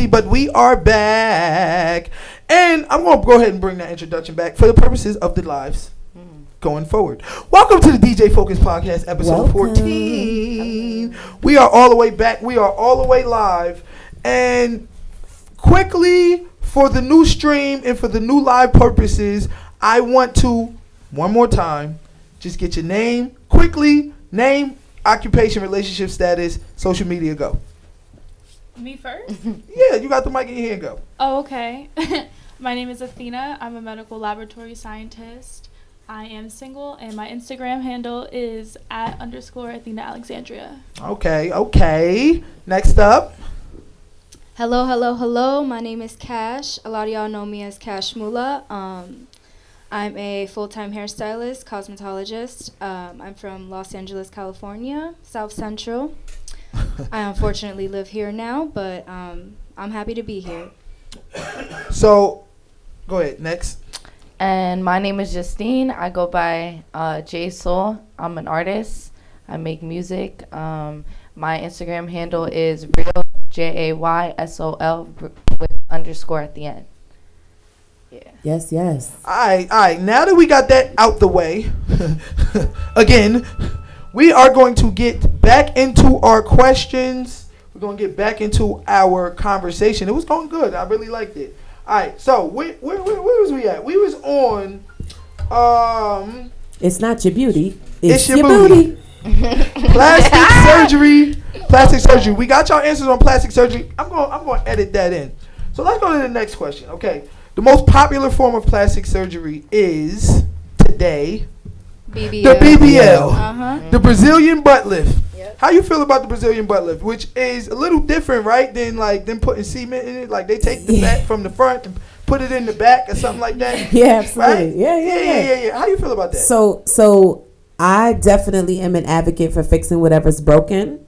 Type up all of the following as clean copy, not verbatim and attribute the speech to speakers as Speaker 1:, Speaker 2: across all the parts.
Speaker 1: recently, but we are back. And I'm going to go ahead and bring that introduction back for the purposes of the lives going forward. Welcome to the DJ Focus Podcast, episode 14. We are all the way back. We are all the way live. And quickly, for the new stream and for the new live purposes, I want to, one more time, just get your name, quickly, name, occupation, relationship status, social media, go.
Speaker 2: Me first?
Speaker 1: Yeah, you got the mic in your hand, go.
Speaker 2: Oh, okay. My name is Athena. I'm a medical laboratory scientist. I am single, and my Instagram handle is @_Athena Alexandria.
Speaker 1: Okay. Next up.
Speaker 3: Hello. My name is Cash. A lot of y'all know me as Cash Mula. I'm a full-time hairstylist, cosmetologist. I'm from Los Angeles, California, South Central. I unfortunately live here now, but I'm happy to be here.
Speaker 1: So, go ahead. Next.
Speaker 4: And my name is Justine. I go by J Soul. I'm an artist. I make music. My Instagram handle is real JAYSOL with _ at the end. Yeah.
Speaker 5: Yes.
Speaker 1: All right. Now that we got that out the way, again, we are going to get back into our questions. We're going to get back into our conversation. It was going good. I really liked it. All right. So where was we at? We was on.
Speaker 5: It's not your beauty.
Speaker 1: It's your booty. Plastic surgery. We got y'all answers on plastic surgery. I'm going to edit that in. So let's go to the next question. Okay. The most popular form of plastic surgery is today
Speaker 3: BBL.
Speaker 1: the BBL,
Speaker 3: Uh-huh.
Speaker 1: the Brazilian butt lift.
Speaker 3: Yep.
Speaker 1: How you feel about the Brazilian butt lift, which is a little different, right? Than like them putting cement in it. Like they take the fat from the front and put it in the back or something like that.
Speaker 5: Yeah, absolutely.
Speaker 1: Right? Yeah. How you feel about that?
Speaker 5: So I definitely am an advocate for fixing whatever's broken.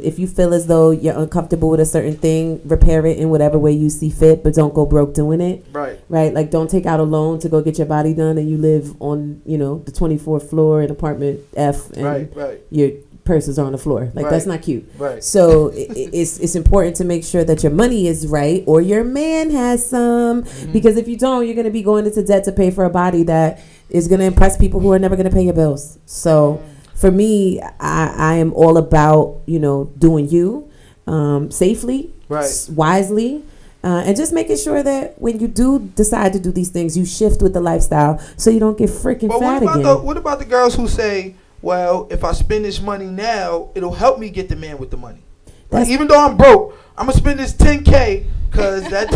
Speaker 5: If you feel as though you're uncomfortable with a certain thing, repair it in whatever way you see fit, but don't go broke doing it.
Speaker 1: Right.
Speaker 5: Like don't take out a loan to go get your body done and you live on, the 24th floor in apartment F and
Speaker 1: Right.
Speaker 5: your purse is on the floor. Like that's not cute.
Speaker 1: Right.
Speaker 5: So it's important to make sure that your money is right or your man has some, because if you don't, you're going to be going into debt to pay for a body that is going to impress people who are never going to pay your bills. So for me, I am all about, doing you safely, wisely, and just making sure that when you do decide to do these things, you shift with the lifestyle so you don't get freaking fat again.
Speaker 1: What about the girls who say, well, if I spend this money now, it'll help me get the man with the money? Like, even though I'm broke, I'm going to spend this $10K because that...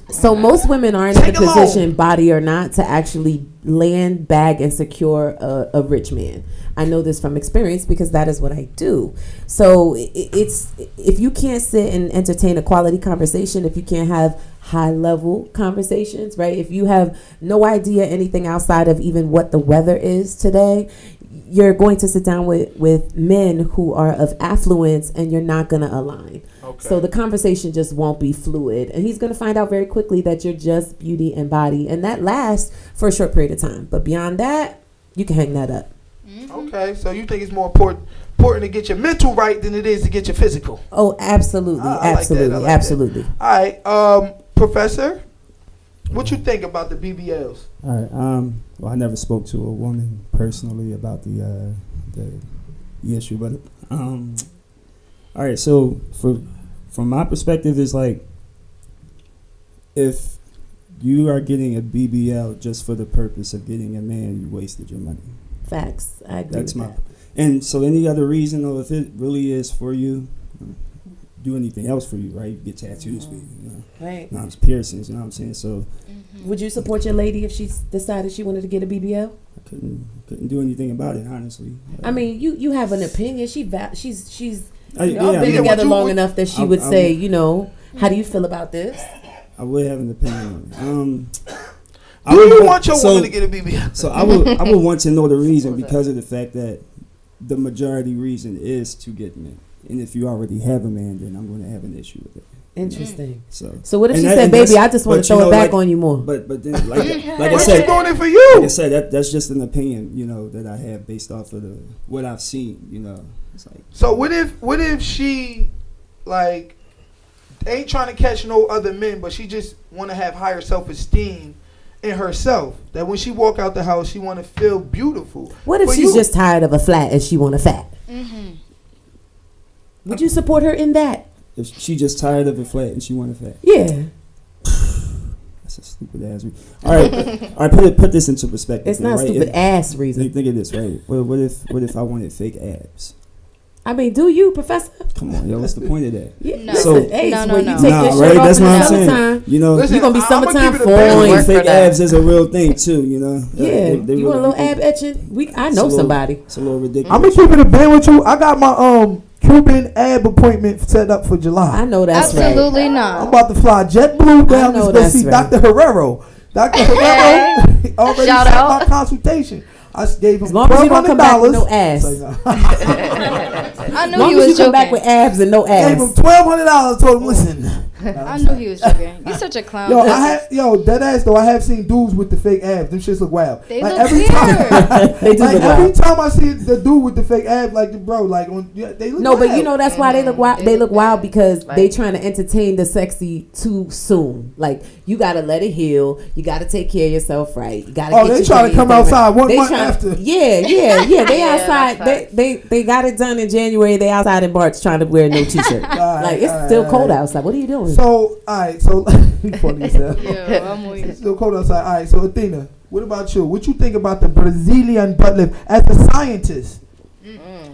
Speaker 5: So most women are in the position, body or not, to actually land, bag, and secure a rich man. I know this from experience because that is what I do. So it's if you can't sit and entertain a quality conversation, if you can't have high level conversations, right? If you have no idea anything outside of even what the weather is today, you're going to sit down with men who are of affluence and you're not going to align. Okay. So the conversation just won't be fluid. And he's going to find out very quickly that you're just beauty and body. And that lasts for a short period of time. But beyond that, you can hang that up.
Speaker 1: Okay, so you think it's more important to get your mental right than it is to get your physical?
Speaker 5: Oh, absolutely. Absolutely.
Speaker 1: All right, Professor, what you think about the BBLs?
Speaker 6: All right. Well, I never spoke to a woman personally about the issue, but all right. So from my perspective, it's like if you are getting a BBL just for the purpose of getting a man, you wasted your money.
Speaker 5: Facts. I agree.
Speaker 6: That's my. And so any other reason, or if it really is for you, do anything else for you, right? You get tattoos for you,
Speaker 5: right?
Speaker 6: It's piercings, you know what I'm saying? So,
Speaker 5: would you support your lady if she decided she wanted to get a BBL?
Speaker 6: I couldn't do anything about it, honestly.
Speaker 5: I mean, you have an opinion. She's been
Speaker 6: yeah,
Speaker 5: together long enough that she would say, how do you feel about this?
Speaker 6: I would have an opinion on it.
Speaker 1: Do you want your woman to get a BBL?
Speaker 6: So I would want to know the reason because of the fact that the majority reason is to get men. And if you already have a man, then I'm going to have an issue with it.
Speaker 5: Interesting.
Speaker 6: So
Speaker 5: what if she said, "Baby, I just want to throw it back on you more"?
Speaker 6: But then, like I said,
Speaker 1: doing it for you.
Speaker 6: Like I said, that's just an opinion, that I have based off of what I've seen. It's like.
Speaker 1: So what if she, like, ain't trying to catch no other men, but she just want to have higher self-esteem in herself. That when she walk out the house, she want to feel beautiful.
Speaker 5: What if
Speaker 1: For
Speaker 5: she's
Speaker 1: you-
Speaker 5: just tired of a flat and she want a fat? Would you support her in that?
Speaker 6: If she just tired of it flat and she want it fat.
Speaker 5: Yeah.
Speaker 6: That's a stupid ass reason. All right. Put this into perspective.
Speaker 5: It's
Speaker 6: then,
Speaker 5: not a
Speaker 6: right?
Speaker 5: stupid
Speaker 6: If-
Speaker 5: ass reason.
Speaker 6: Think of this, right? What if I wanted fake abs?
Speaker 5: I mean, do you, Professor?
Speaker 6: Come on, yo. What's the point of that?
Speaker 5: Yeah.
Speaker 3: No.
Speaker 6: So-
Speaker 5: Listen, Ace,
Speaker 3: No, no,
Speaker 5: when
Speaker 3: no.
Speaker 5: you take
Speaker 6: Nah,
Speaker 5: your shirt
Speaker 6: right?
Speaker 5: off
Speaker 6: That's
Speaker 5: in
Speaker 6: what
Speaker 5: the
Speaker 6: I'm saying.
Speaker 5: summertime,
Speaker 6: You know,
Speaker 1: Listen,
Speaker 5: you're going to be
Speaker 1: I'ma keep
Speaker 5: summertime
Speaker 1: it a band
Speaker 5: foreign.
Speaker 1: with
Speaker 4: Work
Speaker 6: fake
Speaker 4: for that.
Speaker 6: abs is a real thing too. You know.
Speaker 5: Yeah.
Speaker 6: They
Speaker 5: You want a
Speaker 6: really-
Speaker 5: little ab etching? I
Speaker 6: It's a
Speaker 5: know
Speaker 6: little-
Speaker 5: somebody.
Speaker 6: It's a little ridiculous.
Speaker 1: I'm gonna keep it a band with you. I got my Cuban ab appointment set up for July.
Speaker 5: I know that's right.
Speaker 3: Absolutely
Speaker 1: I'm
Speaker 3: not.
Speaker 1: about to fly JetBlue down
Speaker 5: know
Speaker 1: to go
Speaker 5: that's
Speaker 1: see
Speaker 5: right.
Speaker 1: Dr. Herrero. Dr. Herrero already
Speaker 4: Shout
Speaker 1: set
Speaker 4: out.
Speaker 1: my consultation. I gave him
Speaker 5: As long as you don't come back with
Speaker 1: $1,200.
Speaker 5: no ass.
Speaker 1: It's like,
Speaker 3: I
Speaker 5: As
Speaker 3: knew
Speaker 5: long
Speaker 3: he
Speaker 5: as you
Speaker 3: was
Speaker 5: come back
Speaker 3: joking.
Speaker 5: with abs and no
Speaker 1: Gave him
Speaker 5: ass.
Speaker 1: $1,200. Told him, listen.
Speaker 3: I knew he was joking. You're such a clown.
Speaker 1: Dead ass though. I have seen dudes with the fake abs. Them shits look wild.
Speaker 3: They
Speaker 1: like
Speaker 3: look
Speaker 1: every
Speaker 3: weird.
Speaker 1: time,
Speaker 5: They do
Speaker 1: like
Speaker 5: look
Speaker 1: every
Speaker 5: wild.
Speaker 1: time I see the dude with the fake abs, like bro, like they look.
Speaker 5: No,
Speaker 1: wild.
Speaker 5: but you know that's why they look wild.
Speaker 4: They
Speaker 5: They
Speaker 4: look
Speaker 5: look wild because
Speaker 4: Like-
Speaker 5: they trying to entertain the sexy too soon. Like you gotta let it heal. You gotta take care of yourself right. You gotta.
Speaker 1: Oh,
Speaker 5: get
Speaker 1: they
Speaker 5: your
Speaker 1: trying to
Speaker 5: days
Speaker 1: come
Speaker 5: done right.
Speaker 1: outside one
Speaker 5: They
Speaker 1: month
Speaker 5: tryna-
Speaker 1: after.
Speaker 5: Yeah. They
Speaker 4: Yeah,
Speaker 5: outside.
Speaker 4: that's
Speaker 5: They got it done in January. They outside in March trying to wear no t-shirt. Like it's still cold outside. What are you doing?
Speaker 1: So, alright, so you funny as hell.
Speaker 3: Yeah, I'm weak.
Speaker 1: It's still cold outside. Alright, so Athena, what about you? What you think about the Brazilian butt lift as a scientist?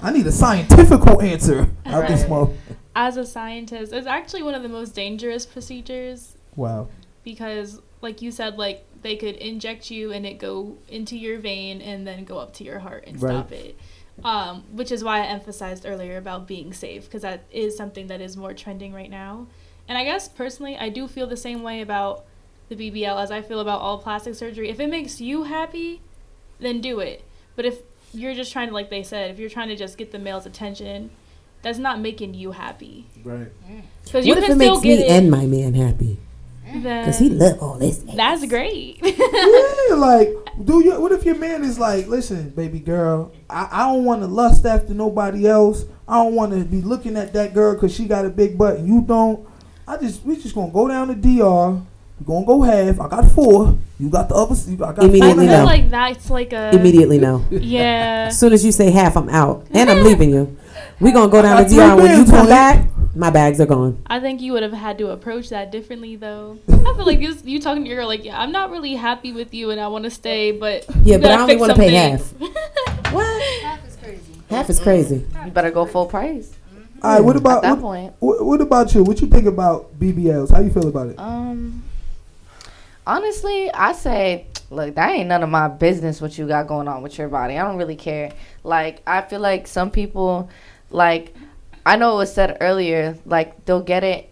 Speaker 1: I need a scientifical answer out this
Speaker 2: Right.
Speaker 1: month.
Speaker 2: As a scientist, it's actually one of the most dangerous procedures
Speaker 1: Wow.
Speaker 2: because, like you said, like they could inject you and it go into your vein and then go up to your heart and
Speaker 1: Right.
Speaker 2: stop it. Which is why I emphasized earlier about being safe, because that is something that is more trending right now. And I guess personally, I do feel the same way about the BBL as I feel about all plastic surgery. If it makes you happy, then do it. But if you're just trying to, like they said, if you're trying to just get the male's attention, that's not making you happy.
Speaker 1: Right.
Speaker 2: Because you
Speaker 5: What if
Speaker 2: can
Speaker 5: it
Speaker 2: still
Speaker 5: makes
Speaker 2: get
Speaker 5: me
Speaker 2: it.
Speaker 5: and my man happy?
Speaker 2: then
Speaker 5: Cause he love all this.
Speaker 2: that's great.
Speaker 1: Yeah, like, what if your man is like, listen, baby girl, I don't want to lust after nobody else. I don't want to be looking at that girl because she got a big butt and you don't. We just gonna go down to DR. We're gonna go half. I got 4. You got the other. I got
Speaker 5: Immediately
Speaker 2: I
Speaker 1: 4
Speaker 2: feel
Speaker 5: no.
Speaker 2: like that's like a
Speaker 5: Immediately no.
Speaker 2: Yeah.
Speaker 5: As soon as you say half, I'm out and I'm leaving you. We gonna go down
Speaker 1: I
Speaker 5: to
Speaker 1: got
Speaker 5: DR.
Speaker 1: 3
Speaker 5: When you
Speaker 1: bands
Speaker 5: come
Speaker 1: on it.
Speaker 5: back, my bags are gone.
Speaker 2: I think you would have had to approach that differently, though. I feel like you talking to your girl like, yeah, I'm not really happy with you, and I want to stay, but
Speaker 5: Yeah,
Speaker 2: you
Speaker 5: but I
Speaker 2: gotta
Speaker 5: only
Speaker 2: fix
Speaker 5: want to pay
Speaker 2: something."
Speaker 5: half. What?
Speaker 3: Half is crazy.
Speaker 5: Half is crazy.
Speaker 4: You better go full price.
Speaker 1: All right. What
Speaker 4: At
Speaker 1: about
Speaker 4: that point.
Speaker 1: what about you? What you think about BBLs? How you feel about it?
Speaker 4: Honestly, I say, look, that ain't none of my business what you got going on with your body. I don't really care. Like, I feel like some people, like, I know it was said earlier, like, they'll get it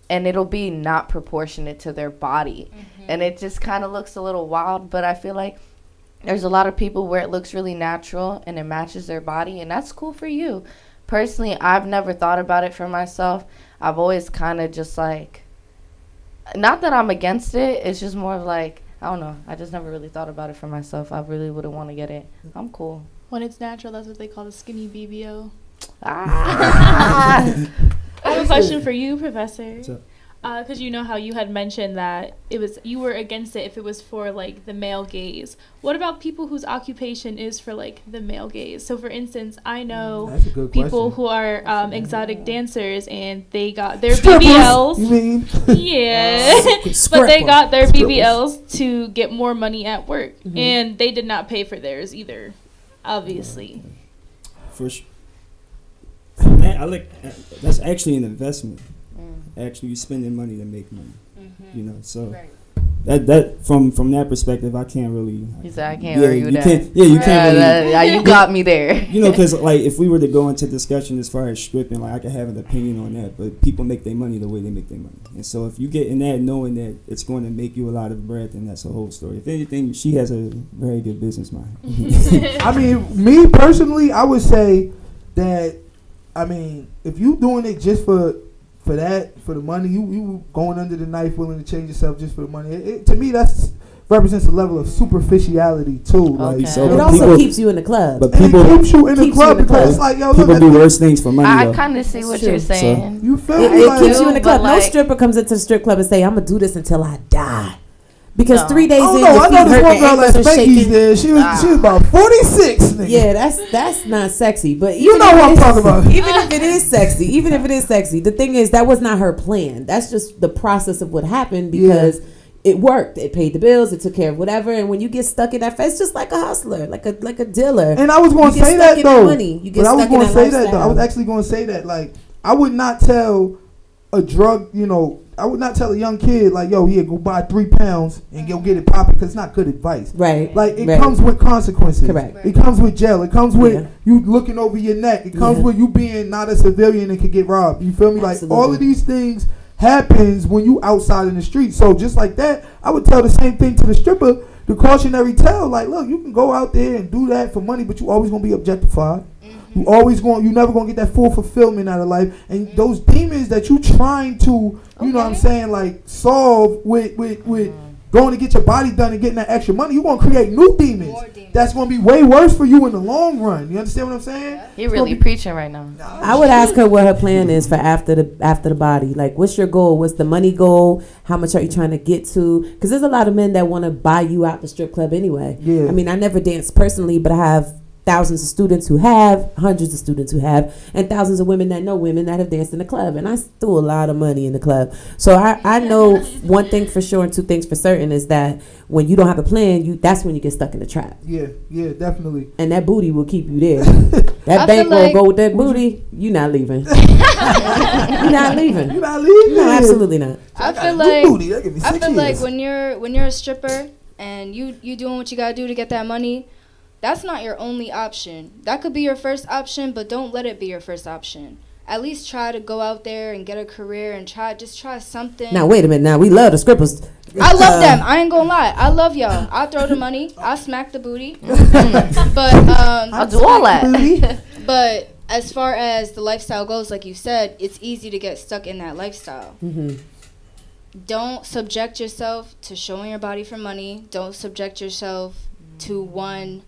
Speaker 4: and it'll be not proportionate to their body. And it just kind of looks a little wild, but I feel like there's a lot of people where it looks really natural and it matches their body, and that's cool for you. Personally, I've never thought about it for myself. I've always kind of just like, not that I'm against it, it's just more of like, I don't know, I just never really thought about it for myself. I really wouldn't want to get it. I'm cool.
Speaker 2: When it's natural, that's what they call the skinny BBO.
Speaker 4: Ah.
Speaker 2: I have a question for you, Professor.
Speaker 6: What's up?
Speaker 2: Because you know how you had mentioned that you were against it if it was for like the male gaze. What about people whose occupation is for like the male gaze? So for instance, I know
Speaker 1: That's a good
Speaker 2: people
Speaker 1: question.
Speaker 2: who are exotic dancers and they got their
Speaker 1: Strippers, you
Speaker 2: BBLs.
Speaker 1: mean?
Speaker 2: Yeah. But they got their BBLs to get more money at work. And they did not pay for theirs either, obviously.
Speaker 6: For sure. Man, I like that's actually an investment. Actually, you're spending money to make money. You know, so that from that perspective, I can't really.
Speaker 4: He said, I can't argue
Speaker 6: you
Speaker 4: that.
Speaker 6: can't. Yeah, you can't really.
Speaker 4: You got me there.
Speaker 6: You know, because like if we were to go into discussion as far as stripping, like I could have an opinion on that, but people make their money the way they make their money, and so if you get in that knowing that it's going to make you a lot of bread, then that's a whole story. If anything, she has a very good business mind.
Speaker 1: I mean, me personally, I would say that, I mean, if you doing it just for the money, you going under the knife, willing to change yourself just for the money. To me, that's represents a level of superficiality too. Like,
Speaker 4: Okay.
Speaker 6: So
Speaker 5: It
Speaker 6: but
Speaker 5: also
Speaker 6: people,
Speaker 5: keeps you in the club.
Speaker 6: but
Speaker 1: and
Speaker 6: people,
Speaker 1: it keeps you in the
Speaker 5: keeps you
Speaker 1: club
Speaker 5: in the
Speaker 1: because
Speaker 5: club.
Speaker 1: it's like, yo,
Speaker 6: people
Speaker 1: look,
Speaker 6: do
Speaker 1: at
Speaker 6: worse things for money.
Speaker 4: I
Speaker 6: though.
Speaker 4: kind of see what
Speaker 5: true.
Speaker 4: you're saying.
Speaker 1: you feel
Speaker 5: It,
Speaker 1: me?
Speaker 5: it
Speaker 1: Like,
Speaker 5: keeps you in the
Speaker 4: But
Speaker 5: club. No
Speaker 4: like-
Speaker 5: stripper comes into the strip club and say, "I'm gonna do this until I die," because
Speaker 4: No.
Speaker 5: 3 days
Speaker 1: oh
Speaker 5: in,
Speaker 1: no,
Speaker 5: your
Speaker 1: I
Speaker 5: feet
Speaker 1: know this
Speaker 5: hurt,
Speaker 1: one
Speaker 5: your
Speaker 1: girl
Speaker 5: ankles
Speaker 1: at
Speaker 5: are
Speaker 1: Spanky's
Speaker 5: shaking.
Speaker 1: there. She was about 46. Nigga.
Speaker 5: Yeah, that's not sexy. But
Speaker 1: You
Speaker 5: even
Speaker 1: know
Speaker 5: if
Speaker 1: what
Speaker 5: it
Speaker 1: I'm
Speaker 5: is-
Speaker 1: talking about.
Speaker 5: even if it is sexy, the thing is that was not her plan. That's just the process of what happened because it worked. It paid the bills. It took care of whatever. And when you get stuck in that, it's just like a hustler, like a dealer.
Speaker 1: And I was going
Speaker 5: You
Speaker 1: to
Speaker 5: get
Speaker 1: say
Speaker 5: stuck
Speaker 1: that
Speaker 5: in
Speaker 1: though.
Speaker 5: money. You get
Speaker 1: But I was
Speaker 5: stuck in
Speaker 1: going to
Speaker 5: that
Speaker 1: say that though. I
Speaker 5: lifestyle.
Speaker 1: was actually going to say that. Like, I would not tell a drug, I would not tell a young kid like, yo, yeah, go buy 3 pounds and go get it popping because it's not good advice.
Speaker 5: Right.
Speaker 1: Like, it
Speaker 5: Right.
Speaker 1: comes with consequences.
Speaker 5: Correct.
Speaker 1: It comes with jail. It comes with
Speaker 5: Yeah.
Speaker 1: you looking over your neck. It comes
Speaker 5: Yeah.
Speaker 1: with you being not a civilian and could get robbed. You feel me? Like, all
Speaker 5: Absolutely.
Speaker 1: of these things happens when you outside in the street. So just like that, I would tell the same thing to the stripper, the cautionary tale. Like, look, you can go out there and do that for money, but you always going to be objectified. You never gonna get that full fulfillment out of life, and those demons that you trying to, you know what I'm saying, like solve with going to get your body done and getting that extra money, you gonna create new demons.
Speaker 3: More demons.
Speaker 1: That's gonna be way worse for you in the long run. You understand what I'm saying?
Speaker 4: You're really preaching right now.
Speaker 5: I would ask her what her plan is for after the body. Like, what's your goal? What's the money goal? How much are you trying to get to? Because there's a lot of men that want to buy you out the strip club anyway.
Speaker 1: Yeah.
Speaker 5: I mean, I never danced personally, but I have thousands of students who have, hundreds of students who have, and thousands of women that know women that have danced in the club. And I threw a lot of money in the club. So I know one thing for sure and two things for certain is that when you don't have a plan, that's when you get stuck in the trap.
Speaker 1: Yeah, definitely.
Speaker 5: And that booty will keep you there. That
Speaker 3: I
Speaker 5: bank
Speaker 3: feel
Speaker 5: will
Speaker 3: like-
Speaker 5: go with that booty. You're not leaving. You're not leaving.
Speaker 1: You not leaving?
Speaker 5: No, absolutely not.
Speaker 3: I
Speaker 1: got
Speaker 3: feel
Speaker 1: a new
Speaker 3: like
Speaker 1: booty. That give me
Speaker 3: I
Speaker 1: 6
Speaker 3: feel like
Speaker 1: years.
Speaker 3: when you're a stripper and you doing what you gotta do to get that money, that's not your only option. That could be your first option, but don't let it be your first option. At least try to go out there and get a career and try something.
Speaker 5: Now wait a minute. Now we love the strippers.
Speaker 3: I love them. I ain't gonna lie. I love y'all. I'll throw the money. I'll smack the booty. But
Speaker 4: I'll do all that.
Speaker 1: Booty.
Speaker 3: but as far as the lifestyle goes, like you said, it's easy to get stuck in that lifestyle.
Speaker 5: Mm-hmm.
Speaker 3: Don't subject yourself to showing your body for money. Don't subject yourself to one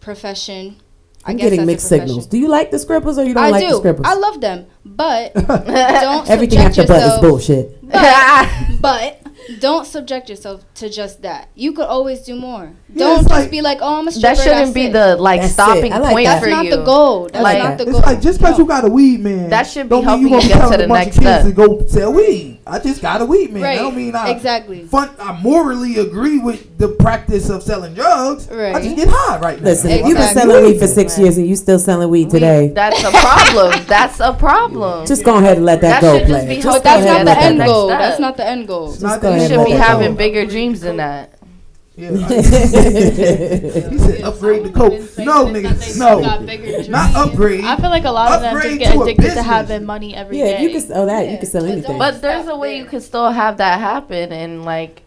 Speaker 3: profession.
Speaker 5: I'm
Speaker 3: guess
Speaker 5: getting
Speaker 3: that's a
Speaker 5: mixed
Speaker 3: profession.
Speaker 5: signals. Do you like the strippers or you don't
Speaker 3: I
Speaker 5: like
Speaker 3: do.
Speaker 5: the strippers?
Speaker 3: I love them, but don't
Speaker 5: Everything
Speaker 3: subject
Speaker 5: after butt is
Speaker 3: yourself.
Speaker 5: bullshit.
Speaker 3: But don't subject yourself to just that. You could always do more.
Speaker 1: Yeah,
Speaker 3: Don't
Speaker 1: it's
Speaker 3: just
Speaker 1: like-
Speaker 3: be like, oh, I'm a stripper.
Speaker 4: That shouldn't
Speaker 3: that's
Speaker 4: be
Speaker 3: it.
Speaker 4: the
Speaker 5: That's
Speaker 4: stopping
Speaker 5: it. I like
Speaker 4: point
Speaker 5: that.
Speaker 3: That's
Speaker 4: for
Speaker 3: not
Speaker 4: you.
Speaker 3: the goal. That's
Speaker 4: Like-
Speaker 3: not the
Speaker 1: It's
Speaker 3: goal.
Speaker 1: like just because
Speaker 3: No.
Speaker 1: you got a weed man,
Speaker 4: That should be
Speaker 1: don't mean
Speaker 4: helping
Speaker 1: you gonna
Speaker 4: you get
Speaker 1: tell
Speaker 4: to
Speaker 1: a
Speaker 4: the
Speaker 1: bunch
Speaker 4: next
Speaker 1: of kids
Speaker 4: step.
Speaker 1: to go sell weed. I just got a weed man.
Speaker 3: Right.
Speaker 1: That don't mean I
Speaker 3: Exactly.
Speaker 1: I morally agree with the practice of selling drugs. I
Speaker 3: Right.
Speaker 1: just get high right now.
Speaker 5: Listen, if
Speaker 3: Exactly.
Speaker 5: you've been selling weed for 6 years and you still selling weed today,
Speaker 4: That's a problem. That's a problem.
Speaker 5: just go ahead and let that,
Speaker 4: That
Speaker 5: go
Speaker 4: should just
Speaker 5: play.
Speaker 4: be
Speaker 5: Just
Speaker 3: But
Speaker 4: helping
Speaker 5: go
Speaker 3: that's
Speaker 5: ahead
Speaker 3: not
Speaker 5: and
Speaker 3: the
Speaker 5: let that
Speaker 3: end
Speaker 5: go.
Speaker 3: goal.
Speaker 4: step.
Speaker 3: That's not the end goal.
Speaker 1: It's not
Speaker 5: go
Speaker 1: the
Speaker 5: ahead
Speaker 4: You
Speaker 1: end
Speaker 5: and
Speaker 4: should be
Speaker 5: let that go.
Speaker 4: having bigger dreams than that.
Speaker 1: Yeah, he said upgrade the coke. No, nigga, no. Not upgrade.
Speaker 2: I feel like a lot of them
Speaker 1: Upgrade
Speaker 2: just get
Speaker 1: to a
Speaker 2: addicted to
Speaker 1: business.
Speaker 2: having money every
Speaker 5: Yeah,
Speaker 2: day.
Speaker 5: if you can sell that, you can sell
Speaker 3: but
Speaker 5: anything.
Speaker 3: don't-
Speaker 4: But there's a
Speaker 3: Stop
Speaker 4: way
Speaker 3: there.
Speaker 4: you can still have that happen, and like,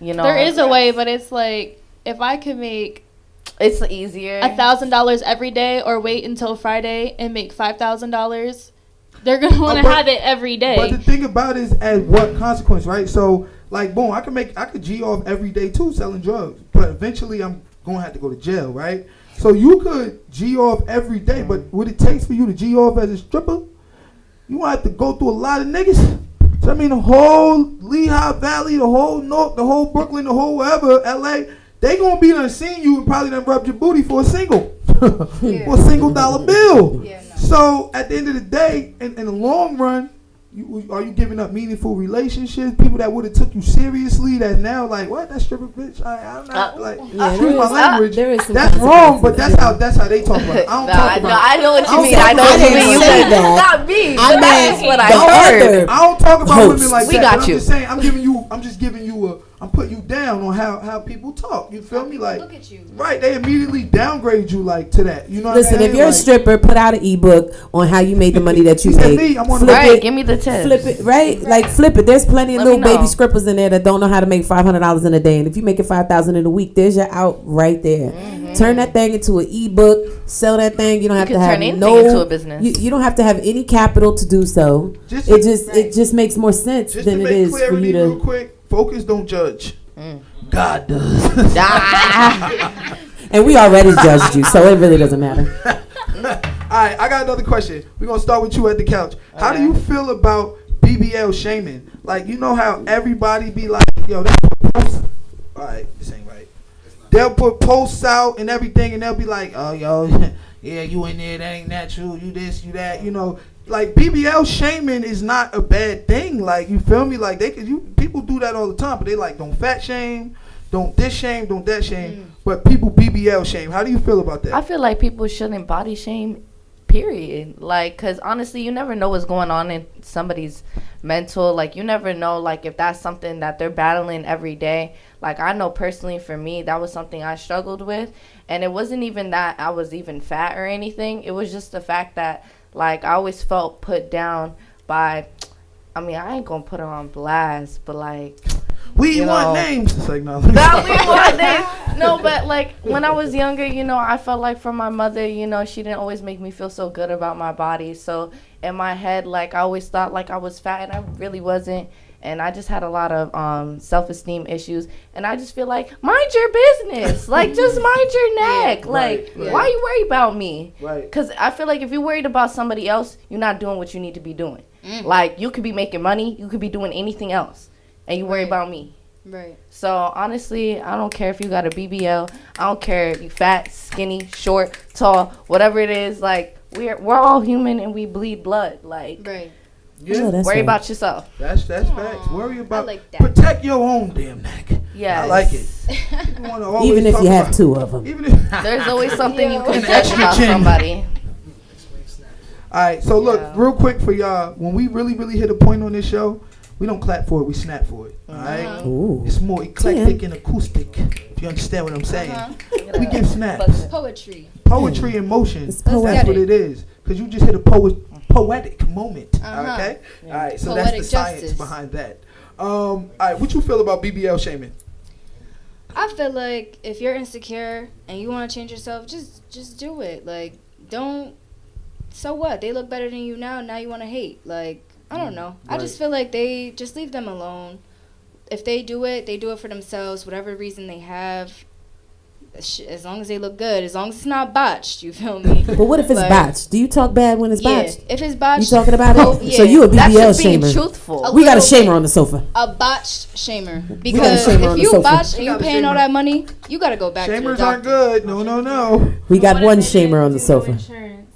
Speaker 2: There is a way, but it's like if I could make
Speaker 4: it's easier.
Speaker 2: $1,000 every day or wait until Friday and make $5,000, they're gonna want to
Speaker 1: but-
Speaker 2: have it every day.
Speaker 1: But the thing about it is at what consequence, right? So, like, boom, I could G off every day too selling drugs, but eventually I'm gonna have to go to jail, right? So you could G off every day, but what it takes for you to G off as a stripper, you gonna have to go through a lot of niggas. So I mean, the whole Lehigh Valley, the whole North, the whole Brooklyn, the whole wherever, LA, they gonna be done seeing you and probably done rubbed your booty for a single, for a $1 bill.
Speaker 3: Yeah, no.
Speaker 1: So at the end of the day, in the long run, are you giving up meaningful relationships? People that would have took you seriously that now like, what, that stripper bitch? I'm not like,
Speaker 5: Yeah,
Speaker 1: excuse my language.
Speaker 5: there is some
Speaker 1: That's wrong, but
Speaker 5: consequences,
Speaker 1: that's how they talk about it. I don't
Speaker 4: No,
Speaker 1: talk about.
Speaker 4: I know what you
Speaker 1: I
Speaker 4: mean.
Speaker 1: don't
Speaker 4: I know
Speaker 1: talk
Speaker 4: what you
Speaker 1: about-
Speaker 4: mean. You
Speaker 5: I
Speaker 4: said
Speaker 5: didn't say that.
Speaker 4: not me.
Speaker 5: I
Speaker 4: but that's
Speaker 5: meant
Speaker 4: what I
Speaker 5: the
Speaker 4: heard.
Speaker 5: other.
Speaker 1: I don't talk about
Speaker 5: Host.
Speaker 1: women like
Speaker 4: We
Speaker 1: that.
Speaker 4: got
Speaker 1: but I'm
Speaker 4: you.
Speaker 1: just saying. I'm just giving you I'm putting you down on how people talk. You feel me? Like,
Speaker 3: Look at you.
Speaker 1: right? They immediately downgrade you like to that. You know what
Speaker 5: Listen,
Speaker 1: I mean?
Speaker 5: if you're a
Speaker 1: Like,
Speaker 5: stripper, put out an ebook on how you made the money that you
Speaker 1: He said
Speaker 5: made.
Speaker 1: me, I'm on the
Speaker 5: Flip
Speaker 4: Right,
Speaker 5: it,
Speaker 4: give me the tips.
Speaker 5: flip it, right? Like flip it. There's plenty of
Speaker 4: Let
Speaker 5: little
Speaker 4: me
Speaker 5: baby
Speaker 4: know.
Speaker 5: strippers in there that don't know how to make $500 in a day. And if you make it $5,000 in a week, there's your out right there. Turn that thing into an ebook. Sell that thing. You don't have
Speaker 4: You
Speaker 5: to
Speaker 4: can
Speaker 5: have
Speaker 4: turn anything
Speaker 5: no.
Speaker 4: into a business.
Speaker 5: You don't have to have any capital to do so.
Speaker 1: Just
Speaker 5: It just makes more sense
Speaker 1: to
Speaker 5: than it
Speaker 1: make
Speaker 5: is for
Speaker 1: clarity
Speaker 5: you
Speaker 1: real
Speaker 5: to.
Speaker 1: quick, focus, don't judge. God does.
Speaker 5: And we already judged you, so it really doesn't matter.
Speaker 1: All right, I got another question. We're going to start with you at the couch. How do you feel about BBL shaming? Like, you know how everybody be like, yo, they put posts. All right, this ain't right. They'll put posts out and everything, and they'll be like, oh, yo, yeah, you in there, that ain't natural, you this, you that, you know. Like, BBL shaming is not a bad thing. Like, you feel me? Like, people do that all the time, but they like, don't fat shame, don't this shame, don't that shame. But people BBL shame. How do you feel about that?
Speaker 4: I feel like people shouldn't body shame, period. Like, because honestly, you never know what's going on in somebody's mental. Like, you never know, like, if that's something that they're battling every day. Like, I know personally for me, that was something I struggled with. And it wasn't even that I was even fat or anything. It was just the fact that, like, I always felt put down by, I mean, I ain't going to put her on blast, but, like,
Speaker 1: we want names. It's like, no.
Speaker 4: No, but like when I was younger, you know, I felt like from my mother, you know, she didn't always make me feel so good about my body. So in my head, like I always thought like I was fat and I really wasn't. And I just had a lot of self-esteem issues. And I just feel like, mind your business. Like, just mind your neck. Like, why you worry about me?
Speaker 1: Right.
Speaker 4: Because I feel like if you're worried about somebody else, you're not doing what you need to be doing. Like, you could be making money. You could be doing anything else. And you worry about me.
Speaker 3: Right.
Speaker 4: So, honestly, I don't care if you got a BBL. I don't care if you fat, skinny, short, tall, whatever it is. Like, we're all human and we bleed blood. Like,
Speaker 3: Right.
Speaker 1: Yeah.
Speaker 4: worry about yourself.
Speaker 1: That's facts. Worry about
Speaker 3: like that.
Speaker 1: protect your own damn neck.
Speaker 4: Yes.
Speaker 1: I like it. You wanna always
Speaker 5: Even if
Speaker 1: talk
Speaker 5: you have
Speaker 1: about-
Speaker 5: two of them.
Speaker 1: Even if
Speaker 4: There's always something you can
Speaker 1: An
Speaker 4: judge
Speaker 1: extra
Speaker 4: about
Speaker 1: chin.
Speaker 4: somebody.
Speaker 1: All right, so look,
Speaker 4: Yeah.
Speaker 1: real quick for y'all, when we really hit a point on this show, we don't clap for it, we snap for it. All right?
Speaker 5: Ooh.
Speaker 1: It's more eclectic and acoustic, if you understand what I'm saying. We give snaps.
Speaker 3: Poetry.
Speaker 1: Poetry in motion.
Speaker 5: It's
Speaker 1: That's
Speaker 5: poetic.
Speaker 1: what it is. Because you just hit a poetic moment.
Speaker 3: Uh-huh.
Speaker 1: Okay? All right, so
Speaker 3: Poetic
Speaker 1: that's the science
Speaker 3: justice.
Speaker 1: behind that. All right, what you feel about BBL shaming?
Speaker 3: I feel like if you're insecure and you want to change yourself, just do it. Like, don't. So what? They look better than you now. Now you want to hate. Like, I don't know. I just feel like they just leave them alone. If they do it for themselves, whatever reason they have. As long as they look good, as long as it's not botched, you feel me?
Speaker 5: But what if it's
Speaker 3: Like,
Speaker 5: botched? Do you talk bad when it's
Speaker 3: Yeah,
Speaker 5: botched?
Speaker 3: if it's botched.
Speaker 5: You talking about
Speaker 3: oh,
Speaker 5: it?
Speaker 3: yeah.
Speaker 5: So you a
Speaker 4: That's
Speaker 5: BBL
Speaker 4: just being
Speaker 5: shamer.
Speaker 4: truthful.
Speaker 5: We got a
Speaker 3: little
Speaker 5: shamer
Speaker 3: bit.
Speaker 5: on the sofa.
Speaker 3: A botched shamer. Because
Speaker 5: shamer on
Speaker 3: if
Speaker 5: the
Speaker 3: you
Speaker 5: sofa.
Speaker 3: botched and
Speaker 1: We
Speaker 3: you
Speaker 1: got a
Speaker 3: paying all
Speaker 1: shamer.
Speaker 3: that money, you got to go back to the
Speaker 1: Shamers
Speaker 3: doctor.
Speaker 1: aren't good. No.
Speaker 5: We got
Speaker 2: What
Speaker 5: one
Speaker 2: if they
Speaker 5: shamer on the
Speaker 2: didn't do
Speaker 5: sofa.
Speaker 2: insurance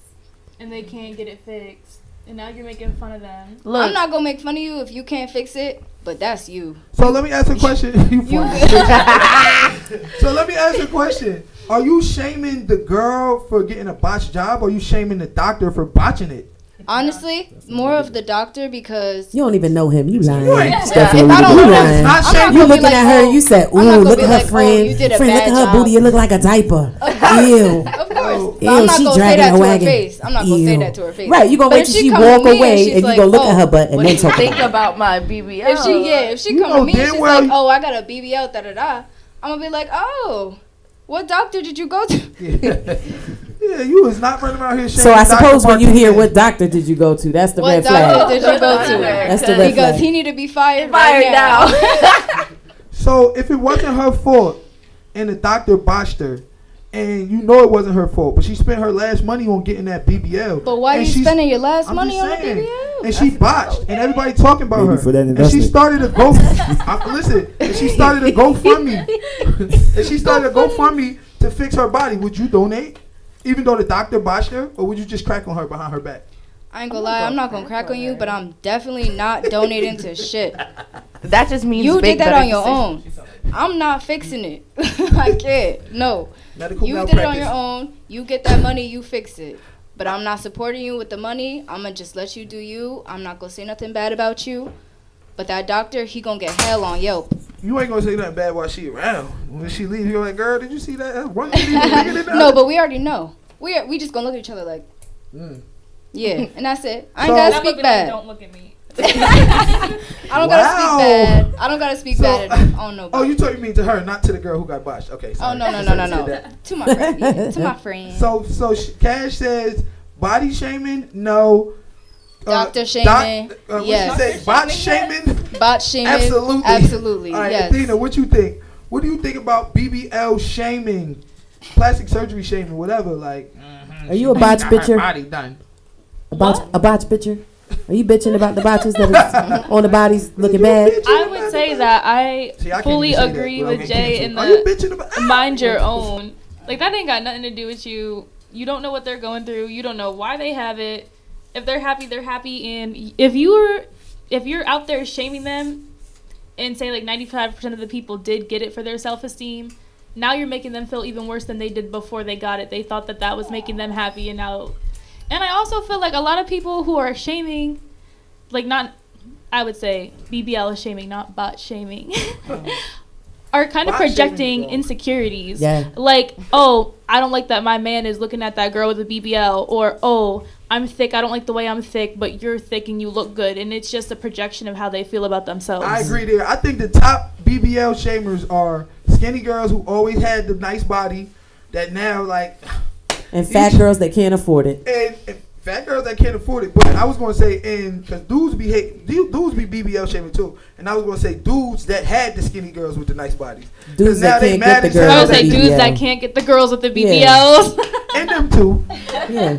Speaker 2: and they can't get it fixed, and now you're making fun of them?
Speaker 4: Look,
Speaker 3: I'm not going to make fun of you if you can't fix it, but that's you.
Speaker 1: So let me ask a question.
Speaker 3: You
Speaker 1: So let me ask a question. Are you shaming the girl for getting a botched job, or are you shaming the doctor for botching it?
Speaker 3: Honestly, more of the doctor because
Speaker 5: You don't even know him. You lying.
Speaker 1: You ain't-
Speaker 5: Stephanie,
Speaker 3: If I don't
Speaker 5: you
Speaker 3: know him,
Speaker 5: lying.
Speaker 1: Not
Speaker 3: I'm not
Speaker 1: shaming.
Speaker 5: You
Speaker 3: gonna be
Speaker 5: looking
Speaker 3: like,
Speaker 5: at her,
Speaker 3: oh,
Speaker 5: you said,
Speaker 3: I'm not
Speaker 5: ooh,
Speaker 3: gonna
Speaker 5: look
Speaker 3: be
Speaker 5: at her
Speaker 3: like, oh,
Speaker 5: friend.
Speaker 3: you did a
Speaker 5: Friend, look
Speaker 3: bad
Speaker 5: at her
Speaker 3: job.
Speaker 5: booty, it look like a diaper. Ew.
Speaker 3: Of course. But I'm
Speaker 5: Ew,
Speaker 3: not
Speaker 5: she
Speaker 3: going to say
Speaker 5: dragging
Speaker 3: that
Speaker 5: her
Speaker 3: to her
Speaker 5: wagon.
Speaker 3: face. I'm not going to say
Speaker 5: Ew.
Speaker 3: that to her face.
Speaker 5: Right, you gonna
Speaker 3: But
Speaker 5: wait
Speaker 3: if
Speaker 5: till
Speaker 3: she
Speaker 5: she
Speaker 3: come to
Speaker 5: walk
Speaker 3: me and
Speaker 5: away
Speaker 3: she's
Speaker 5: and you
Speaker 3: like,
Speaker 5: gonna look
Speaker 3: oh,
Speaker 5: at her butt and
Speaker 3: what
Speaker 5: then
Speaker 3: did you
Speaker 5: talk
Speaker 4: think
Speaker 5: about it.
Speaker 4: about my BBL.
Speaker 3: If she
Speaker 1: You
Speaker 3: come
Speaker 1: know
Speaker 3: to me and
Speaker 1: damn
Speaker 3: she's
Speaker 1: well
Speaker 3: like,
Speaker 1: you-
Speaker 3: oh, I got a BBL, da-da-da, I'm going to be like, oh, what doctor did you go to?
Speaker 1: Yeah, you was not running around here shaming.
Speaker 5: So I
Speaker 1: Dr.
Speaker 5: suppose when you hear
Speaker 1: Martinez.
Speaker 5: what doctor did you go to, that's the
Speaker 3: What
Speaker 5: red
Speaker 3: doctor
Speaker 5: flag.
Speaker 3: did you go to?
Speaker 5: That's the red
Speaker 3: Because
Speaker 5: flag.
Speaker 3: he need to be fired
Speaker 4: Fired
Speaker 3: right now.
Speaker 4: now.
Speaker 1: So if it wasn't her fault and the doctor botched her, and you know it wasn't her fault, but she spent her last money on getting that BBL.
Speaker 3: But why are
Speaker 1: and
Speaker 3: you
Speaker 1: she's-
Speaker 3: spending your last
Speaker 1: I'm
Speaker 3: money
Speaker 1: just
Speaker 3: on a
Speaker 1: saying.
Speaker 3: BBL?
Speaker 1: And she botched, and everybody talking about
Speaker 6: Maybe
Speaker 1: her.
Speaker 6: for that
Speaker 1: and she
Speaker 6: investment.
Speaker 1: started a go. Listen, and she started a GoFundMe. And she started a GoFundMe to fix her body. Would you donate, even though the doctor botched her, or would you just crack on her behind her back?
Speaker 3: I ain't gonna lie, I'm not gonna crack on you, but I'm definitely not donating to shit.
Speaker 4: That just means
Speaker 3: You
Speaker 4: big
Speaker 3: did that
Speaker 4: better
Speaker 3: on your
Speaker 4: decisions.
Speaker 3: own. I'm not fixing it. I can't. No.
Speaker 1: Medical
Speaker 3: You did it on
Speaker 1: malpractice.
Speaker 3: your own. You get that money, you fix it. But I'm not supporting you with the money. I'm gonna just let you do you. I'm not gonna say nothing bad about you. But that doctor, he gonna get hell on Yelp.
Speaker 1: You ain't gonna say nothing bad while she around. When she leaves, you're like, girl, did you see that? One thing even bigger than that.
Speaker 3: No, but we already know. We just gonna look at each other like, yeah, and that's it. I ain't
Speaker 1: So-
Speaker 3: gotta
Speaker 2: I'm gonna
Speaker 3: speak
Speaker 2: be like,
Speaker 3: bad.
Speaker 2: don't look at me.
Speaker 3: I don't gotta
Speaker 1: Wow.
Speaker 3: speak bad. I don't gotta speak
Speaker 1: So-
Speaker 3: bad on nobody.
Speaker 1: Oh, you told me to her, not to the girl who got botched. Okay.
Speaker 3: Oh
Speaker 1: Sorry.
Speaker 3: no.
Speaker 1: Said that.
Speaker 3: To my friend. Yeah, to my friend.
Speaker 1: So Cash says body shaming, no.
Speaker 3: Doctor shaming,
Speaker 1: what
Speaker 3: yes.
Speaker 1: she say? Bot shaming,
Speaker 3: Bot shaming.
Speaker 1: absolutely.
Speaker 3: Absolutely.
Speaker 1: All right,
Speaker 3: Yes.
Speaker 1: Athena, what you think? what do you think about BBL shaming, plastic surgery shaming, whatever? Like,
Speaker 5: Are you a botch
Speaker 1: got her
Speaker 5: bitcher?
Speaker 1: body done.
Speaker 5: A botch bitcher? Are you bitching about the botches that is on the bodies looking bad?
Speaker 2: I would say that I
Speaker 1: See, I can't
Speaker 2: fully
Speaker 1: even say that
Speaker 2: agree
Speaker 1: without
Speaker 2: with
Speaker 1: getting
Speaker 2: Jay
Speaker 1: canceled.
Speaker 2: in
Speaker 1: Are you
Speaker 2: the
Speaker 1: bitching about
Speaker 2: mind your own. Like, that ain't got nothing to do with you. You don't know what they're going through. You don't know why they have it. If they're happy, they're happy. And if you're out there shaming them and say like 95% of the people did get it for their self-esteem, now you're making them feel even worse than they did before they got it. They thought that was making them happy, and now. And I also feel like a lot of people who are shaming, like, not, I would say BBL is shaming, not bot shaming, are kind of
Speaker 1: Bot shaming
Speaker 2: projecting
Speaker 1: is wrong.
Speaker 2: insecurities.
Speaker 5: Yeah.
Speaker 2: Like, oh, I don't like that my man is looking at that girl with a BBL, or, oh, I'm thick, I don't like the way I'm thick, but you're thick and you look good. And it's just a projection of how they feel about themselves.
Speaker 1: I agree there. I think the top BBL shamers are skinny girls who always had the nice body that now, like,
Speaker 5: And fat girls that can't afford it.
Speaker 1: and fat girls that can't afford it. But I was gonna say, and because dudes be BBL shaming too, and I was gonna say dudes that had the skinny girls with the nice bodies.
Speaker 5: Dudes
Speaker 1: now
Speaker 5: that
Speaker 1: they
Speaker 5: can't
Speaker 1: mad
Speaker 5: get the
Speaker 1: as
Speaker 5: girl
Speaker 1: hell
Speaker 2: I
Speaker 5: with
Speaker 2: would
Speaker 5: the
Speaker 2: say
Speaker 5: BBL.
Speaker 2: dudes that can't get the girls with the
Speaker 5: Yeah.
Speaker 2: BBLs.
Speaker 1: And them too.
Speaker 5: Yeah,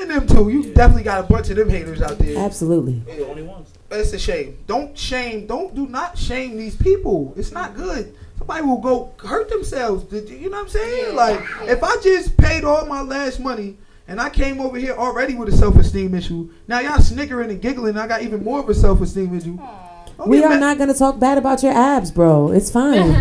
Speaker 1: And them too. You definitely got a bunch of them haters out there.
Speaker 5: absolutely.
Speaker 1: The only ones. It's a shame. Do not shame these people. It's not good. Somebody will go hurt themselves. You know what I'm saying? Like, if I just paid all my last money and I came over here already with a self-esteem issue, now y'all snickering and giggling, and I got even more of a self-esteem issue. Don't
Speaker 5: We
Speaker 1: get
Speaker 5: are
Speaker 1: mad-
Speaker 5: not going to talk bad about your abs, bro. It's fine.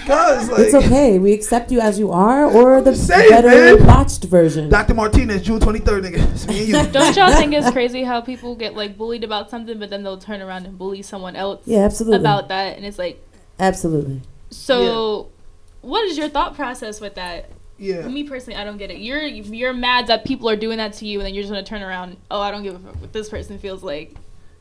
Speaker 1: Cause, like,
Speaker 5: It's okay. We accept you as you are, or the
Speaker 1: just saying,
Speaker 5: better
Speaker 1: man.
Speaker 5: botched version.
Speaker 1: Dr. Martinez, June 23rd, nigga. It's me and you.
Speaker 2: Don't y'all think it's crazy how people get like bullied about something, but then they'll turn around and bully someone else
Speaker 5: Yeah, absolutely.
Speaker 2: about that? And it's like,
Speaker 5: Absolutely.
Speaker 2: so what is your thought process with that?
Speaker 1: Yeah.
Speaker 2: Me personally, I don't get it. You're mad that people are doing that to you, and then you're just gonna turn around. Oh, I don't give a fuck what this person feels like.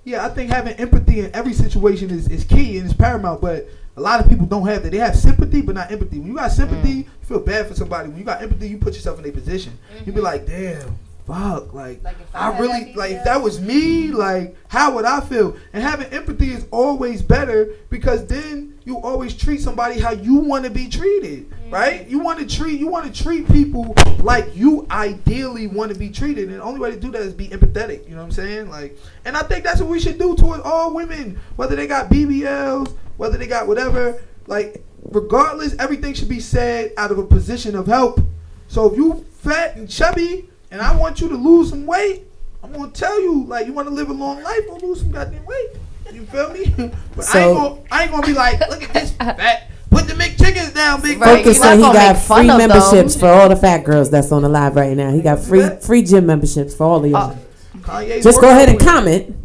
Speaker 1: Yeah, I think having empathy in every situation is key and it's paramount, but a lot of people don't have that. They have sympathy, but not empathy. When you got sympathy, you feel bad for somebody. When you got empathy, you put yourself in their position. You be like, damn, fuck, like
Speaker 7: if
Speaker 1: I
Speaker 7: had
Speaker 1: really,
Speaker 7: that
Speaker 1: like,
Speaker 7: BBL.
Speaker 1: if that was me, like, how would I feel? And having empathy is always better because then you always treat somebody how you want to be treated, right? You want to treat people like you ideally want to be treated, and the only way to do that is be empathetic. You know what I'm saying? Like, and I think that's what we should do towards all women, whether they got BBLs, whether they got whatever. Like, regardless, everything should be said out of a position of help. So if you fat and chubby, and I want you to lose some weight, I'm gonna tell you, like, you want to live a long life, go lose some goddamn weight. You feel me? But
Speaker 5: So-
Speaker 1: I ain't gonna be like, look at this fat. Put the McChickens down, big
Speaker 4: Right,
Speaker 5: Focus
Speaker 4: you're
Speaker 5: said
Speaker 4: not
Speaker 5: he
Speaker 4: gonna
Speaker 5: got
Speaker 4: make fun
Speaker 5: free
Speaker 4: of them.
Speaker 5: memberships for all the fat girls that's on the live right now. He got free gym memberships for all of y'all.
Speaker 1: Kanye's
Speaker 5: Just go ahead and
Speaker 1: working
Speaker 5: comment,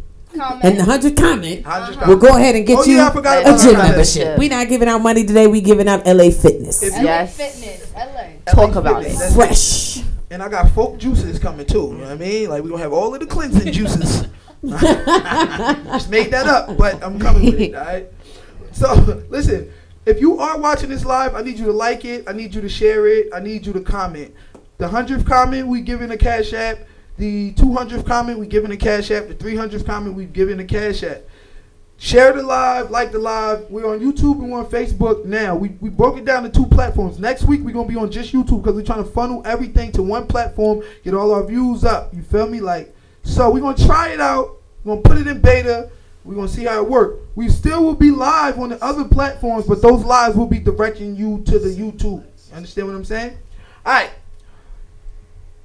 Speaker 5: and the 100 comment.
Speaker 1: with-
Speaker 5: We'll go ahead and get
Speaker 1: Oh,
Speaker 5: you
Speaker 1: yeah, I forgot
Speaker 5: a
Speaker 1: about
Speaker 5: gym
Speaker 1: that.
Speaker 5: membership. We not giving out money today. We giving out LA Fitness.
Speaker 1: If you-
Speaker 4: Yes.
Speaker 7: Fitness, LA.
Speaker 4: Talk about
Speaker 1: Fitness,
Speaker 4: it.
Speaker 1: that's
Speaker 5: Fresh.
Speaker 1: And I got folk juices coming too. You know what I mean? Like, we gonna have all of the cleansing juices. Just made that up, but I'm coming with it. All right. So listen, if you are watching this live, I need you to like it. I need you to share it. I need you to comment. The 100th comment, we giving a cash app. The 200th comment, we giving a cash app. The 300th comment, we giving a cash app. Share the live, like the live. We're on YouTube and we're on Facebook now. We broke it down to 2 platforms. Next week, we're going to be on just YouTube because we're trying to funnel everything to one platform, get all our views up. You feel me? Like, so we're going to try it out. We're going to put it in beta. We're going to see how it works. We still will be live on the other platforms, but those lives will be directing you to the YouTube. You understand what I'm saying? All right.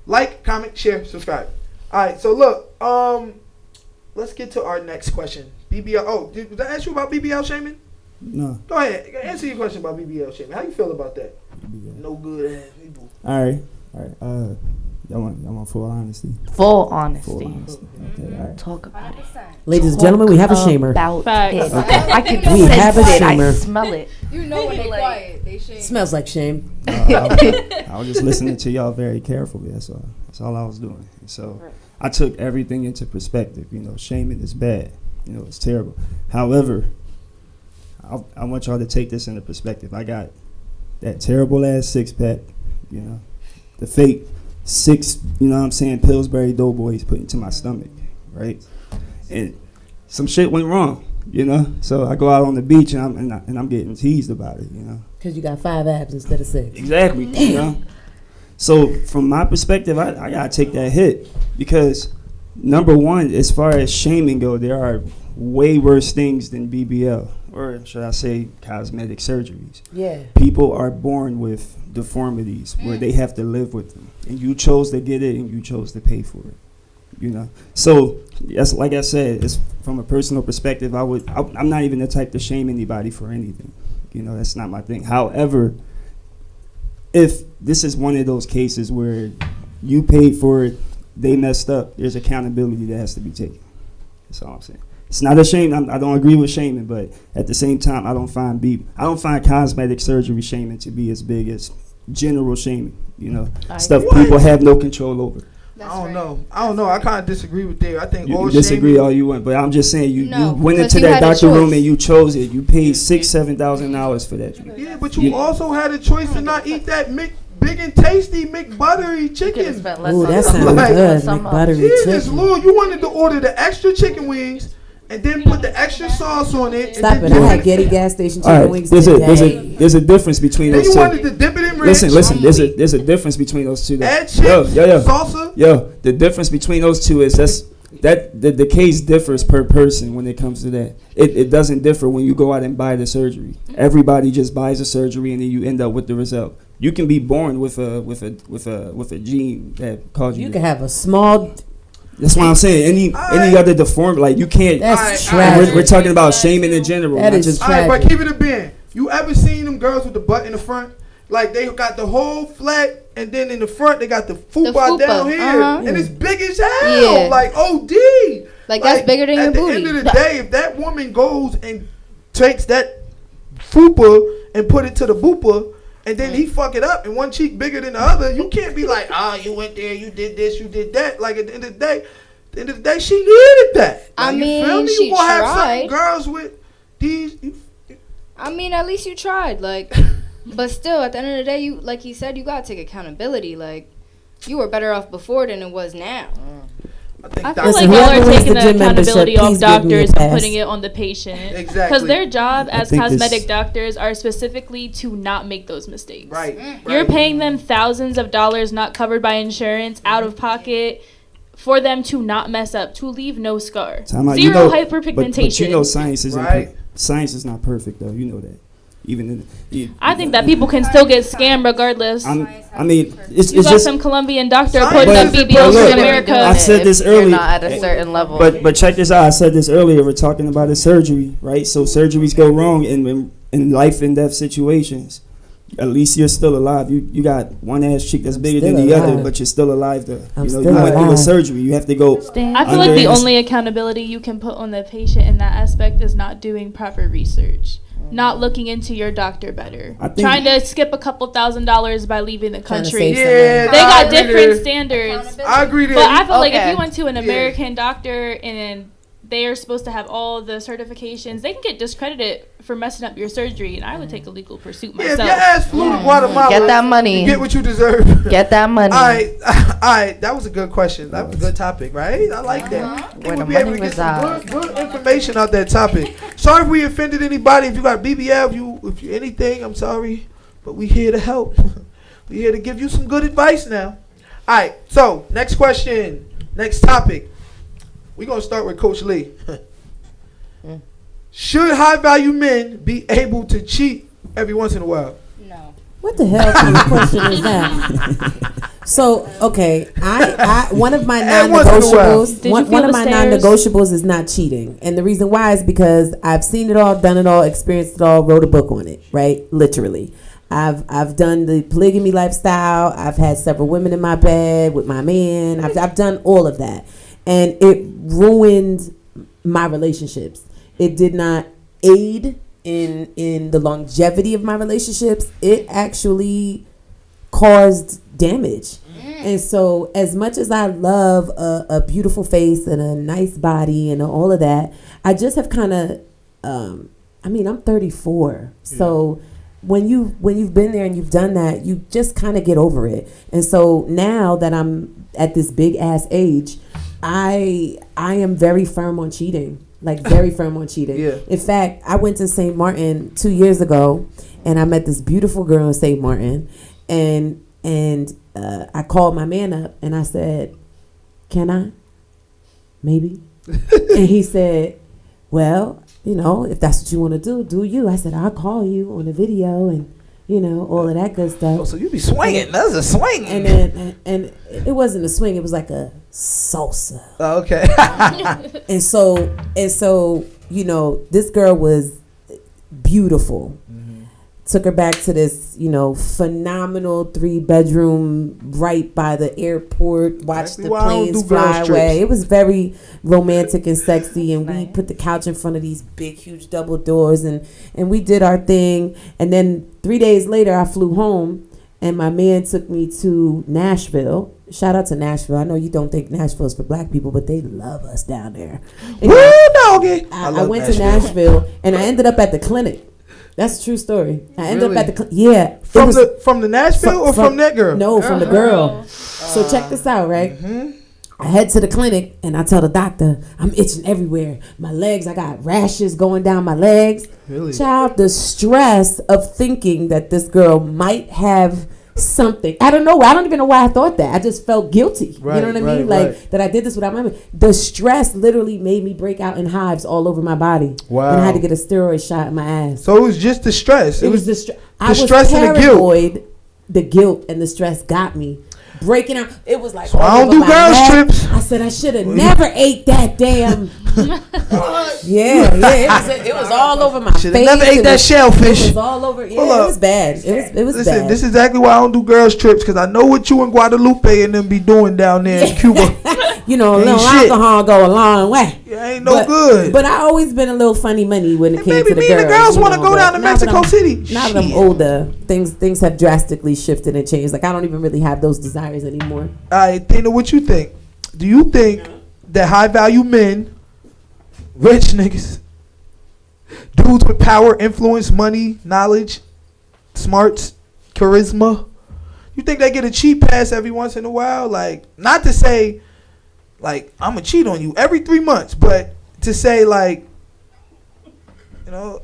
Speaker 1: Like, comment, share, subscribe. All right, so look, let's get to our next question. BBL. Oh, did I ask you about BBL shaming?
Speaker 6: No.
Speaker 1: Go ahead. Answer your question about BBL shaming. How you feel about that? No good ass people.
Speaker 6: All right. Y'all want full honesty?
Speaker 4: Full
Speaker 6: Full
Speaker 4: honesty.
Speaker 6: honesty. Okay. All right.
Speaker 4: Talk about it.
Speaker 5: Ladies and gentlemen, we have a shamer.
Speaker 4: About
Speaker 2: Facts.
Speaker 4: it.
Speaker 7: Okay.
Speaker 4: I can
Speaker 5: We have
Speaker 4: sense
Speaker 5: a
Speaker 4: it. I
Speaker 5: shamer.
Speaker 4: smell it.
Speaker 7: You know when they
Speaker 4: Like-
Speaker 7: quiet, they shame.
Speaker 5: Smells like shame.
Speaker 6: I was just listening to y'all very carefully. That's all I was doing. So I took everything into perspective. You know, shaming is bad. You know, it's terrible. However, I want y'all to take this into perspective. I got that terrible ass 6-pack. You know, the fake 6. You know what I'm saying? Pillsbury Doughboys put into my stomach, right? And some shit went wrong. You know, so I go out on the beach and I'm getting teased about it. You know.
Speaker 5: Because you got 5 abs instead of 6.
Speaker 6: Exactly. You know? So from my perspective, I gotta take that hit because number one, as far as shaming go, there are way worse things than BBL, or should I say cosmetic surgeries.
Speaker 5: Yeah.
Speaker 6: People are born with deformities where they have to live with them, and you chose to get it and you chose to pay for it. You know, so that's like I said, it's from a personal perspective. I'm not even the type to shame anybody for anything. You know, that's not my thing. However, if this is one of those cases where you paid for it, they messed up, there's accountability that has to be taken. That's all I'm saying. It's not a shame. I don't agree with shaming, but at the same time, I don't find cosmetic surgery shaming to be as big as general shaming. You know, stuff people have no control over.
Speaker 3: That's
Speaker 1: I don't know. I kind of disagree with Dave. I think
Speaker 6: You
Speaker 1: all
Speaker 6: can disagree
Speaker 1: shaming,
Speaker 6: all you want, but I'm just saying you
Speaker 3: No,
Speaker 6: went
Speaker 3: because
Speaker 6: into
Speaker 3: you
Speaker 6: that
Speaker 3: had a
Speaker 6: doctor room
Speaker 3: choice.
Speaker 6: and you chose it. You paid $6,000-$7,000 for that.
Speaker 1: yeah, but you also had a choice to not eat that big and tasty McButtery chicken.
Speaker 5: Ooh, that sounds
Speaker 1: Like,
Speaker 5: good.
Speaker 4: some
Speaker 5: McButtery
Speaker 1: Jesus
Speaker 5: chicken.
Speaker 1: Lord, you wanted to order the extra chicken wings and then put the extra sauce on it.
Speaker 5: Stop
Speaker 1: and
Speaker 5: it.
Speaker 1: then
Speaker 5: I had Getty gas station
Speaker 6: All
Speaker 5: chicken
Speaker 6: right,
Speaker 5: wings
Speaker 6: there's
Speaker 5: today.
Speaker 6: a difference between
Speaker 1: Then
Speaker 6: those
Speaker 1: you
Speaker 6: two.
Speaker 1: wanted to dip it in ranch.
Speaker 6: Listen. There's a difference between those two.
Speaker 1: Add
Speaker 6: Yo,
Speaker 1: chips,
Speaker 6: yo, yo.
Speaker 1: salsa.
Speaker 6: Yo, the difference between those two is the case differs per person when it comes to that. It doesn't differ when you go out and buy the surgery. Everybody just buys the surgery and then you end up with the result. You can be born with a gene that causes you.
Speaker 5: You can have a small.
Speaker 6: That's why I'm saying any other deformity, like you can't.
Speaker 5: That's
Speaker 1: All right,
Speaker 5: tragic.
Speaker 6: We're talking about shaming in general.
Speaker 5: That
Speaker 6: not
Speaker 5: is
Speaker 6: just
Speaker 1: All right, but
Speaker 5: tragic.
Speaker 1: keep it a bin. You ever seen them girls with the butt in the front? Like they got the whole flat, and then in the front they got the fupa
Speaker 3: fupa,
Speaker 1: down here,
Speaker 3: uh-huh.
Speaker 1: and it's big as hell.
Speaker 3: Yeah.
Speaker 1: Like OD.
Speaker 3: Like, that's bigger than your
Speaker 1: At the
Speaker 3: booty.
Speaker 1: end of the day, if that woman goes and takes that fupa and put it to the boopa, and then he fuck it up, and one cheek bigger than the other, you can't be like, you went there, you did this, you did that. Like at the end of the day, she needed that.
Speaker 3: I
Speaker 1: Like,
Speaker 3: mean,
Speaker 1: you feel me?
Speaker 3: she
Speaker 1: You gonna have certain
Speaker 3: tried.
Speaker 1: girls with these.
Speaker 3: I mean, at least you tried. Like, but still, at the end of the day, you, like he said, you gotta take accountability. Like, you were better off before than it was now.
Speaker 1: I think
Speaker 2: I feel
Speaker 1: that's
Speaker 2: like
Speaker 5: Listen,
Speaker 2: y'all
Speaker 5: whoever
Speaker 2: are
Speaker 5: wins
Speaker 2: taking
Speaker 5: the
Speaker 2: the
Speaker 5: gym membership,
Speaker 2: accountability off
Speaker 5: please give me a
Speaker 2: doctors and
Speaker 5: pass.
Speaker 2: putting it on the patient.
Speaker 1: Exactly.
Speaker 2: Because their job as
Speaker 6: think this-
Speaker 2: cosmetic doctors are specifically to not make those mistakes.
Speaker 1: right.
Speaker 2: You're
Speaker 1: right.
Speaker 2: paying them thousands of dollars not covered by insurance, out of pocket, for them to not mess up, to leave no scar.
Speaker 6: Time out.
Speaker 2: Zero
Speaker 6: But
Speaker 2: hyperpigmentation.
Speaker 6: you know science isn't
Speaker 1: Right.
Speaker 6: science is not perfect though. You know that. Even
Speaker 2: I think that people can still get scammed regardless.
Speaker 6: I mean, it's
Speaker 2: You got
Speaker 6: just.
Speaker 2: some Colombian doctor
Speaker 1: Science
Speaker 2: putting up
Speaker 1: isn't
Speaker 2: BBLs
Speaker 1: perfect.
Speaker 2: in
Speaker 1: Look,
Speaker 2: America.
Speaker 6: I said this
Speaker 4: If
Speaker 6: early.
Speaker 4: You're not at a certain level.
Speaker 6: But check this out. I said this earlier. We're talking about a surgery, right? So surgeries go wrong in life and death situations. At least you're still alive. You got one ass cheek that's bigger than
Speaker 5: still
Speaker 6: the other,
Speaker 5: alive.
Speaker 6: but you're still alive. Though
Speaker 5: I'm
Speaker 6: you
Speaker 5: still
Speaker 6: went through a
Speaker 5: alive.
Speaker 6: surgery. You have to go.
Speaker 2: I feel like
Speaker 6: Under
Speaker 2: the
Speaker 6: is-
Speaker 2: only accountability you can put on the patient in that aspect is not doing proper research. Not looking into your doctor better.
Speaker 6: I think-
Speaker 2: Trying to skip a couple $1,000s by leaving the
Speaker 5: Trying to
Speaker 2: country.
Speaker 5: save
Speaker 1: Yeah,
Speaker 2: They
Speaker 1: I
Speaker 2: got
Speaker 1: agree
Speaker 2: different
Speaker 1: there.
Speaker 2: standards.
Speaker 1: I agree there.
Speaker 2: But I feel like if
Speaker 4: Okay.
Speaker 2: you went to an
Speaker 1: Yeah.
Speaker 2: American doctor and they are supposed to have all the certifications, they can get discredited for messing up your surgery, and I would take a legal pursuit
Speaker 1: Yeah, if
Speaker 2: myself.
Speaker 1: your ass flew to Guatemala,
Speaker 4: Get that
Speaker 1: you
Speaker 4: money.
Speaker 1: get what you deserve.
Speaker 4: Get that money.
Speaker 1: All right, that was a good question. That was a good topic, right? I like that. I think
Speaker 4: Where
Speaker 1: we'll
Speaker 4: the
Speaker 1: be able
Speaker 4: money
Speaker 1: to get some
Speaker 4: resides.
Speaker 1: good information out that topic. Sorry if we offended anybody. If you got BBL, if you anything, I'm sorry, but we here to help. We here to give you some good advice now. All right, so next question, next topic. We're gonna start with Coach Lee. Should high value men be able to cheat every once in a while?
Speaker 3: No.
Speaker 5: What the hell kind of question is that? So, okay, I one of my
Speaker 1: And once in a while.
Speaker 5: non-negotiables,
Speaker 2: Did you
Speaker 5: one
Speaker 2: feel
Speaker 5: of
Speaker 2: the
Speaker 5: my
Speaker 2: stairs?
Speaker 5: non-negotiables is not cheating, and the reason why is because I've seen it all, done it all, experienced it all, wrote a book on it, right? Literally, I've done the polygamy lifestyle. I've had several women in my bed with my man. I've done all of that, and it ruined my relationships. It did not aid in the longevity of my relationships. It actually caused damage. And so as much as I love a beautiful face and a nice body and all of that, I just have kind of I'm 34. So when you've been there and you've done that, you just kind of get over it. And so now that I'm at this big ass age, I am very firm on cheating. like very firm on cheating.
Speaker 1: Yeah.
Speaker 5: In fact, I went to St. Martin 2 years ago, and I met this beautiful girl in St. Martin, and I called my man up and I said, "Can I? Maybe." And he said, "Well, if that's what you want to do you." I said, "I'll call you on a video and all of that good stuff."
Speaker 1: Oh, so you be swinging. That's a swing.
Speaker 5: And then and it wasn't a swing, it was like a salsa.
Speaker 1: Oh, okay.
Speaker 5: And so this girl was beautiful. Took her back to this, phenomenal 3-bedroom right by the airport. Watched the planes fly away. It was very romantic and sexy. And we put the couch in front of these big, huge double doors. And we did our thing. And then 3 days later, I flew home. And my man took me to Nashville. Shout out to Nashville. I know you don't think Nashville is for black people, but they love us down there.
Speaker 1: Woo, doggy.
Speaker 5: I went to Nashville. And I ended up at the clinic. That's a true story. I ended up at the yeah.
Speaker 1: From the Nashville or from that girl?
Speaker 5: No, from the girl. So check this out, right? I head to the clinic and I tell the doctor I'm itching everywhere. My legs, I got rashes going down my legs.
Speaker 1: Really?
Speaker 5: Child, the stress of thinking that this girl might have something. I don't know. I don't even know why I thought that. I just felt guilty.
Speaker 1: Right,
Speaker 5: you know what I mean? Like that I did this without my mind. The stress literally made me break out in hives all over my body.
Speaker 1: Wow.
Speaker 5: And I had to get a steroid shot in my ass.
Speaker 1: So it was just the stress.
Speaker 5: It was the stress.
Speaker 1: The stress and the guilt.
Speaker 5: The guilt and the stress got me. Breaking out. It was like,
Speaker 1: so I don't do girls trips.
Speaker 5: I said I should have never ate that damn. It was all over my face.
Speaker 1: Should have never ate that shellfish.
Speaker 5: It was all over. Yeah, it was bad. It was
Speaker 1: Listen,
Speaker 5: bad.
Speaker 1: this is exactly why I don't do girls trips, because I know what you and Guadalupe and them be doing down there in Cuba.
Speaker 5: A little alcohol go a long way.
Speaker 1: It ain't no good.
Speaker 5: But I always been a little funny money when it came to the girls.
Speaker 1: Maybe me and the girls want to go down to Mexico City.
Speaker 5: Now that I'm older, things have drastically shifted and changed. Like I don't even really have those desires anymore.
Speaker 1: All right, Tina, what you think? Do you think that high value men, rich niggas, dudes with power, influence, money, knowledge, smarts, charisma, you think they get a cheat pass every once in a while? Like, not to say, like, I'm going to cheat on you every 3 months, but to say, like,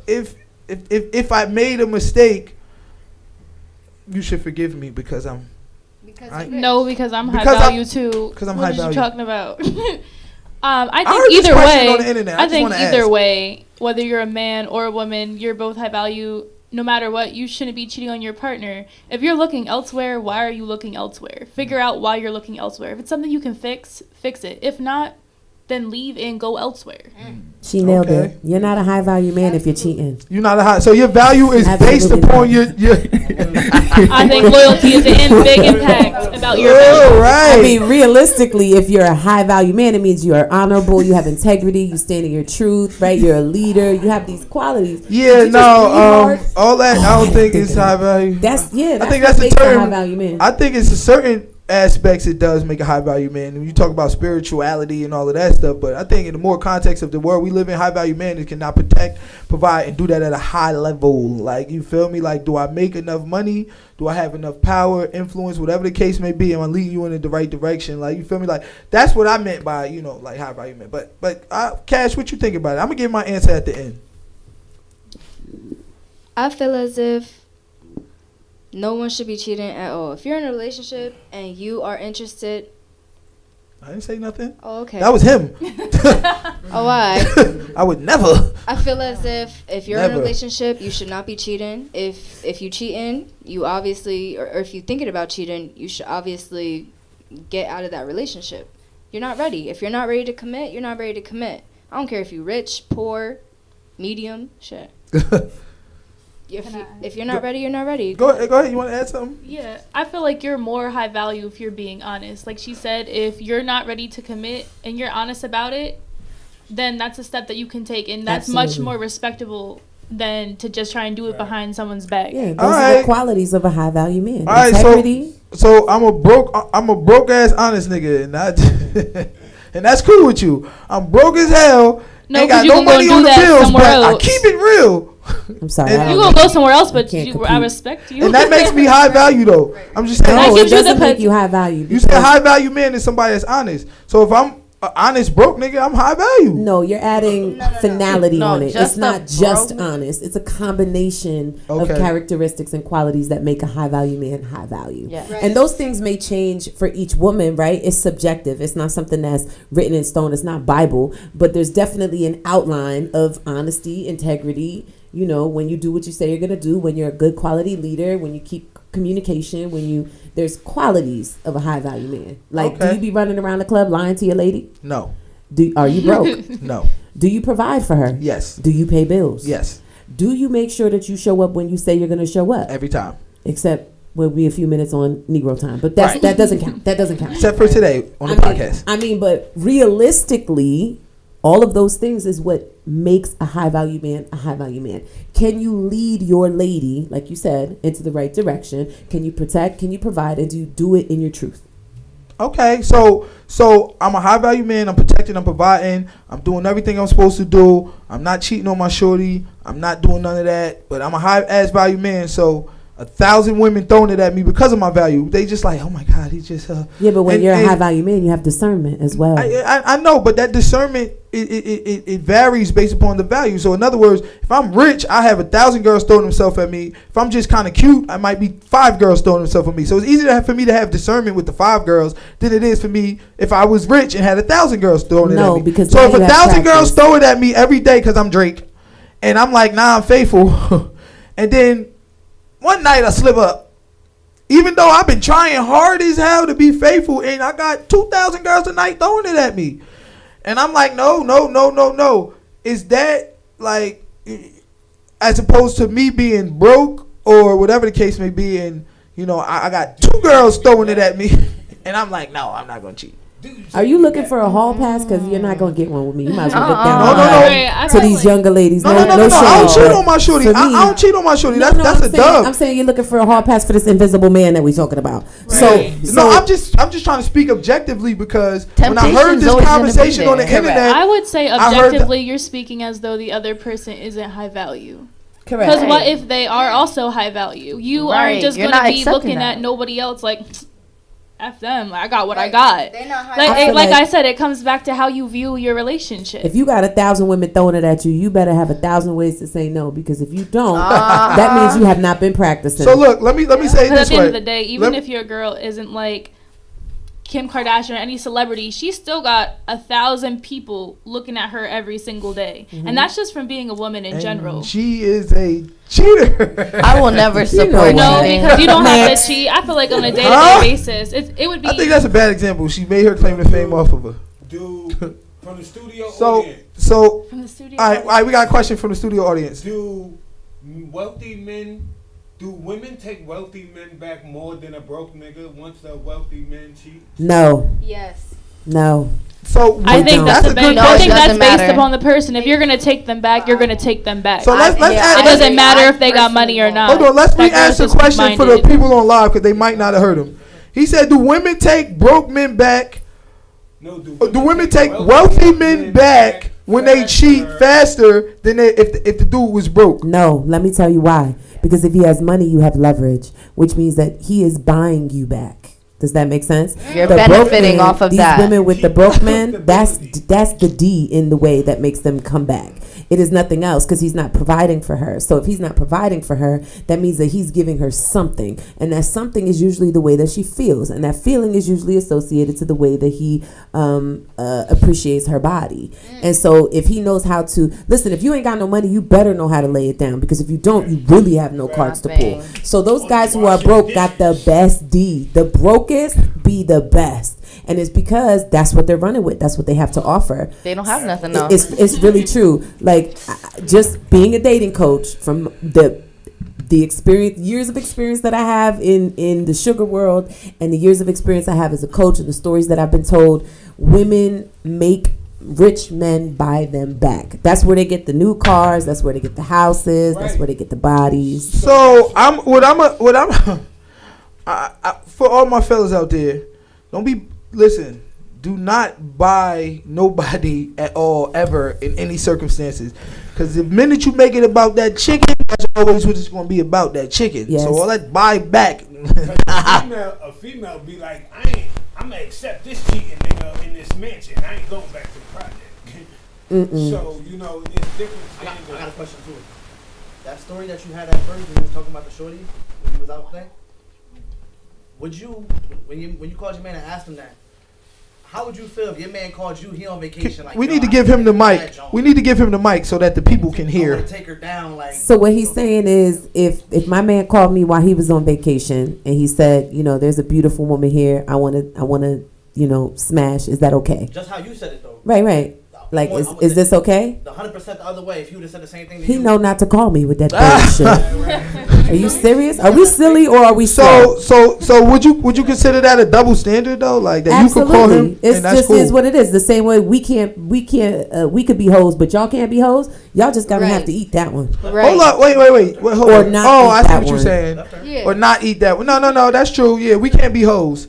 Speaker 1: if I made a mistake, you should forgive me because I'm...
Speaker 2: because I'm high value too.
Speaker 1: Because I'm
Speaker 2: high value. What are you talking about? I think either way. I think either way, whether you're a man or a woman, you're both high value. No matter what, you shouldn't be cheating on your partner. If you're looking elsewhere, why are you looking elsewhere? Figure out why you're looking elsewhere. If it's something you can fix it. If not, then leave and go elsewhere.
Speaker 5: She nailed it. You're not a high value man if you're cheating.
Speaker 1: You're not a high. So your value is based upon your.
Speaker 2: I think loyalty is a big impact about your value.
Speaker 1: Right.
Speaker 5: I mean, realistically, if you're a high value man, it means you are honorable, you have integrity, you stand in your truth, right? You're a leader, you have these qualities.
Speaker 1: Yeah, all that I don't think is high value.
Speaker 5: I think
Speaker 1: that's a term.
Speaker 5: High value man.
Speaker 1: I think it's a certain aspects it does make a high value man. When you talk about spirituality and all of that stuff, but I think in the more context of the world we live in, high value man is cannot protect, provide, and do that at a high level. Like, you feel me? Like, do I make enough money? Do I have enough power, influence, whatever the case may be? Am I leading you in the right direction? Like, you feel me? Like, that's what I meant by like high value man. But Cash, what you think about it? I'm gonna give my answer at the end.
Speaker 3: I feel as if no one should be cheating at all. If you're in a relationship and you are interested...
Speaker 1: I didn't say nothing.
Speaker 3: Oh, okay.
Speaker 1: That was him.
Speaker 3: Oh, why?
Speaker 1: I would never.
Speaker 3: I feel as if you're in a relationship, you should not be cheating. If you cheating, you obviously... Or if you're thinking about cheating, you should obviously get out of that relationship. You're not ready. If you're not ready to commit, you're not ready to commit. I don't care if you're rich, poor, medium, shit. If you're not ready, you're not ready.
Speaker 1: Go ahead. You want to add something?
Speaker 2: Yeah, I feel like you're more high value if you're being honest. Like she said, if you're not ready to commit and you're honest about it, then that's a step that you can take, and that's much more respectable than to just try and do it behind someone's back.
Speaker 5: Yeah, those are the qualities of a high value man.
Speaker 1: All
Speaker 5: Integrity.
Speaker 1: Right, so I'm a broke ass honest nigga, and and that's cool with you. I'm broke as hell.
Speaker 2: No,
Speaker 1: ain't got no money on the bills, but I keep it real.
Speaker 5: I'm sorry.
Speaker 2: You gonna go somewhere else, but I respect you.
Speaker 1: And that makes me high value, though. I'm just saying.
Speaker 5: No, it doesn't make you high value.
Speaker 1: You said high value man is somebody that's honest. So if I'm honest broke nigga, I'm high value.
Speaker 5: No, you're adding
Speaker 3: No.
Speaker 5: finality
Speaker 4: No,
Speaker 5: on it.
Speaker 4: just
Speaker 5: It's not
Speaker 4: a
Speaker 5: just
Speaker 4: broke-
Speaker 5: honest. It's a combination of
Speaker 1: Okay.
Speaker 5: characteristics and qualities that make a high value man high value.
Speaker 4: Yeah.
Speaker 3: Right.
Speaker 5: And those things may change for each woman, right? It's subjective. It's not something that's written in stone. It's not Bible, but there's definitely an outline of honesty, integrity. You know, when you do what you say you're gonna do, when you're a good quality leader, when you keep communication, there's qualities of a high value man. Like, do
Speaker 1: Okay.
Speaker 5: you be running around the club lying to your lady?
Speaker 1: No,
Speaker 5: Are you broke?
Speaker 1: no,
Speaker 5: Do you provide for her?
Speaker 1: yes,
Speaker 5: Do you pay bills?
Speaker 1: yes,
Speaker 5: Do you make sure that you show up when you say you're going to show up?
Speaker 1: every time.
Speaker 5: Except we'll be a few minutes on Negro time, but that doesn't count. That doesn't count.
Speaker 1: Except for today on the podcast.
Speaker 5: But realistically, all of those things is what makes a high value man a high value man. Can you lead your lady, like you said, into the right direction? Can you protect? Can you provide? And do you do it in your truth?
Speaker 1: Okay, so I'm a high value man. I'm protecting. I'm providing. I'm doing everything I'm supposed to do. I'm not cheating on my shorty. I'm not doing none of that. But I'm a high ass value man. So 1,000 women throwing it at me because of my value. They just like, oh my God, he just.
Speaker 5: Yeah, but when
Speaker 1: and-
Speaker 5: you're a
Speaker 1: and-
Speaker 5: high value man, you have discernment as well.
Speaker 1: I know, but that discernment it varies based upon the value. So in other words, if I'm rich, I have 1,000 girls throwing themselves at me. If I'm just kind of cute, I might be 5 girls throwing themselves at me. So it's easier for me to have discernment with the 5 girls than it is for me if I was rich and had 1,000 girls throwing it at me.
Speaker 5: No, because
Speaker 1: so
Speaker 5: now
Speaker 1: if
Speaker 5: you have
Speaker 1: 1,000 girls
Speaker 5: practice.
Speaker 1: throw it at me every day because I'm Drake, and I'm like, nah, I'm faithful, and then one night I slip up. Even though I've been trying hard as hell to be faithful, and I got 2,000 girls a night throwing it at me. And I'm like, no. Is that like, as opposed to me being broke or whatever the case may be, and, you know, I got 2 girls throwing it at me, and I'm like, no, I'm not going to cheat.
Speaker 5: Are you looking for a hall pass? Because you're not gonna get one with me. You might as well look down
Speaker 1: No,
Speaker 5: the
Speaker 1: no,
Speaker 5: aisle
Speaker 1: no.
Speaker 2: Right, I
Speaker 5: to
Speaker 2: feel
Speaker 5: these
Speaker 2: like-
Speaker 5: younger ladies.
Speaker 1: No.
Speaker 5: No
Speaker 1: I don't
Speaker 5: shade,
Speaker 1: cheat
Speaker 5: but
Speaker 1: on my shorty.
Speaker 5: for
Speaker 1: I
Speaker 5: me-
Speaker 1: don't cheat on my shorty.
Speaker 5: No,
Speaker 1: That's
Speaker 5: no,
Speaker 1: a
Speaker 5: I'm saying,
Speaker 1: dub.
Speaker 5: I'm saying you're looking for a hall pass for this invisible man that we're talking about.
Speaker 2: Right.
Speaker 1: No, I'm just trying to speak objectively because when I heard
Speaker 4: Temptation's
Speaker 1: this
Speaker 4: always gonna be
Speaker 1: conversation on the
Speaker 4: there.
Speaker 1: internet,
Speaker 2: I would say
Speaker 1: I heard
Speaker 2: objectively, you're speaking as though the other person isn't high value.
Speaker 5: correct.
Speaker 2: Because what if they are also high value? You
Speaker 4: Right,
Speaker 2: aren't just
Speaker 4: you're
Speaker 2: going to
Speaker 4: not
Speaker 2: be
Speaker 4: accepting
Speaker 2: looking
Speaker 4: that.
Speaker 2: at nobody else like, F them. Like, I got what I got.
Speaker 3: They're not high
Speaker 2: Like,
Speaker 5: I feel
Speaker 2: like
Speaker 5: like-
Speaker 2: I said, it comes back to how you view your relationship.
Speaker 5: If you got 1,000 women throwing it at you, you better have 1,000 ways to say no. Because if you don't,
Speaker 4: Uh-huh.
Speaker 5: that means you have not been practicing.
Speaker 1: so look, let me say it
Speaker 2: Because at
Speaker 1: this
Speaker 2: the end of
Speaker 1: way.
Speaker 2: the day, even
Speaker 1: Let-
Speaker 2: if your girl isn't like Kim Kardashian or any celebrity, she's still got 1,000 people looking at her every single day. And that's just from being a woman in
Speaker 1: And
Speaker 2: general.
Speaker 1: she is a cheater.
Speaker 4: I will never
Speaker 5: know
Speaker 4: support
Speaker 2: No,
Speaker 5: what?
Speaker 4: cheating.
Speaker 2: because you don't have
Speaker 5: Next.
Speaker 2: to cheat. I feel like on a day-to-day
Speaker 1: Huh?
Speaker 2: basis, it would be.
Speaker 1: I think that's a bad example. She made her claim to fame off of her.
Speaker 7: Do from the studio
Speaker 1: So,
Speaker 7: audience,
Speaker 1: so
Speaker 2: from the studio.
Speaker 1: all right, we got a question from the studio audience.
Speaker 7: do wealthy men, do women take wealthy men back more than a broke nigga once a wealthy man cheats?
Speaker 5: No,
Speaker 3: Yes.
Speaker 5: no.
Speaker 1: So
Speaker 2: I
Speaker 5: They
Speaker 2: think
Speaker 5: don't.
Speaker 2: that's a
Speaker 4: No,
Speaker 2: I
Speaker 4: it
Speaker 2: think that's
Speaker 4: doesn't
Speaker 2: based
Speaker 4: matter.
Speaker 2: upon the person. If you're gonna take them back, you're gonna take them back.
Speaker 1: So let's
Speaker 4: yeah,
Speaker 2: it
Speaker 1: ask,
Speaker 2: doesn't
Speaker 4: I-
Speaker 2: matter
Speaker 4: I
Speaker 2: if they got money or not.
Speaker 1: hold on. Let's
Speaker 2: That
Speaker 1: re-ask the
Speaker 2: girl's just
Speaker 1: question for the
Speaker 2: minded.
Speaker 1: people on live because they might not have heard him. He said, "Do women take broke men back?
Speaker 7: No,
Speaker 1: Do women take wealthy men back when they cheat faster than if the dude was broke?"
Speaker 5: No, let me tell you why. Because if he has money, you have leverage, which means that he is buying you back. Does that make sense?
Speaker 4: You're
Speaker 5: The broke
Speaker 4: benefiting
Speaker 5: men,
Speaker 4: off of
Speaker 5: these
Speaker 4: that.
Speaker 5: women with the broke men, that's the D in the way that makes them come back. It is nothing else because he's not providing for her. So if he's not providing for her, that means that he's giving her something. And that something is usually the way that she feels. And that feeling is usually associated to the way that he appreciates her body. And so if he knows how to, listen, if you ain't got no money, you better know how to lay it down. Because if you don't, you really have no cards to pull.
Speaker 4: Nothing.
Speaker 5: So those guys who are broke got the best D. The brokest be the best. And it's because that's what they're running with. That's what they have to offer.
Speaker 4: They don't have nothing though.
Speaker 5: It's really true. Like just being a dating coach from the experience, years of experience that I have in the sugar world, and the years of experience I have as a coach, and the stories that I've been told, women make rich men buy them back. That's where they get the new cars. That's where they get the houses. That's where they get the bodies.
Speaker 1: So for all my fellas out there, listen. Do not buy nobody at all ever in any circumstances, because the minute you make it about that chicken, that's always what it's going to be about, that chicken.
Speaker 5: Yes.
Speaker 1: So all that buy back.
Speaker 7: a female be like, I I'm gonna accept this cheating nigga in this mansion. I ain't going back to the project. So, you know, it's different
Speaker 8: I got
Speaker 7: standards.
Speaker 8: a question too. That story that you had at first when you was talking about the shorty when you was out there, would you when you called your man and asked him that, how would you feel if your man called you, he on vacation? Like,
Speaker 1: We
Speaker 8: yo,
Speaker 1: need to
Speaker 8: I
Speaker 1: give him the
Speaker 8: can't
Speaker 1: mic.
Speaker 8: that joint.
Speaker 1: We need to give him the mic so that the people can
Speaker 8: I
Speaker 1: hear.
Speaker 8: wanna take her down, like.
Speaker 5: So what he's saying is, if my man called me while he was on vacation and he said, you know, there's a beautiful woman here, I wanna, you know, smash. Is that okay?
Speaker 8: Just how you said it though.
Speaker 5: Right. Like, is this okay?
Speaker 8: The 100% the other way. If you would have said the same thing. To
Speaker 5: He
Speaker 8: you,
Speaker 5: know not to call me with that bullshit. Are you serious? Are we silly or are we
Speaker 1: So
Speaker 5: slow?
Speaker 1: so would you consider that a double standard though? Like that
Speaker 5: Absolutely.
Speaker 1: you could call him
Speaker 5: It's
Speaker 1: and that's
Speaker 5: just
Speaker 1: cool.
Speaker 5: is what it is. The same way we could be hoes, but y'all can't be hoes. Y'all just gotta have
Speaker 3: Right.
Speaker 5: to eat that one.
Speaker 3: Right.
Speaker 1: Hold up, wait, hold
Speaker 5: Or
Speaker 1: on.
Speaker 5: not
Speaker 1: Oh,
Speaker 5: eat
Speaker 1: I see
Speaker 5: that
Speaker 1: what you're
Speaker 5: one.
Speaker 1: saying.
Speaker 8: left her?
Speaker 3: Yeah.
Speaker 1: Or not eat that one. No, that's true. Yeah, we can't be hoes.